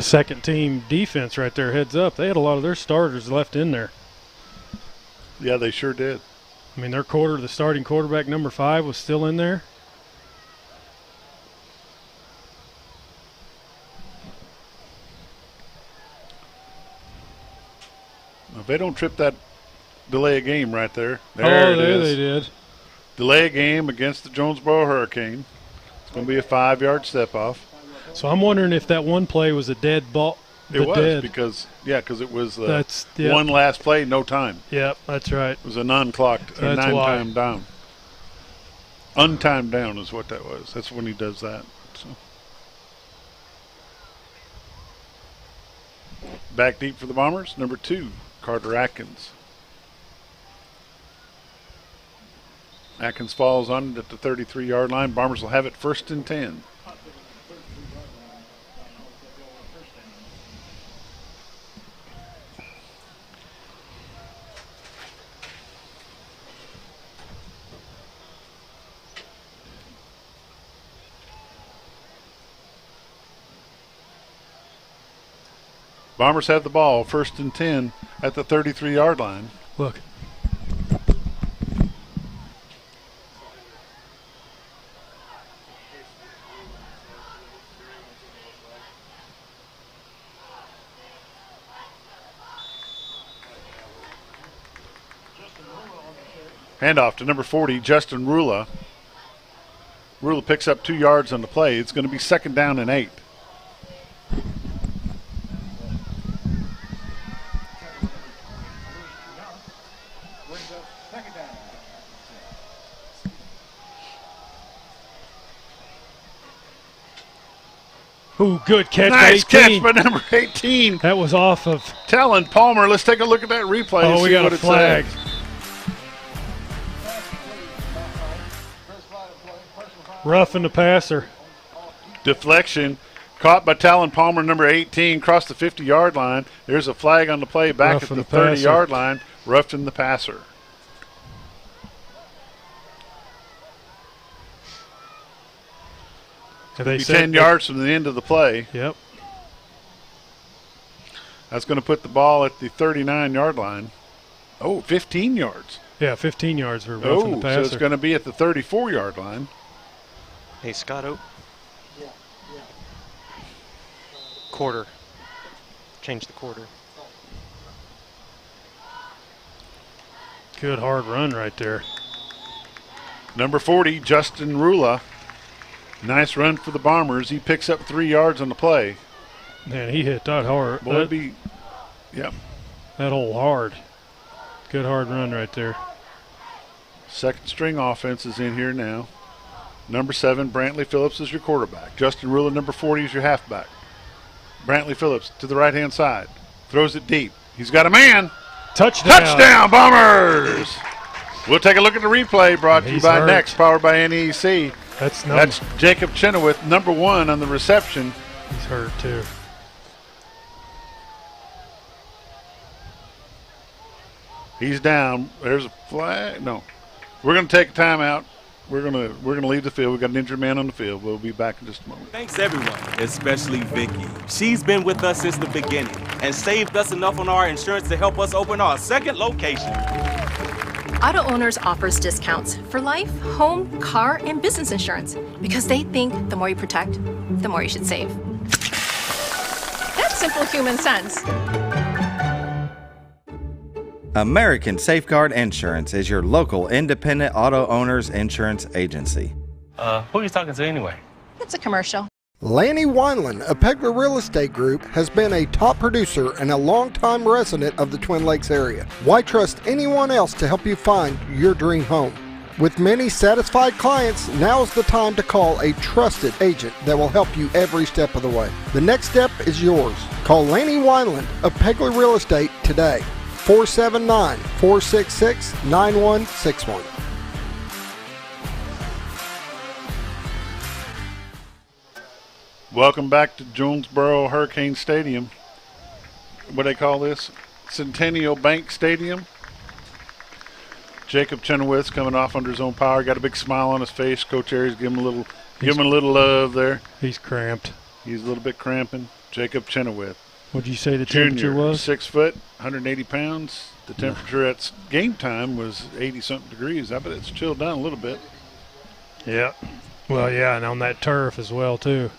S19: second team defense right there heads up. They had a lot of their starters left in there.
S6: Yeah, they sure did.
S19: I mean, the starting quarterback, number 5, was still in there.
S6: If they don't trip that delay a game right there. There
S19: they did.
S6: Delay a game against the Jonesboro Hurricane. It's going to be a 5-yard step off.
S19: So I'm wondering if that one play was a dead ball.
S6: It was because it was one last play, no time.
S19: Yep, that's right.
S6: It was a non-clocked, a 9-time down. Untimed down is what that was. That's when he does that. So. Back deep for the Bombers, number 2, Carter Atkins. Atkins falls on it at the 33-yard line. Bombers will have it 1st and 10. Bombers have the ball, 1st and 10 at the 33-yard line.
S19: Look.
S6: Handoff to number 40, Justin Rula. Rula picks up 2 yards on the play. It's going to be 2nd down and 8.
S19: Ooh, good catch.
S6: Nice catch by number 18.
S19: That was off of
S6: Talon Palmer. Let's take a look at that replay.
S19: Oh, we got a flag. Roughing the passer.
S6: Deflection. Caught by Talon Palmer, number 18, across the 50-yard line. There's a flag on the play back at the 30-yard line. Roughing the passer. They 10 yards from the end of the play.
S19: Yep.
S6: That's going to put the ball at the 39-yard line. Oh, 15 yards.
S19: Yeah, 15 yards for roughing the passer.
S6: So it's going to be at the 34-yard line.
S5: Hey, Scotto. Quarter. Change the quarter.
S19: Good hard run right there.
S6: Number 40, Justin Rula. Nice run for the Bombers. He picks up 3 yards on the play.
S19: Man, he hit that hard.
S6: Yep.
S19: That hole hard. Good hard run right there.
S6: Second string offense is in here now. Number 7, Brantley Phillips is your quarterback. Justin Rula, number 40, is your halfback. Brantley Phillips to the right-hand side. Throws it deep. He's got a man.
S19: Touchdown.
S6: Touchdown, Bombers. We'll take a look at the replay brought to you by Next, powered by NEC. That's Jacob Chenoweth, number 1 on the reception.
S19: He's hurt too.
S6: He's down. There's a flag. No. We're going to take a timeout. We're gonna leave the field. We've got an injured man on the field. We'll be back in just a moment.
S13: Thanks everyone, especially Vicky. She's been with us since the beginning and saved us enough on our insurance to help us open our second location.
S7: Auto Owners offers discounts for life, home, car, and business insurance because they think the more you protect, the more you should save. That's simple human sense.
S14: American Safeguard Insurance is your local independent auto owners insurance agency.
S15: Who are you talking to anyway?
S7: It's a commercial.
S11: Lanny Wineland of Pegler Real Estate Group has been a top producer and a longtime resident of the Twin Lakes area. Why trust anyone else to help you find your dream home? With many satisfied clients, now is the time to call a trusted agent that will help you every step of the way. The next step is yours. Call Lanny Wineland of Pegler Real Estate today. 479-466-9161.
S6: Welcome back to Jonesboro Hurricane Stadium. What do they call this? Centennial Bank Stadium. Jacob Chenoweth's coming off under his own power. Got a big smile on his face. Coach Aries give him a little love there.
S19: He's cramped.
S6: He's a little bit cramping. Jacob Chenoweth.
S19: What did you say the temperature was?
S6: 6 foot, 180 pounds. The temperature at game time was 80-something degrees. I bet it's chilled down a little bit.
S19: Yeah. Well, yeah, and on that turf as well, too.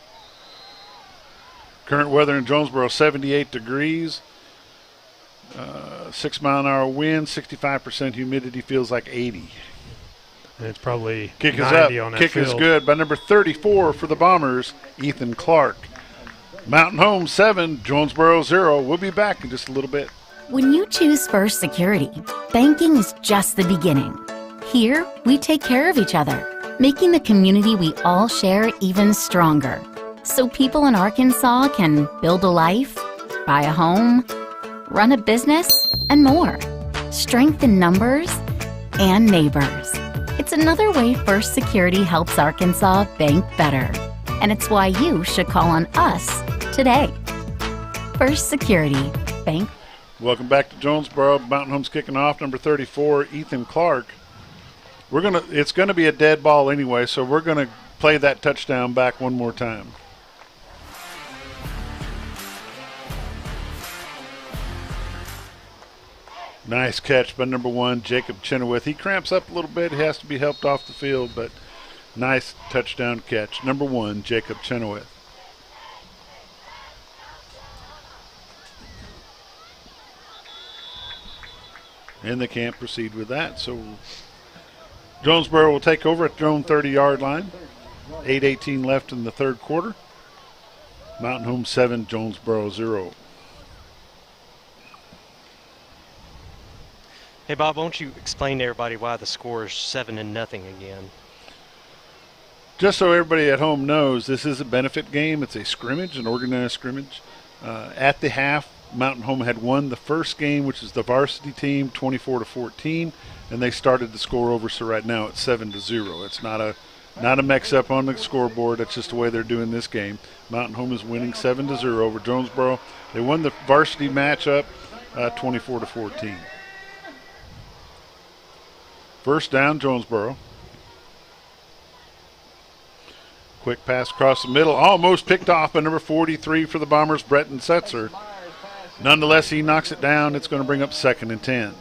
S6: Current weather in Jonesboro, 78 degrees. 6 mile an hour wind, 65% humidity, feels like 80.
S19: And it's probably
S6: Kick
S19: 90
S6: is up.
S19: on that
S6: Kick
S19: field.
S6: is good by number 34 for the Bombers, Ethan Clark. Mountain Home 7, Jonesboro 0. We'll be back in just a little bit.
S16: When you choose First Security, banking is just the beginning. Here, we take care of each other, making the community we all share even stronger. So people in Arkansas can build a life, buy a home, run a business, and more. Strength in numbers and neighbors. It's another way First Security helps Arkansas bank better. And it's why you should call on us today. First Security, bank.
S6: Welcome back to Jonesboro. Mountain Home's kicking off. Number 34, Ethan Clark. It's gonna be a dead ball anyway, so we're gonna play that touchdown back one more time. Nice catch by number 1, Jacob Chenoweth. He cramps up a little bit. He has to be helped off the field, but nice touchdown catch. Number 1, Jacob Chenoweth. And they can't proceed with that, so Jonesboro will take over at their own 30-yard line. 8:18 left in the third quarter. Mountain Home 7, Jonesboro 0.
S5: Hey, Bob, won't you explain to everybody why the score is 7-0 again?
S6: Just so everybody at home knows, this is a benefit game. It's a scrimmage, an organized scrimmage. At the half, Mountain Home had won the first game, which is the varsity team, 24-14, and they started the score over. So right now it's 7-0. It's not a mix-up on the scoreboard. That's just the way they're doing this game. Mountain Home is winning 7-0 over Jonesboro. They won the varsity matchup, 24-14. First down, Jonesboro. Quick pass across the middle, almost picked off by number 43 for the Bombers, Bretton Setzer. Nonetheless, he knocks it down. It's going to bring up 2nd and 10.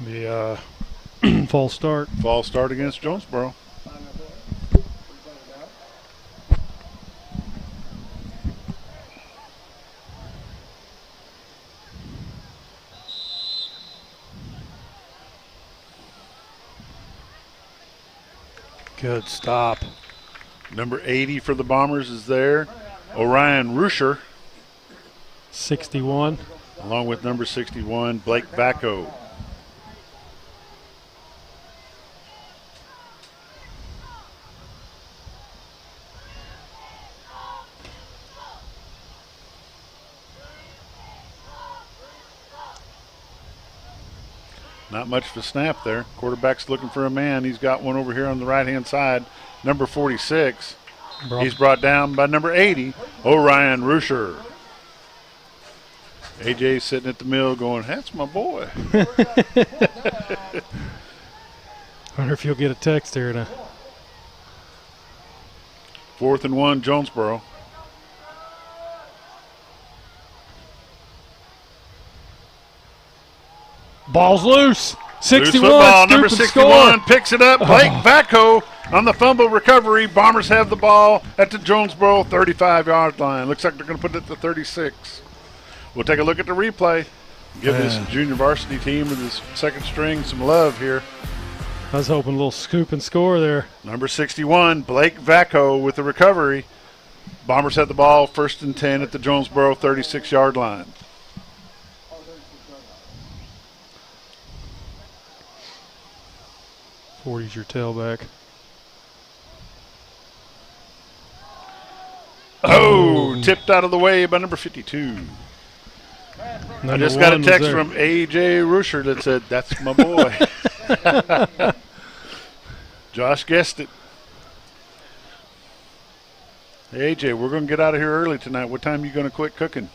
S19: The false start.
S6: False start against Jonesboro.
S19: Good stop.
S6: Number 80 for the Bombers is there. Orion Rusher.
S19: 61.
S6: Along with number 61, Blake Vacco. Not much of a snap there. Quarterback's looking for a man. He's got one over here on the right-hand side. Number 46. He's brought down by number 80, Orion Rusher. AJ sitting at the mill going, that's my boy.
S19: Wonder if you'll get a text here now.
S6: 4th and 1, Jonesboro.
S19: Ball's loose. 61.
S6: Loose football. Number 61
S19: score.
S6: picks it up. Blake Vacco on the fumble recovery. Bombers have the ball at the Jonesboro 35-yard line. Looks like they're going to put it at the 36. We'll take a look at the replay. Give this junior varsity team with his second string some love here.
S19: I was hoping a little scoop and score there.
S6: Number 61, Blake Vacco with the recovery. Bombers have the ball 1st and 10 at the Jonesboro 36-yard line.
S19: Forty's your tailback.
S6: Oh, tipped out of the way by number 52. I just got a text from A.J. Rusher that said, that's my boy. Josh guessed it. Hey, A.J., we're going to get out of here early tonight. What time are you going to quit cooking?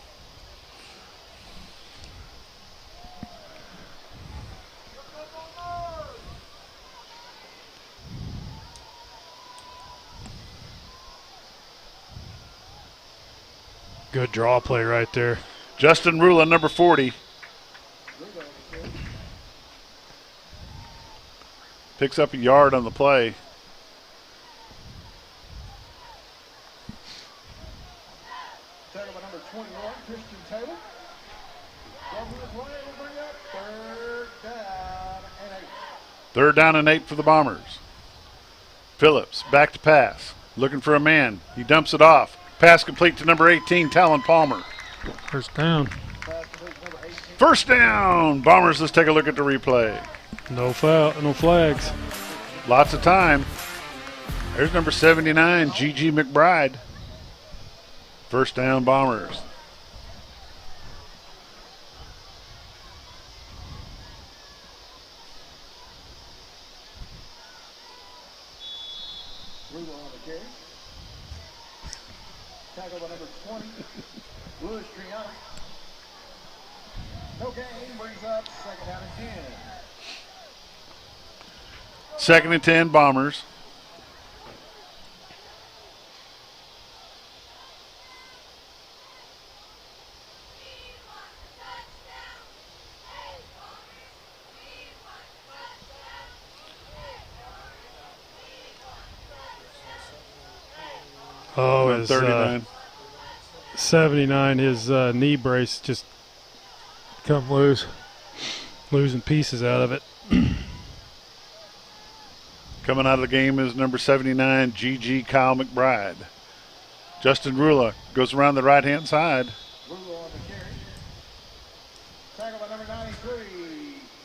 S19: Good draw play right there.
S6: Justin Rula, number 40. Picks up a yard on the play.
S11: Tackle by number 21, Christian Taylor. From the play will bring up
S6: 3rd down and 8 for the Bombers. Phillips back to pass. Looking for a man. He dumps it off. Pass complete to number 18, Talon Palmer.
S19: First down.
S6: First down. Bombers, let's take a look at the replay.
S19: No foul, no flags.
S6: Lots of time. There's number 79, G.G. McBride. First down, Bombers.
S11: Tackle by number 20, Louis Triana. No gain, brings up 2nd down and 10.
S6: 2nd and 10, Bombers.
S19: Oh, his
S6: 39.
S19: 79, his knee brace just come loose. Losing pieces out of it.
S6: Coming out of the game is number 79, G.G. Kyle McBride. Justin Rula goes around the right-hand side.
S11: Rula on the carry. Tackle by number 93,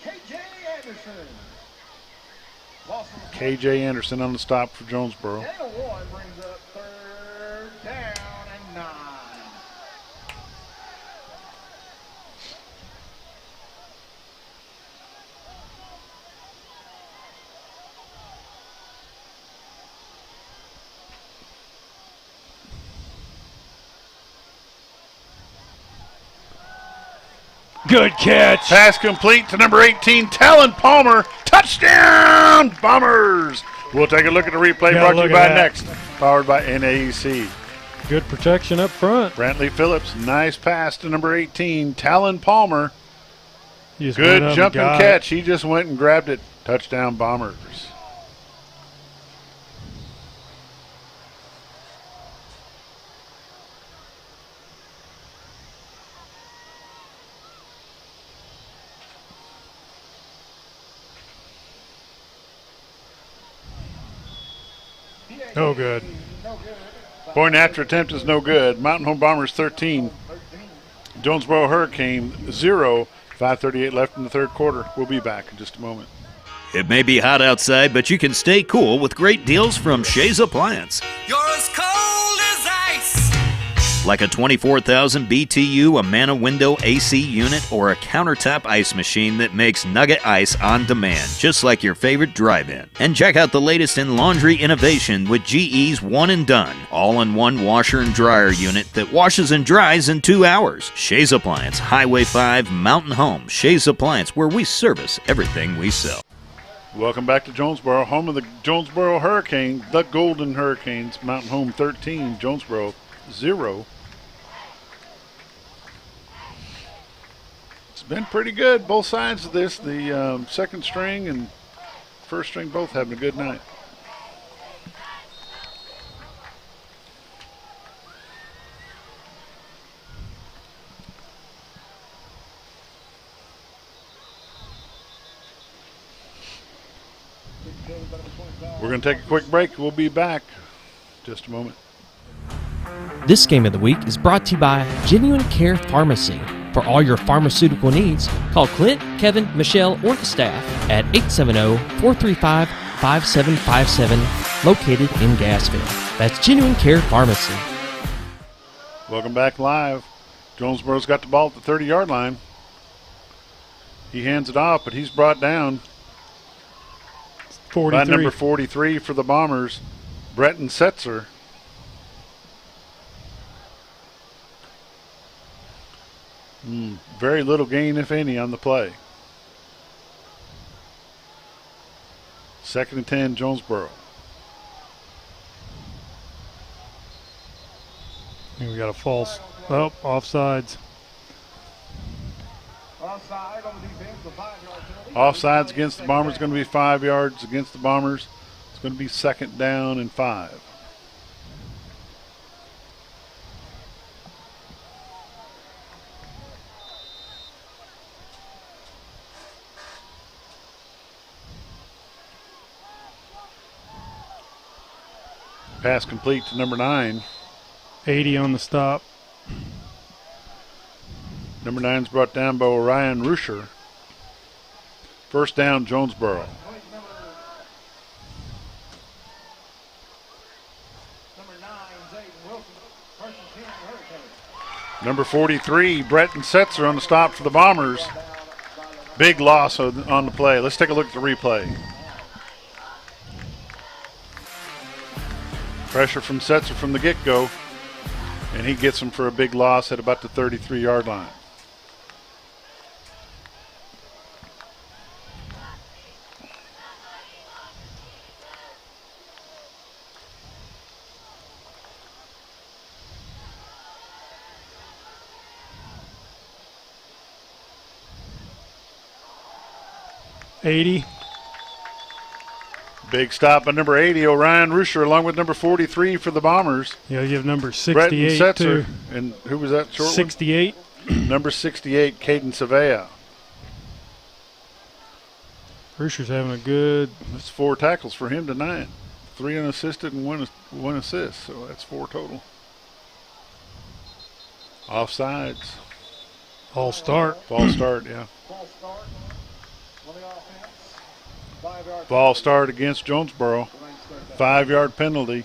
S11: K.J. Anderson.
S6: K.J. Anderson on the stop for Jonesboro.
S11: And a 1 brings up 3rd down and 9.
S19: Good catch.
S6: Pass complete to number 18, Talon Palmer. Touchdown, Bombers. We'll take a look at the replay brought to you by Next, powered by NAEC.
S19: Good protection up front.
S6: Brantley Phillips, nice pass to number 18, Talon Palmer.
S19: Good
S6: jumping catch. He just went and grabbed it. Touchdown, Bombers.
S19: No good.
S6: Point after attempt is no good. Mountain Home Bombers 13. Jonesboro Hurricane 0. 5:38 left in the 3rd quarter. We'll be back in just a moment.
S2: It may be hot outside, but you can stay cool with great deals from Shays Appliance.
S17: You're as cold as ice.
S2: like a 24,000 BTU Amana window AC unit or a countertop ice machine that makes nugget ice on demand, just like your favorite drive-in. And check out the latest in laundry innovation with GE's One and Done, all-in-one washer and dryer unit that washes and dries in 2 hours. Shays Appliance, Highway 5, Mountain Home. Shays Appliance, where we service everything we sell.
S6: Welcome back to Jonesboro, home of the Jonesboro Hurricane, the Golden Hurricanes. Mountain Home 13, Jonesboro 0. It's been pretty good, both sides of this. The second string and first string both having a good night. We're going to take a quick break. We'll be back in just a moment.
S1: This game of the week is brought to you by Genuine Care Pharmacy. For all your pharmaceutical needs, call Clint, Kevin, Michelle, or the staff at 870-435-5757, located in Gassville. That's Genuine Care Pharmacy.
S6: Welcome back live. Jonesboro's got the ball at the 30-yard line. He hands it off, but he's brought down
S19: 43.
S6: By number 43 for the Bombers, Breton Setzer. Very little gain, if any, on the play. 2nd and 10, Jonesboro.
S19: And we got a false. Oh, offsides.
S6: Offsides against the Bombers is going to be 5 yards against the Bombers. It's going to be 2nd down and 5. Pass complete to number 9.
S19: 80 on the stop.
S6: Number 9's brought down by Orion Rusher. 1st down, Jonesboro. Number 43, Breton Setzer on the stop for the Bombers. Big loss on the play. Let's take a look at the replay. Pressure from Setzer from the get-go, and he gets him for a big loss at about the 33-yard line. Big stop by number 80, Orion Rusher, along with number 43 for the Bombers.
S19: Yeah, you have number 68
S6: Setzer,
S19: too.
S6: and who was that short
S19: 68.
S6: one? Number 68, Caden Savea.
S19: Rusher's having a good.
S6: That's 4 tackles for him tonight. 3 unassisted and one assist, so that's 4 total. Offsides.
S19: False start.
S6: False start, yeah. Ball start against Jonesboro. 5-yard penalty.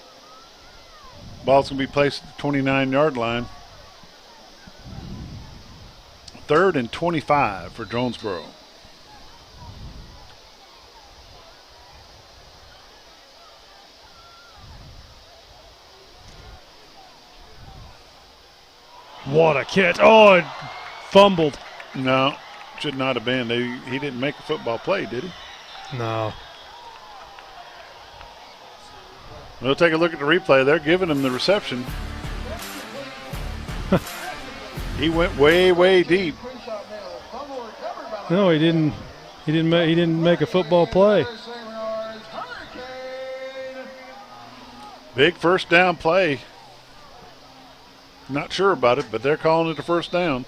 S6: Ball's going to be placed at the 29-yard line. 3rd and 25 for Jonesboro.
S19: What a catch. Oh, it fumbled.
S6: No, should not have been. He didn't make a football play, did he?
S19: No.
S6: We'll take a look at the replay. They're giving him the reception. He went way, way deep.
S19: No, he didn't. He didn't make a football play.
S6: Big 1st down play. Not sure about it, but they're calling it a 1st down.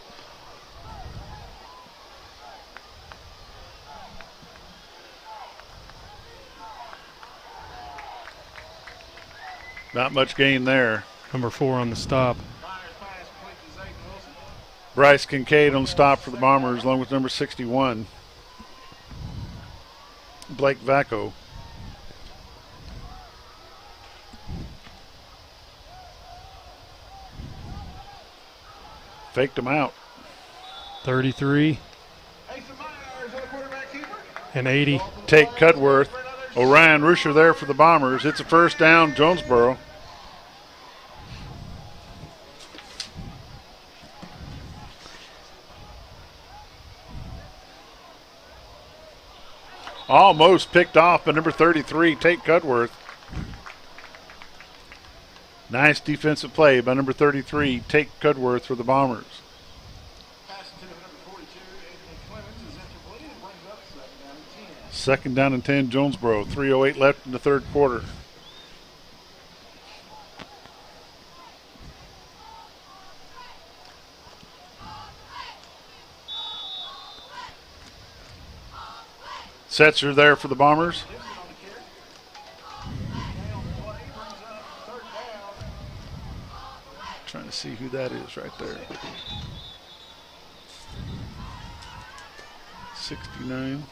S6: Not much gain there.
S19: Number 4 on the stop.
S6: Bryce Kincaid on the stop for the Bombers, along with number 61, Blake Vacco. faked them out.
S19: 33 and 80.
S6: Tate Cudworth. Orion Rusher there for the Bombers. It's a first down, Jonesboro. Almost picked off by number 33, Tate Cudworth. Nice defensive play by number 33, Tate Cudworth for the Bombers. Second down and 10, Jonesboro. 3:08 left in the third quarter. Setzer there for the Bombers. Trying to see who that is right there. 69.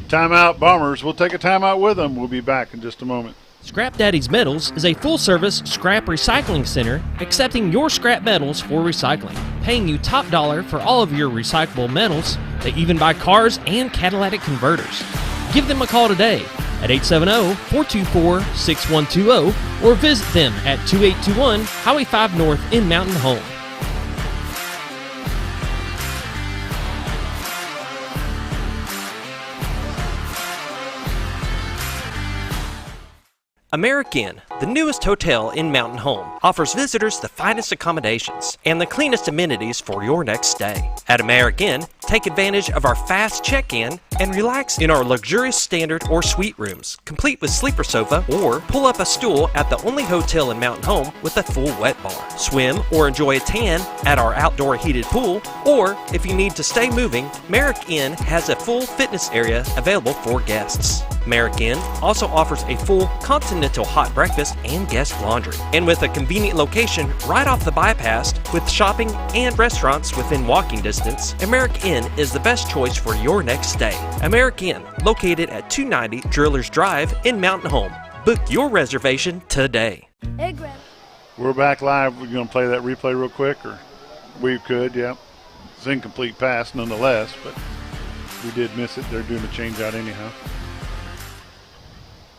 S6: Timeout, Bombers. We'll take a timeout with them. We'll be back in just a moment.
S1: Scrap Daddy's Metals is a full-service scrap recycling center accepting your scrap metals for recycling, paying you top dollar for all of your recyclable metals. They even buy cars and catalytic converters. Give them a call today at 870-424-6120 or visit them at 2821 Highway 5 North in Mountain Home.
S5: American, the newest hotel in Mountain Home, offers visitors the finest accommodations and the cleanest amenities for your next stay. At American, take advantage of our fast check-in and relax in our luxurious standard or suite rooms, complete with sleeper sofa, or pull up a stool at the only hotel in Mountain Home with a full wet bar. Swim or enjoy a tan at our outdoor heated pool, or if you need to stay moving, Merrick Inn has a full fitness area available for guests. Merrick Inn also offers a full continental hot breakfast and guest laundry. And with a convenient location right off the bypass with shopping and restaurants within walking distance, Merrick Inn is the best choice for your next stay. Merrick Inn, located at 290 Drillers Drive in Mountain Home. Book your reservation today.
S18: Hey, Graham.
S6: We're back live. We're going to play that replay real quick, or we could, yeah. It's incomplete pass nonetheless, but we did miss it. They're doing a change out anyhow.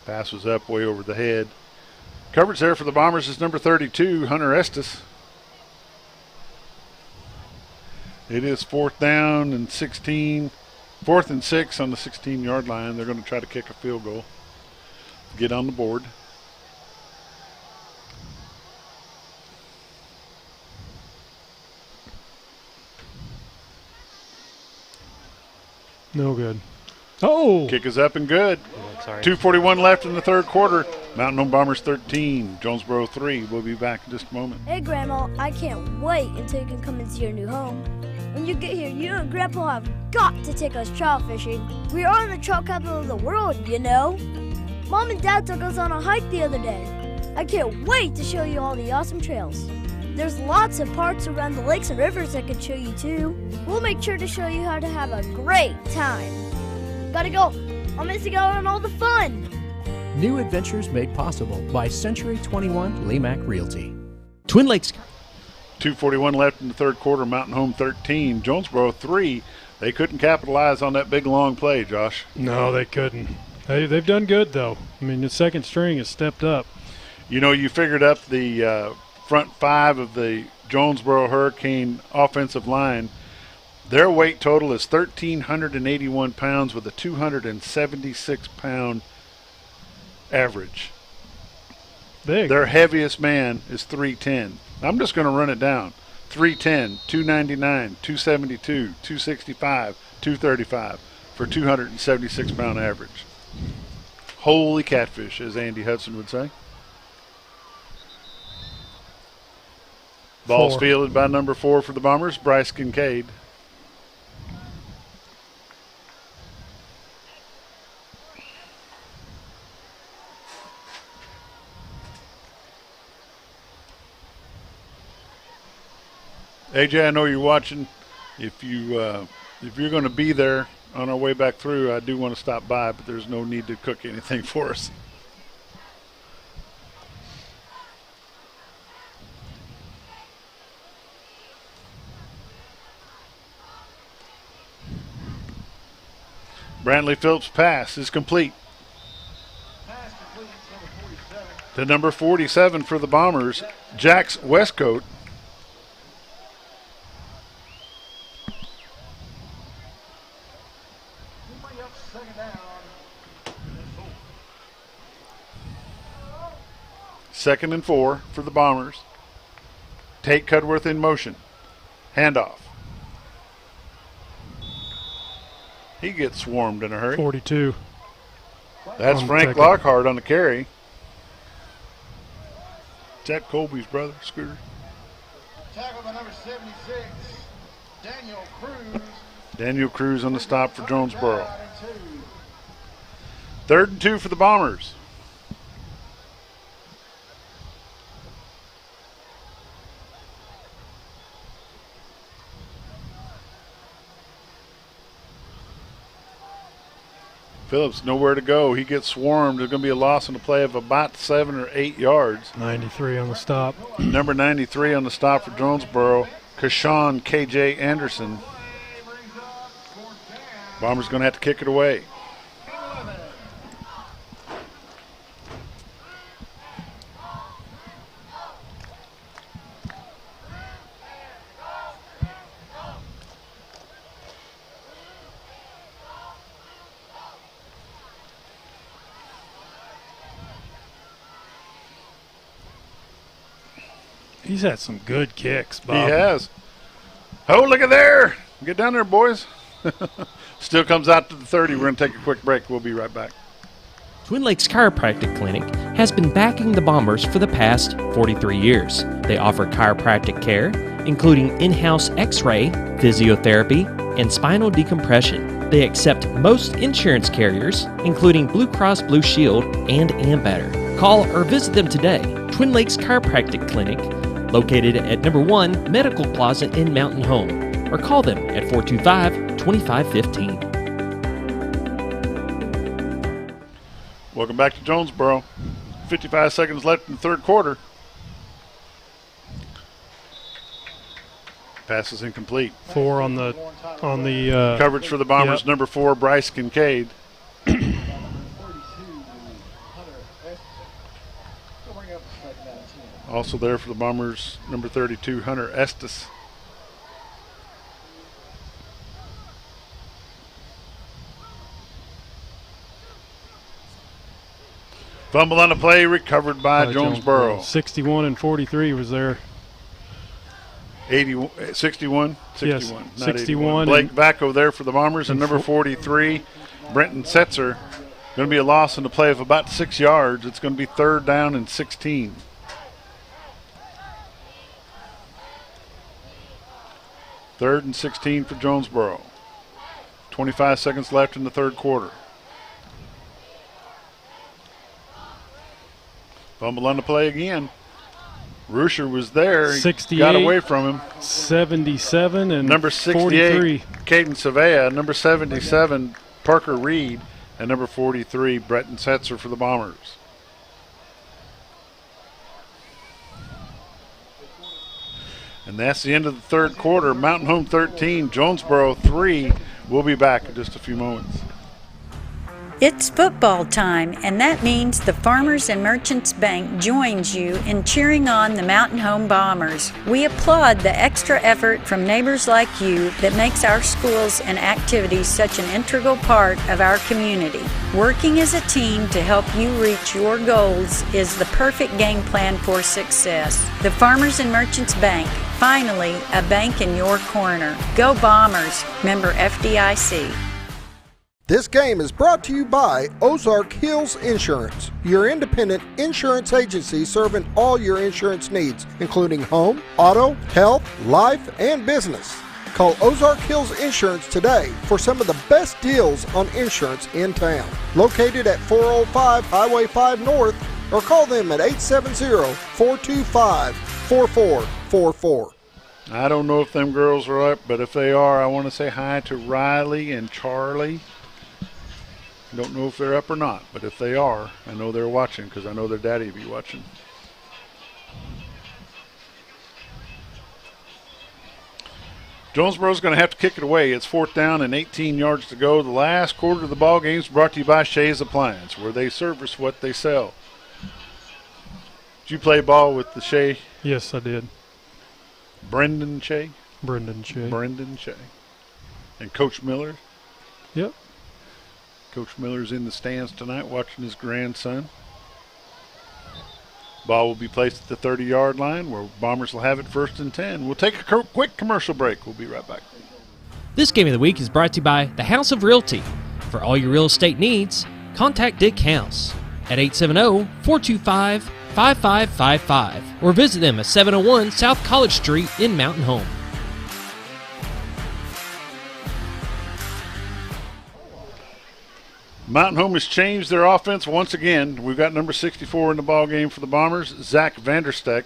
S6: Pass was up way over the head. Coverage there for the Bombers is number 32, Hunter Estes. It is 4th down and 16. 4th and 6 on the 16-yard line. They're going to try to kick a field goal. Get on the board.
S19: No good. Oh!
S6: Kick is up and good. 2:41 left in the third quarter. Mountain Home Bombers 13, Jonesboro 3. We'll be back in just a moment.
S18: Hey, Grandma, I can't wait until you can come into your new home. When you get here, you and Grandpa have got to take us trout fishing. We are in the trout capital of the world, you know. Mom and Dad took us on a hike the other day. I can't wait to show you all the awesome trails. There's lots of parks around the lakes and rivers I can show you too. We'll make sure to show you how to have a great time. Gotta go. I'm missing out on all the fun.
S3: New adventures made possible by Century 21 Lemac Realty.
S1: Twin Lakes.
S6: 2:41 left in the third quarter. Mountain Home 13, Jonesboro 3. They couldn't capitalize on that big long play, Josh.
S19: No, they couldn't. They've done good though. I mean, the second string has stepped up.
S6: You know, you figured up the front five of the Jonesboro Hurricane offensive line. Their weight total is 1,381 pounds with a 276-pound average.
S19: Big.
S6: Their heaviest man is 310. I'm just going to run it down. 310, 299, 272, 265, 235 for 276-pound average. Holy catfish, as Andy Hudson would say. Ball's fielded by number 4 for the Bombers, Bryce Kincaid. AJ, I know you're watching. If you're going to be there on our way back through, I do want to stop by, but there's no need to cook anything for us. Brantley Phillips' pass is complete. To number 47 for the Bombers, Jax Westcoat. Second and 4 for the Bombers. Tate Cudworth in motion. Handoff. He gets swarmed in a hurry.
S19: 42.
S6: That's Frank Lockhart on the carry. Is that Colby's brother, Scooter?
S8: Tackle by number 76, Daniel Cruz.
S6: Daniel Cruz on the stop for Jonesboro. 3rd and 2 for the Bombers. Phillips nowhere to go. He gets swarmed. There's going to be a loss on the play of about 7 or 8 yards.
S19: 93 on the stop.
S6: Number 93 on the stop for Jonesboro, Kashawn K.J. Anderson. Bombers going to have to kick it away.
S19: He's had some good kicks, Bob.
S6: He has. Oh, look at there. Get down there, boys. Still comes out to the 30. We're going to take a quick break. We'll be right back.
S1: Twin Lakes Chiropractic Clinic has been backing the Bombers for the past 43 years. They offer chiropractic care, including in-house x-ray, physiotherapy, and spinal decompression. They accept most insurance carriers, including Blue Cross Blue Shield and Ambetter. Call or visit them today. Twin Lakes Chiropractic Clinic, located at number 1 Medical Plaza in Mountain Home, or call them at 425-2515.
S6: Welcome back to Jonesboro. 55 seconds left in the third quarter. Pass is incomplete.
S19: 4 on the
S6: coverage for the Bombers.
S19: Yep.
S6: Number 4, Bryce Kincaid. Also there for the Bombers, number 32, Hunter Estes. Fumble on the play, recovered by Jonesboro.
S19: 61 and 43 was there.
S6: 61?
S19: Yes,
S6: not
S19: 61.
S6: Blake Vacco there for the Bombers, and number 43, Brenton Setzer. Going to be a loss in the play of about 6 yards. It's going to be 3rd down and 16. Third and 16 for Jonesboro. 25 seconds left in the third quarter. Fumble on the play again. Rusher was there.
S19: 68.
S6: Got away from him.
S19: 77 and
S6: number 68,
S19: 43.
S6: Caden Savea. Number 77, Parker Reed. And number 43, Bretton Setzer for the Bombers. And that's the end of the third quarter. Mountain Home 13, Jonesboro 3. We'll be back in just a few moments.
S20: It's football time, and that means the Farmers and Merchants Bank joins you in cheering on the Mountain Home Bombers. We applaud the extra effort from neighbors like you that makes our schools and activities such an integral part of our community. Working as a team to help you reach your goals is the perfect game plan for success. The Farmers and Merchants Bank, finally a bank in your corner. Go Bombers, member FDIC.
S11: This game is brought to you by Ozark Hills Insurance, your independent insurance agency serving all your insurance needs, including home, auto, health, life, and business. Call Ozark Hills Insurance today for some of the best deals on insurance in town. Located at 405 Highway 5 North, or call them at 870-425-4444.
S6: I don't know if them girls are up, but if they are, I want to say hi to Riley and Charlie. Don't know if they're up or not, but if they are, I know they're watching because I know their daddy will be watching. Jonesboro's going to have to kick it away. It's 4th down and 18 yards to go. The last quarter of the ball game is brought to you by Shea's Appliance, where they service what they sell. Did you play ball with the Shea?
S19: Yes, I did.
S6: Brendan Shea?
S19: Brendan Shea.
S6: Brendan Shea. And Coach Miller?
S19: Yep.
S6: Coach Miller's in the stands tonight watching his grandson. Ball will be placed at the 30-yard line where Bombers will have it 1st and 10. We'll take a quick commercial break. We'll be right back.
S1: This Game of the Week is brought to you by the House of Realty. For all your real estate needs, contact Dick House at 870-425-5555 or visit them at 701 South College Street in Mountain Home.
S6: Mountain Home has changed their offense once again. We've got number 64 in the ball game for the Bombers, Zach Vandersteck.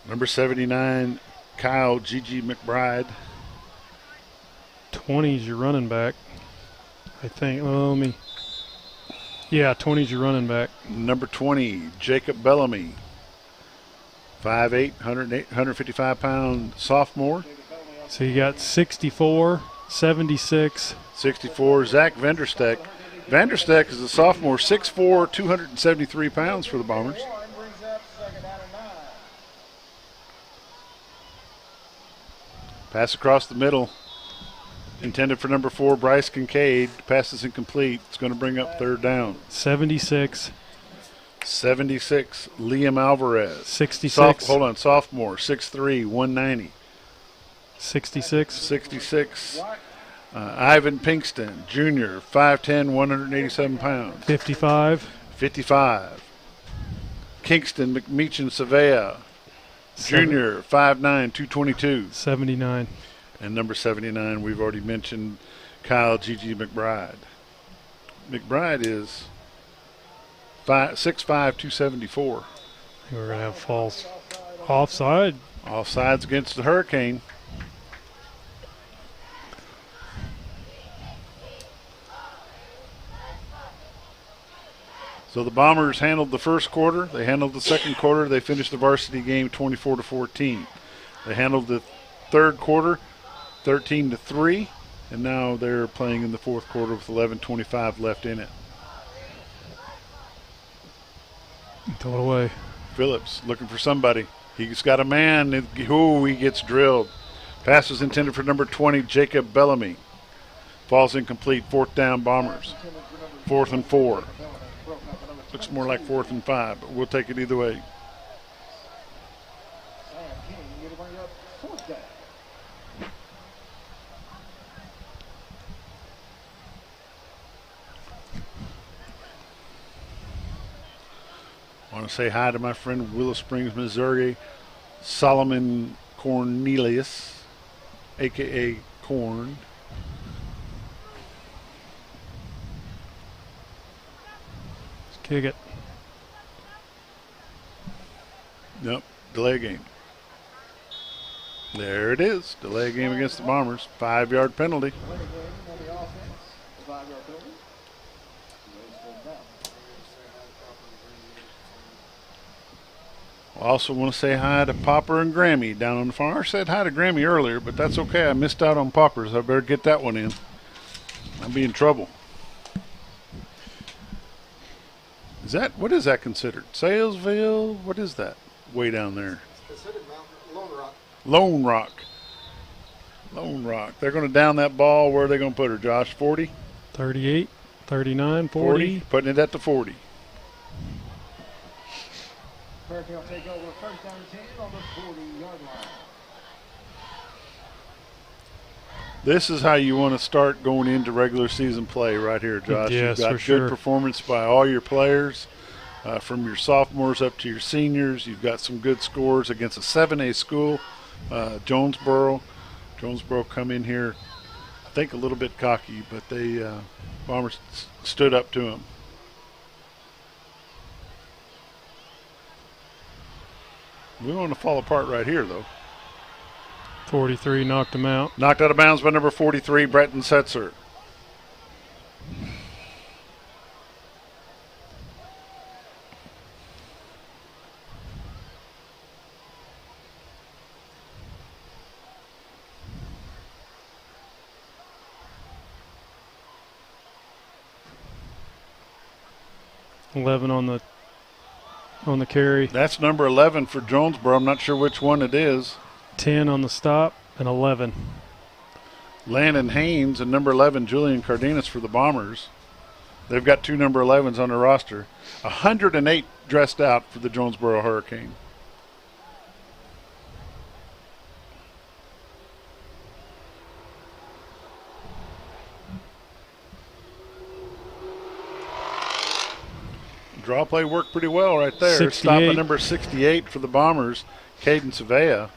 S6: Number 79, Kyle Gigi McBride.
S19: 20's your running back, I think. Yeah, 20's your running back.
S6: Number 20, Jacob Bellamy. 5'8", 155-pound sophomore.
S19: So you got 64, 76.
S6: 64, Zach Vandersteck. Vandersteck is a sophomore, 6'4", 273 pounds for the Bombers. Pass across the middle. Intended for number 4, Bryce Kincaid. Pass is incomplete. It's going to bring up 3rd down.
S19: 76.
S6: 76, Liam Alvarez.
S19: 66.
S6: Sophomore, 6'3", 190.
S19: 66.
S6: 66. Ivan Pinkston, junior, 5'10", 187 pounds.
S19: 55.
S6: 55. Kingston McMeechan Savea, junior, 5'9", 222.
S19: 79.
S6: And number 79, we've already mentioned Kyle Gigi McBride. McBride is 6'5", 274.
S19: We're going to have false offside.
S6: Offsides against the Hurricane. So the Bombers handled the first quarter. They handled the second quarter. They finished the varsity game 24-14. They handled the third quarter 13-3, and now they're playing in the fourth quarter with 11:25 left in it.
S19: Throw it away.
S6: Phillips looking for somebody. He's got a man. He gets drilled. Pass was intended for number 20, Jacob Bellamy. Falls incomplete. 4th down, Bombers. 4th and 4. Looks more like 4th and 5, but we'll take it either way. I want to say hi to my friend Willow Springs, Missouri, Solomon Cornelius, a.k.a. Corn.
S19: Let's kick it.
S6: Nope, delay game. There it is, delay game against the Bombers. 5-yard penalty. I also want to say hi to Popper and Grammy down on the farm. I said hi to Grammy earlier, but that's okay. I missed out on Poppers. I better get that one in. I'll be in trouble. What is that considered? Salesville? What is that way down there? Lone Rock. Lone Rock. They're going to down that ball. Where are they going to put her, Josh? 40?
S19: 38, 39, 40.
S6: Putting it at the 40.
S8: Hurricane will take over 1st down and 10 on the 40-yard line.
S6: This is how you want to start going into regular season play right here, Josh.
S19: Yes,
S6: You've got
S19: for sure.
S6: good performance by all your players, from your sophomores up to your seniors. You've got some good scores against a 7A school, Jonesboro. Jonesboro come in here, I think, a little bit cocky, but they Bombers stood up to them. We don't want to fall apart right here, though.
S19: 43 knocked him out.
S6: Knocked out of bounds by number 43, Bretton Setzer.
S19: 11 on the carry.
S6: That's number 11 for Jonesboro. I'm not sure which one it is.
S19: 10 on the stop and 11.
S6: Landon Haynes and number 11, Julian Cardenas for the Bombers. They've got 2 number 11s on their roster. 108 dressed out for the Jonesboro Hurricane. Draw play worked pretty well right there.
S19: 68.
S6: Stop at number 68 for the Bombers, Caden Savea.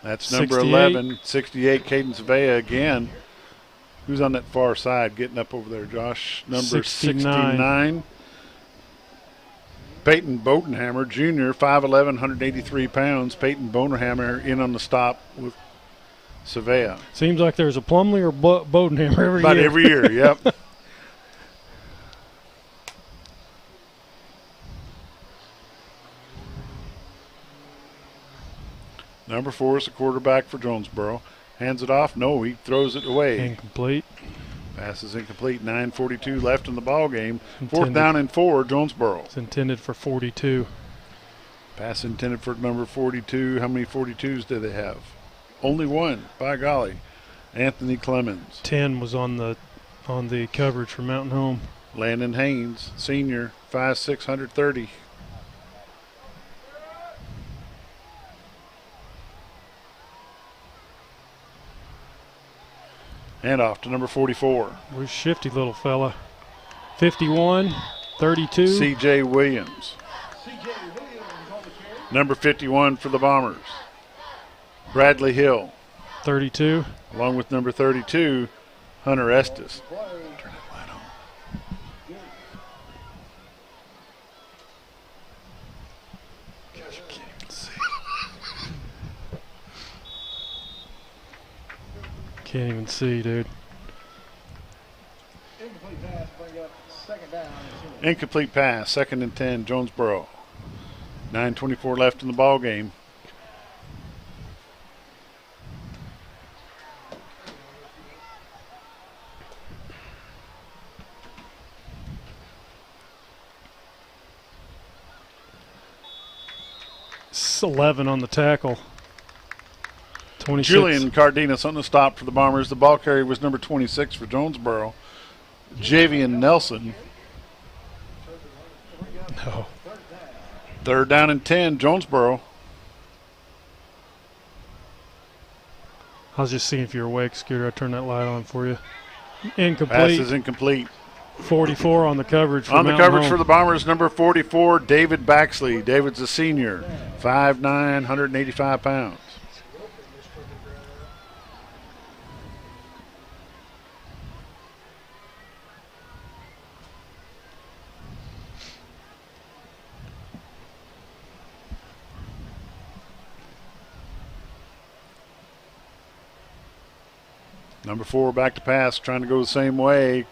S6: That's number 11, 68, Caden Savea again. Who's on that far side getting up over there, Josh? Number 69. Peyton Bodenhammer, Jr., 5'11", 183 pounds. Peyton Bodenhammer in on the stop with Savea.
S19: Seems like there's a Plumlee or Bodenhammer every year.
S6: About every year, yep. Number 4 is the quarterback for Jonesboro. Hands it off. No, he throws it away.
S19: Incomplete.
S6: Pass is incomplete. 9:42 left in the ball game. 4th down and 4, Jonesboro.
S19: It's intended for 42.
S6: Pass intended for number 42. How many 42s do they have? Only one. By golly. Anthony Clemens.
S19: 10 was on the coverage for Mountain Home.
S6: Landon Haynes, senior, 5'6", 130. And off to number 44.
S19: We're shifty little fella. 51, 32.
S6: C.J. Williams. Number 51 for the Bombers. Bradley Hill.
S19: 32.
S6: Along with number 32, Hunter Estes. Turn that light on. Gosh, you can't even see.
S19: Can't even see, dude.
S6: Incomplete pass, 2nd and 10, Jonesboro. 9:24 left in the ball game.
S19: It's 11 on the tackle. 26.
S6: Julian Cardenas on the stop for the Bombers. The ball carrier was number 26 for Jonesboro, Javian Nelson.
S19: No.
S6: 3rd down and 10, Jonesboro.
S19: I was just seeing if you're awake, Scooter. I turned that light on for you. Incomplete.
S6: Pass is incomplete.
S19: 44 on the coverage for
S6: On the
S19: Mountain
S6: coverage
S19: Home.
S6: for the Bombers, number 44, David Baxley. David's a senior, 5'9", 185 pounds. Number 4 back to pass, trying to go the same way.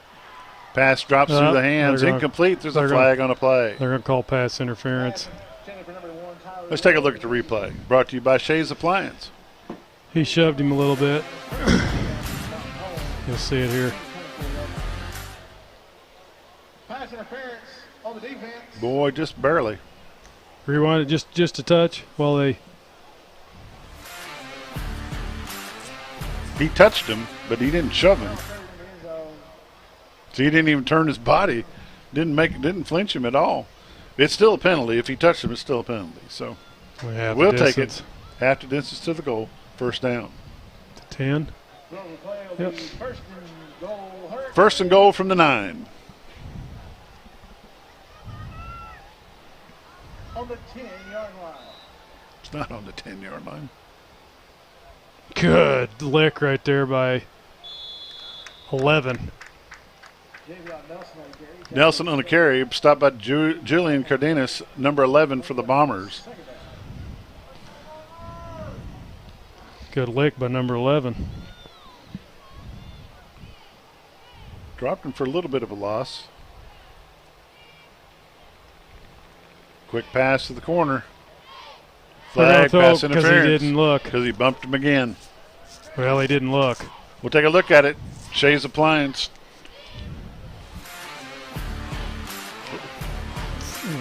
S6: Pass drops through the hands. Incomplete. There's a flag on a play.
S19: They're going to call pass interference.
S6: Let's take a look at the replay. Brought to you by Shays Appliance.
S19: He shoved him a little bit. You'll see it here.
S8: Pass interference on the defense.
S6: Boy, just barely.
S19: Rewind it just a touch while they.
S6: He touched him, but he didn't shove him. So he didn't even turn his body. Didn't flinch him at all. It's still a penalty. If he touched him, it's still a penalty. So we'll take it. Half the distance to the goal. 1st down.
S19: 10. Yep.
S6: 1st and goal from the 9.
S8: On the 10-yard line.
S6: It's not on the 10-yard line.
S19: Good lick right there by 11.
S6: Nelson on the carry, stopped by Julian Cardenas, number 11 for the Bombers.
S19: Good lick by number 11.
S6: Dropped him for a little bit of a loss. Quick pass to the corner. Flag, pass interference.
S19: Because he didn't look.
S6: Because he bumped him again.
S19: Well, he didn't look.
S6: We'll take a look at it. Shea's Appliance.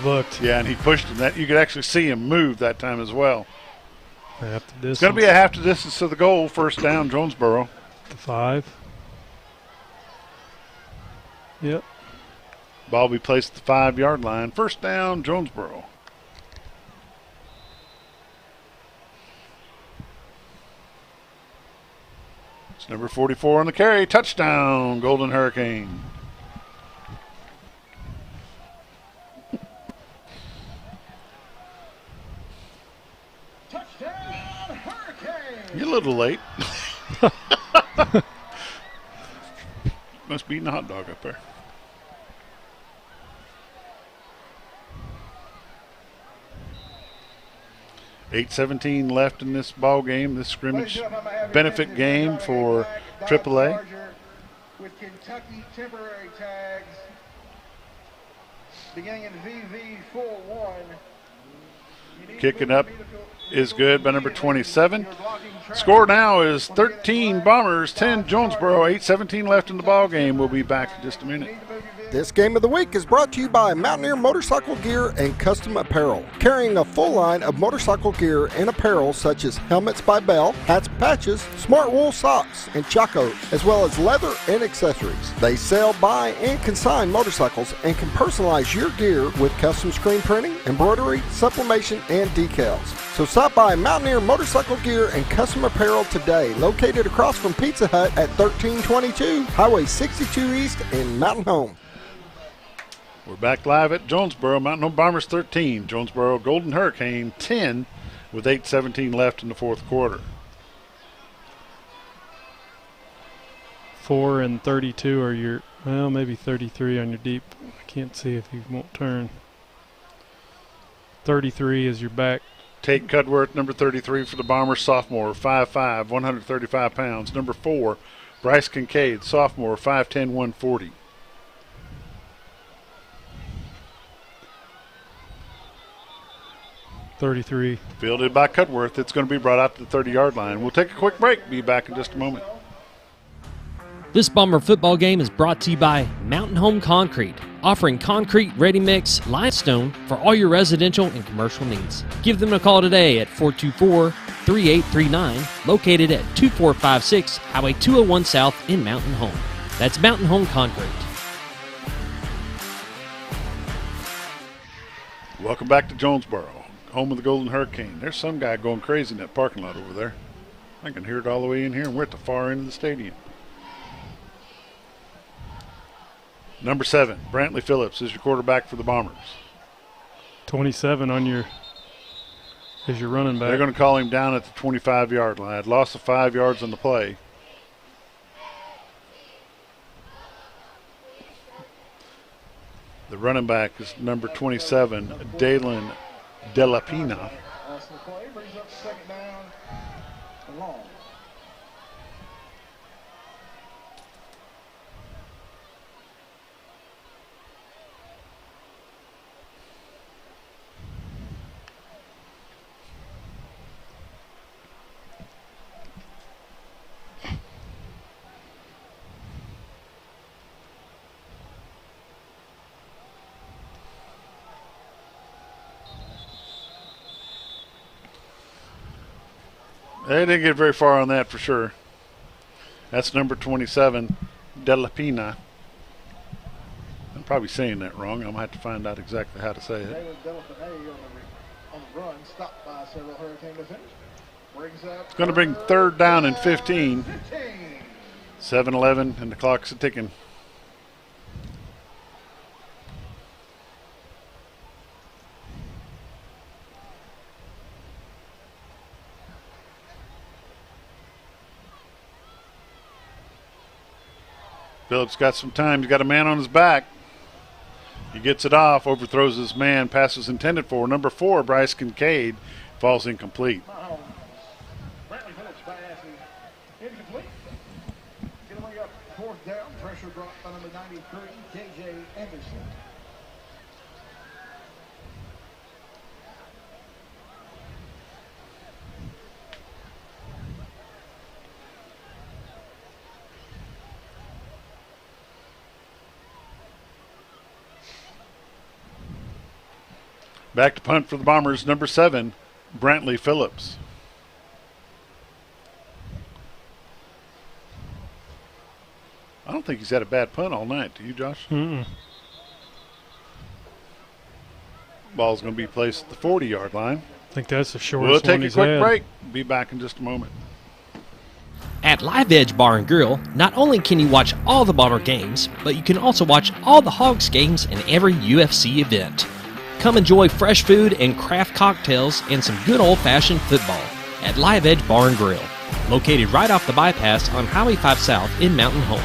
S19: Looked.
S6: Yeah, and he pushed him. That you could actually see him move that time as well.
S19: Half the distance.
S6: It's going to be a half the distance to the goal. First down, Jonesboro.
S19: The 5. Yep.
S6: Ball will be placed at the 5-yard line. First down, Jonesboro. It's number 44 on the carry. Touchdown, Golden Hurricane.
S8: Touchdown, Hurricane.
S6: You're a little late. Must be eating a hot dog up there. $8:17 left in this ball game, this scrimmage benefit game for AAA.
S8: With Kentucky temporary tags beginning in VV41.
S6: Kicking up is good by number 27. Score now is 13 Bombers, 10 Jonesboro. 8:17 left in the ball game. We'll be back in just a minute.
S11: This game of the week is brought to you by Mountaineer Motorcycle Gear and Custom Apparel, carrying a full line of motorcycle gear and apparel such as helmets by Bell, hats, patches, smart wool socks, and chacos, as well as leather and accessories. They sell, buy, and consign motorcycles and can personalize your gear with custom screen printing, embroidery, sublimation, and decals. So stop by Mountaineer Motorcycle Gear and Custom Apparel today, located across from Pizza Hut at 1322 Highway 62 East in Mountain Home.
S6: We're back live at Jonesboro. Mountain Home Bombers 13, Jonesboro Golden Hurricane 10 with 8:17 left in the fourth quarter.
S19: 4 and 32 are your, well, maybe 33 on your deep. I can't see if he won't turn. 33 is your back.
S6: Tate Cudworth, number 33 for the Bombers, sophomore, 5'5", 135 pounds. Number 4, Bryce Kincaid, sophomore, 5'10", 140.
S19: .33.
S6: Fielded by Cudworth. It's going to be brought out to the 30-yard line. We'll take a quick break. Be back in just a moment.
S1: This Bomber football game is brought to you by Mountain Home Concrete, offering concrete, ready-mix, limestone for all your residential and commercial needs. Give them a call today at 424-3839, located at 2456 Highway 201 South in Mountain Home. That's Mountain Home Concrete.
S6: Welcome back to Jonesboro, home of the Golden Hurricane. There's some guy going crazy in that parking lot over there. I can hear it all the way in here, and we're at the far end of the stadium. Number 7, Brantley Phillips is your quarterback for the Bombers.
S19: 27 on your, is your running back.
S6: They're going to call him down at the 25-yard line. I'd lost the 5 yards on the play. The running back is number 27, Dalen Delapina.
S8: Brings up second down and long.
S6: They didn't get very far on that for sure. That's number 27, Delapina. I'm probably saying that wrong. I'm going to have to find out exactly how to say it.
S8: On the run, stopped by several Hurricane defenders.
S6: It's going to bring third down and 15. 7-11, and the clock's ticking. Phillips got some time. He's got a man on his back. He gets it off, overthrows his man, passes intended for. Number 4, Bryce Kincaid, falls incomplete.
S8: Brantley Phillips pass is incomplete. Getting up fourth down. Pressure brought by number 93, J.J. Anderson.
S6: Back to punt for the Bombers, number 7, Brantley Phillips. I don't think he's had a bad punt all night. Do you, Josh?
S19: Mm-mm.
S6: Ball's going to be placed at the 40-yard line.
S19: I think that's the shortest
S6: We'll take
S19: one
S6: a
S19: he's
S6: quick
S19: had.
S6: break. Be back in just a moment.
S1: At Live Edge Bar and Grill, not only can you watch all the Bomber games, but you can also watch all the Hogs games and every UFC event. Come enjoy fresh food and craft cocktails and some good old-fashioned football at Live Edge Bar and Grill, located right off the bypass on Highway 5 South in Mountain Home.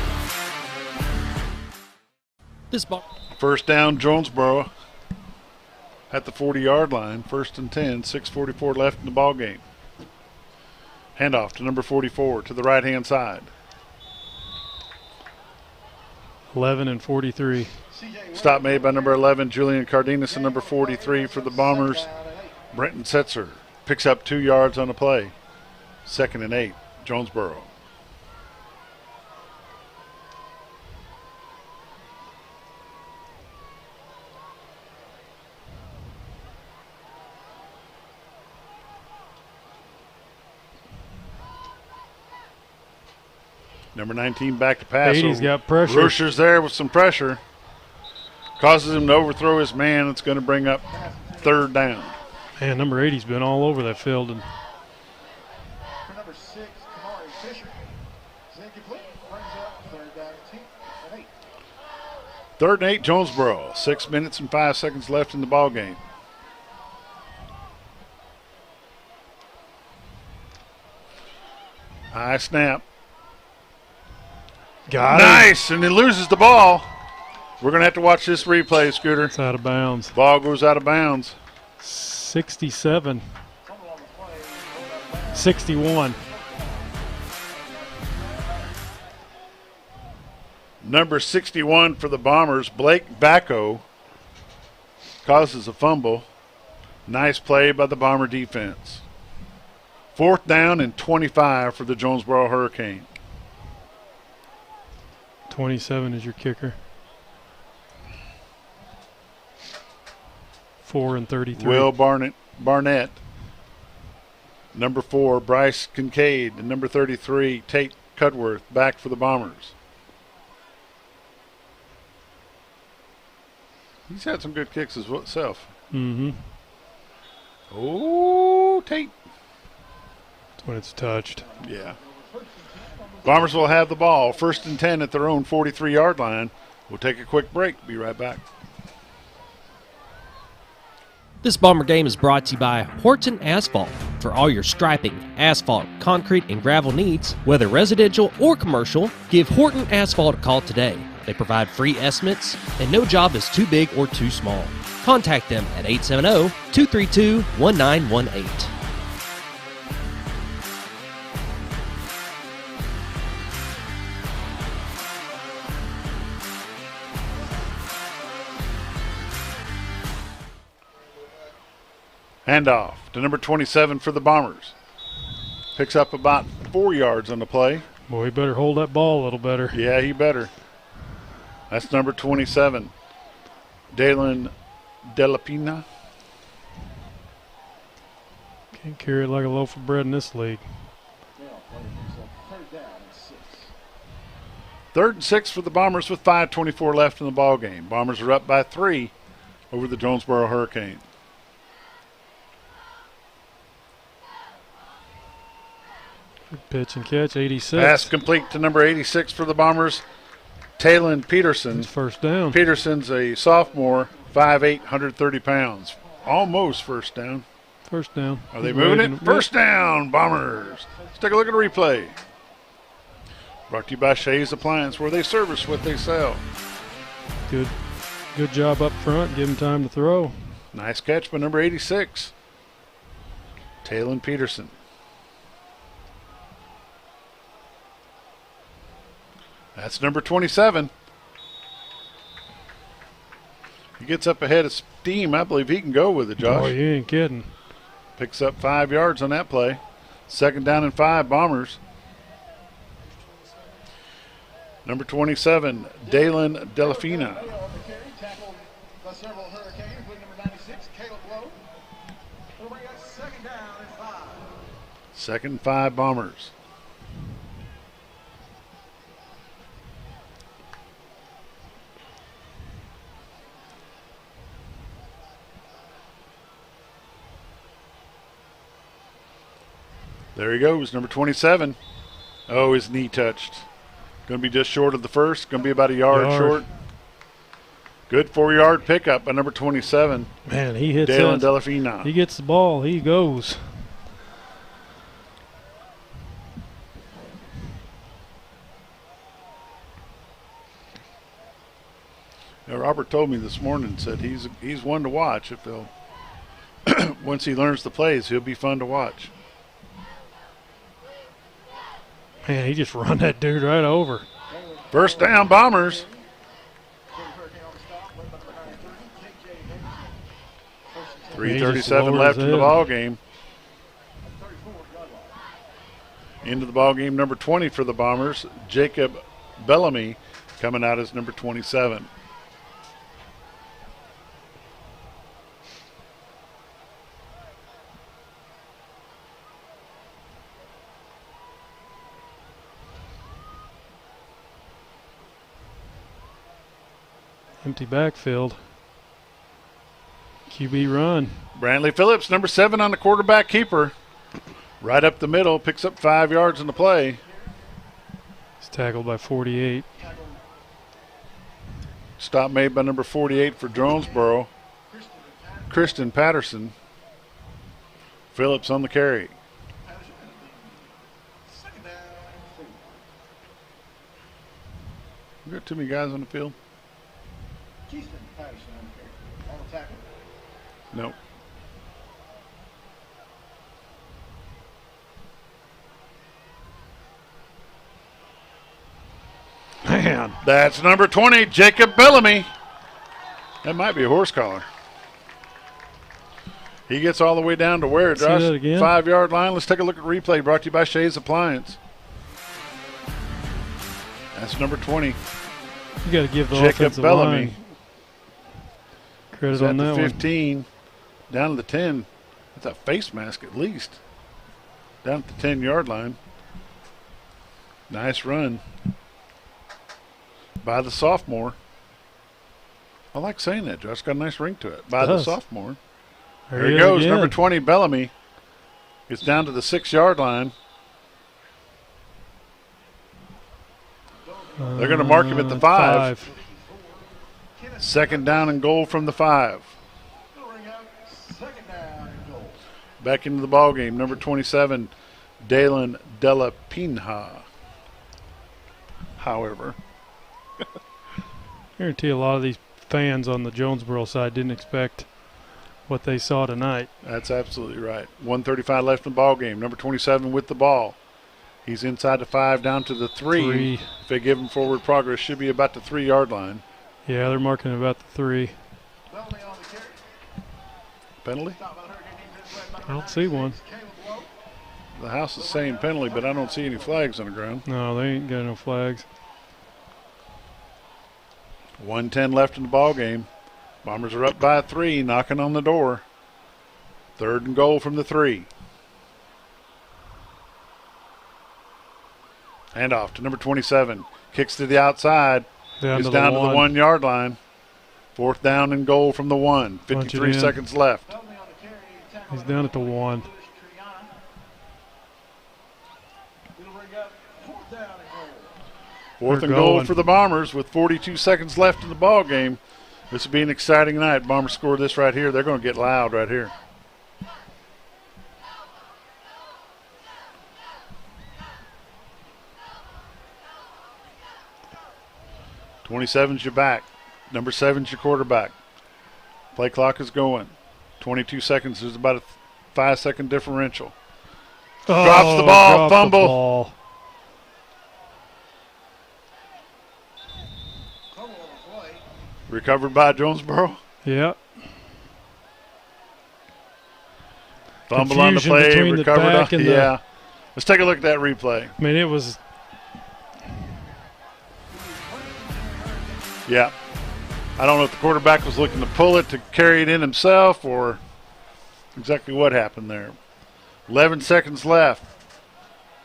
S6: First down, Jonesboro at the 40-yard line. 1st and 10, 6:44 left in the ball game. Handoff to number 44 to the right-hand side.
S19: 11 and 43.
S6: Stop made by number 11, Julian Cardenas, and number 43 for the Bombers, Brenton Setzer. Picks up 2 yards on the play. 2nd and 8, Jonesboro. Number 19 back to pass.
S19: 80's got pressure.
S6: Rocher's there with some pressure. Causes him to overthrow his man. It's going to bring up 3rd down.
S19: Man, number 80's been all over that field. And
S8: For number 6, Kamari Fisher. Is incomplete. Brings up 3rd down and 8.
S6: 3rd and 8, Jonesboro. 6 minutes and 5 seconds left in the ball game. High snap.
S19: Got it.
S6: Nice, and he loses the ball. We're going to have to watch this replay, Scooter.
S19: It's out of bounds.
S6: Ball goes out of bounds.
S19: 67. 61.
S6: Number 61 for the Bombers, Blake Bacco, causes a fumble. Nice play by the Bomber defense. 4th down and 25 for the Jonesboro Hurricane.
S19: 27 is your kicker. 4 and 33.
S6: Will Barnett. Number 4, Bryce Kincaid. And number 33, Tate Cudworth, back for the Bombers. He's had some good kicks himself.
S19: Mm-hmm.
S6: Oh, Tate.
S19: That's when it's touched.
S6: Yeah. Bombers will have the ball. 1st and 10 at their own 43-yard line. We'll take a quick break. Be right back.
S1: This Bomber game is brought to you by Horton Asphalt. For all your striping, asphalt, concrete, and gravel needs, whether residential or commercial, give Horton Asphalt a call today. They provide free estimates, and no job is too big or too small. Contact them at 870-232-1918.
S6: Handoff to number 27 for the Bombers. Picks up about 4 yards on the play.
S19: Boy, he better hold that ball a little better.
S6: Yeah, he better. That's number 27, Dalen Delapina.
S19: Can't carry it like a loaf of bread in this league.
S6: 3rd and 6 for the Bombers with 5:24 left in the ball game. Bombers are up by 3 over the Jonesboro Hurricane.
S19: Good pitch and catch, 86.
S6: Pass complete to number 86 for the Bombers, Talon Peterson.
S19: It's 1st down.
S6: Peterson's a sophomore, 5'8", 130 pounds. Almost 1st down.
S19: 1st down.
S6: Are they moving it? 1st down, Bombers. Let's take a look at the replay. Brought to you by Shays Appliance, where they service what they sell.
S19: Good job up front. Give him time to throw.
S6: Nice catch by number 86, Talon Peterson. That's number 27. He gets up ahead of steam. I believe he can go with it, Josh.
S19: Oh, you ain't kidding.
S6: Picks up 5 yards on that play. 2nd down and 5, Bombers. Number 27, Dalen Delafina.
S8: Tackled by several Hurricanes, with number 96, Caleb Lowe.
S6: 2nd and 5 Bombers. There he goes, number 27. Oh, his knee touched. Going to be just short of the first. Going to be about a yard short. Good 4-yard pickup by number 27.
S19: Man, he hits
S6: Dalen Delafina.
S19: He gets the ball. He goes.
S6: Now, Robert told me this morning, said he's one to watch. If they'll once he learns the plays, he'll be fun to watch.
S19: Man, he just run that dude right over.
S6: First down, Bombers. 3:37 left in the ball game. Into the ball game, number 20 for the Bombers, Jacob Bellamy, coming out as number 27.
S19: Empty backfield. QB run.
S6: Brantley Phillips, number 7 on the quarterback keeper. Right up the middle, picks up 5 yards in the play.
S19: He's tackled by 48.
S6: Stop made by number 48 for Jonesboro, Kristen Patterson. Phillips on the carry. We got too many guys on the field? Nope.
S19: Man.
S6: That's number 20, Jacob Bellamy. That might be a horse collar. He gets all the way down to where, Josh? 5-yard line. Let's take a look at replay brought to you by Shays Appliance. That's number 20.
S19: You got to give the
S6: Jacob
S19: offensive
S6: Bellamy.
S19: line credit on that
S6: the
S19: one.
S6: 15, down to the 10. That's a face mask at least. Down at the 10-yard line. Nice run by the sophomore. I like saying that, Josh. Got a nice ring to it. By the sophomore. There he goes.
S19: Again.
S6: Number 20, Bellamy. Gets down to the 6-yard line. They're going to mark him at the 5. 2nd down and goal from the 5. Back into the ball game, number 27, Dalen Della Pinha. However,
S19: I guarantee a lot of these fans on the Jonesboro side didn't expect what they saw tonight.
S6: That's absolutely right. 1:35 left in the ball game. Number 27 with the ball. He's inside the 5, down to the 3. If they give him forward progress, should be about the 3-yard line.
S19: Yeah, they're marking about the 3.
S6: Penalty?
S19: I don't see one.
S6: The house is saying penalty, but I don't see any flags on the ground.
S19: No, they ain't got no flags.
S6: 1:10 left in the ball game. Bombers are up by 3, knocking on the door. 3rd and goal from the 3. Hand off to number 27. Kicks to the outside. Down to the 1-yard line. 4th down and goal from the 1. 53 seconds left.
S19: He's down at the 1.
S6: Fourth and goal for the Bombers with 42 seconds left in the ball game. This will be an exciting night. Bombers score this right here. They're going to get loud right here. '27's your back. Number 7's your quarterback. Play clock is going. 22 seconds. There's about a 5-second differential. Drops the ball. Fumble. Recovered by Jonesboro.
S19: Yeah.
S6: Fumble on the play. Recovered. Yeah. Let's take a look at that replay.
S19: I mean, it was.
S6: Yeah. I don't know if the quarterback was looking to pull it to carry it in himself or exactly what happened there. 11 seconds left.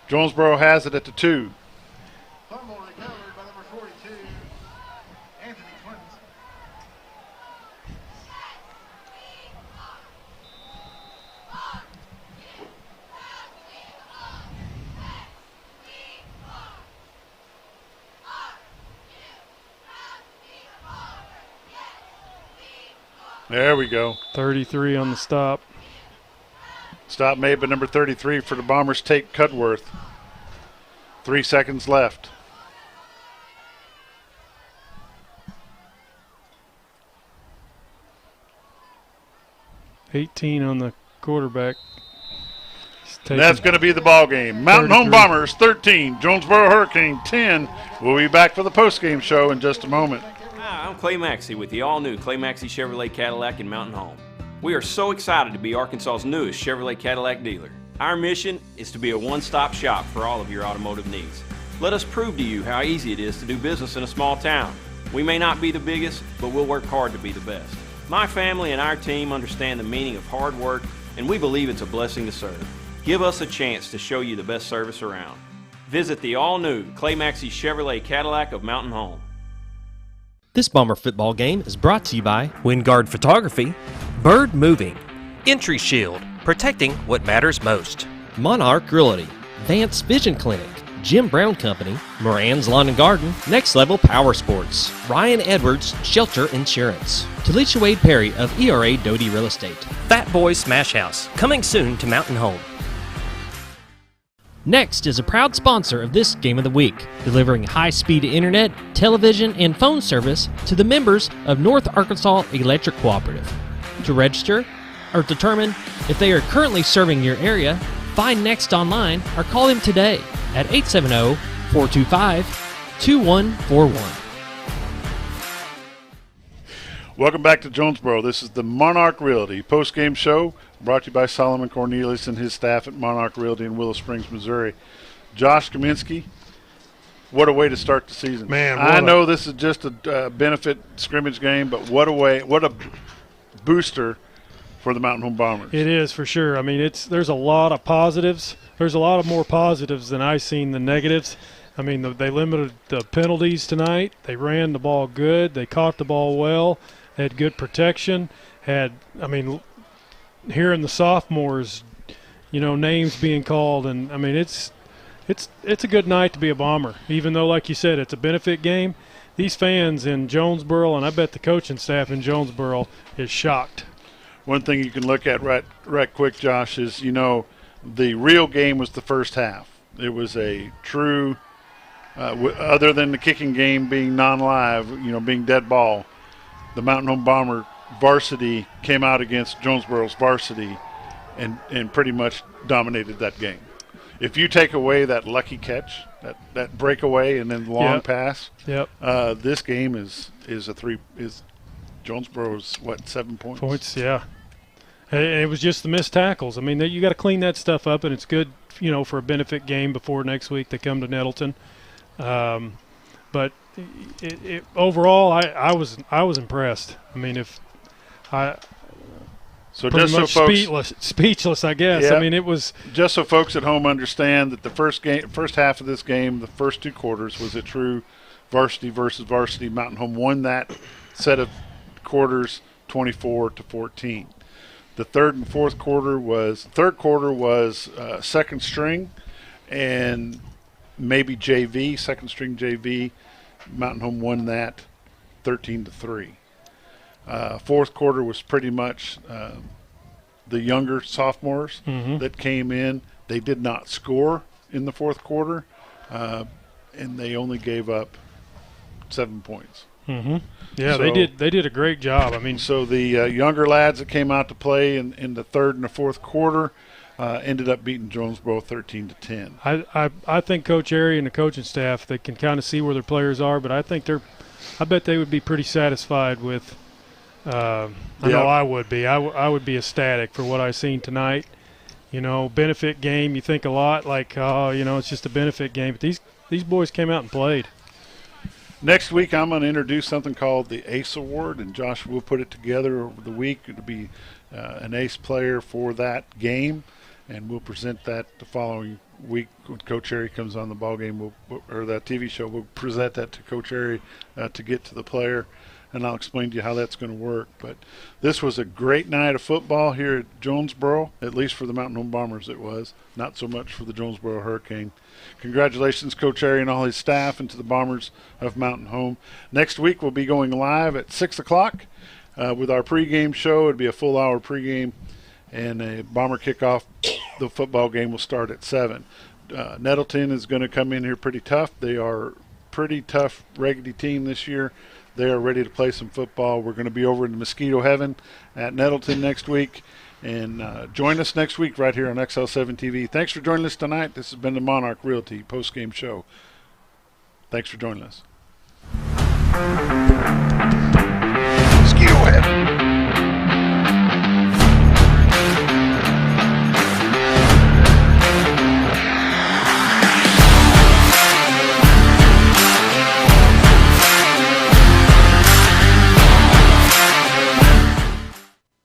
S6: Jonesboro has it at the 2.
S8: Fumble recovered by number 42, Anthony Clemens.
S6: There we go.
S19: 33 on the stop.
S6: Stop made by number 33 for the Bombers, Tate Cudworth. 3 seconds left.
S19: $18 on the quarterback.
S6: That's going to be the ball game. Mountain Home Bombers 13, Jonesboro Hurricane 10. We'll be back for the postgame show in just a moment.
S4: Hi, I'm Clay Maxey with the all-new Clay Maxey Chevrolet Cadillac in Mountain Home. We are so excited to be Arkansas's newest Chevrolet Cadillac dealer. Our mission is to be a one-stop shop for all of your automotive needs. Let us prove to you how easy it is to do business in a small town. We may not be the biggest, but we'll work hard to be the best. My family and our team understand the meaning of hard work, and we believe it's a blessing to serve. Give us a chance to show you the best service around. Visit the all-new Clay Maxey Chevrolet Cadillac of Mountain Home.
S1: This Bomber football game is brought to you by
S5: Wingard Photography, Bird Moving, Entry Shield, protecting what matters most.
S1: Monarch Realty, Vance Vision Clinic, Jim Brown Company, Moran's Lawn and Garden, Next Level Power Sports, Ryan Edwards Shelter Insurance, Talisha Wade Perry of ERA Doty Real Estate.
S5: Fat Boy Smash House, coming soon to Mountain Home.
S1: Next is a proud sponsor of this Game of the Week, delivering high-speed internet, television, and phone service to the members of North Arkansas Electric Cooperative. To register or determine if they are currently serving your area, find Next online or call them today at 870-425-2141.
S6: Welcome back to Jonesboro. This is the Monarch Realty postgame show brought to you by Solomon Cornelius and his staff at Monarch Realty in Willow Springs, Missouri. Josh Kaminsky, what a way to start the season.
S19: Man,
S6: I know this is just a benefit scrimmage game, but what a booster for the Mountain Home Bombers.
S19: It is for sure. I mean, there's a lot of positives. There's a lot of more positives than I've seen than negatives. I mean, they limited the penalties tonight. They ran the ball good. They caught the ball well. They had good protection. Hearing the sophomores, names being called, and I mean, it's a good night to be a Bomber. Even though, like you said, it's a benefit game. These fans in Jonesboro, and I bet the coaching staff in Jonesboro is shocked.
S6: One thing you can look at right quick, Josh, is the real game was the first half. It was a true, other than the kicking game being non-live, being dead ball, the Mountain Home Bomber varsity came out against Jonesboro's varsity and pretty much dominated that game. If you take away that lucky catch, that breakaway and then long pass, this game is Jonesboro's 7 points?
S19: Points, yeah. And it was just the missed tackles. I mean, you got to clean that stuff up, and it's good, for a benefit game before next week they come to Nettleton. But overall, I was impressed. I mean, speechless, I guess.
S6: Yeah.
S19: I mean, it was
S6: just so folks at home understand that the first half of this game, the first 2 quarters, was a true varsity versus varsity. Mountain Home won that set of quarters 24-14. The third quarter was second string and maybe JV, second string JV. Mountain Home won that 13-3. Fourth quarter was pretty much the younger sophomores that came in. They did not score in the fourth quarter, and they only gave up 7 points.
S19: Mm-hmm. Yeah, so, they did a great job. I mean,
S6: so the younger lads that came out to play in the third and the fourth quarter ended up beating Jonesboro 13-10.
S19: I think Coach Airy and the coaching staff, they can kind of see where their players are, but I bet they would be pretty satisfied with. I know I would be. I would be ecstatic for what I seen tonight. Benefit game. You think a lot like, it's just a benefit game, but these boys came out and played.
S6: Next week, I'm going to introduce something called the ACE Award, and Josh will put it together over the week. It'll be an ACE player for that game, and we'll present that the following week when Coach Harry comes on the ball game, or that TV show. We'll present that to Coach Harry to get to the player, and I'll explain to you how that's going to work. But this was a great night of football here at Jonesboro, at least for the Mountain Home Bombers it was, not so much for the Jonesboro Hurricane. Congratulations, Coach Harry and all his staff, and to the Bombers of Mountain Home. Next week we'll be going live at 6 o'clock with our pregame show. It'll be a full hour pregame, and a Bomber kickoff. The football game will start at 7. Nettleton is going to come in here pretty tough. They are a pretty tough, raggedy team this year. They are ready to play some football. We're going to be over in Mosquito Heaven at Nettleton next week. And join us next week right here on XL7 TV. Thanks for joining us tonight. This has been the Monarch Realty postgame show. Thanks for joining us.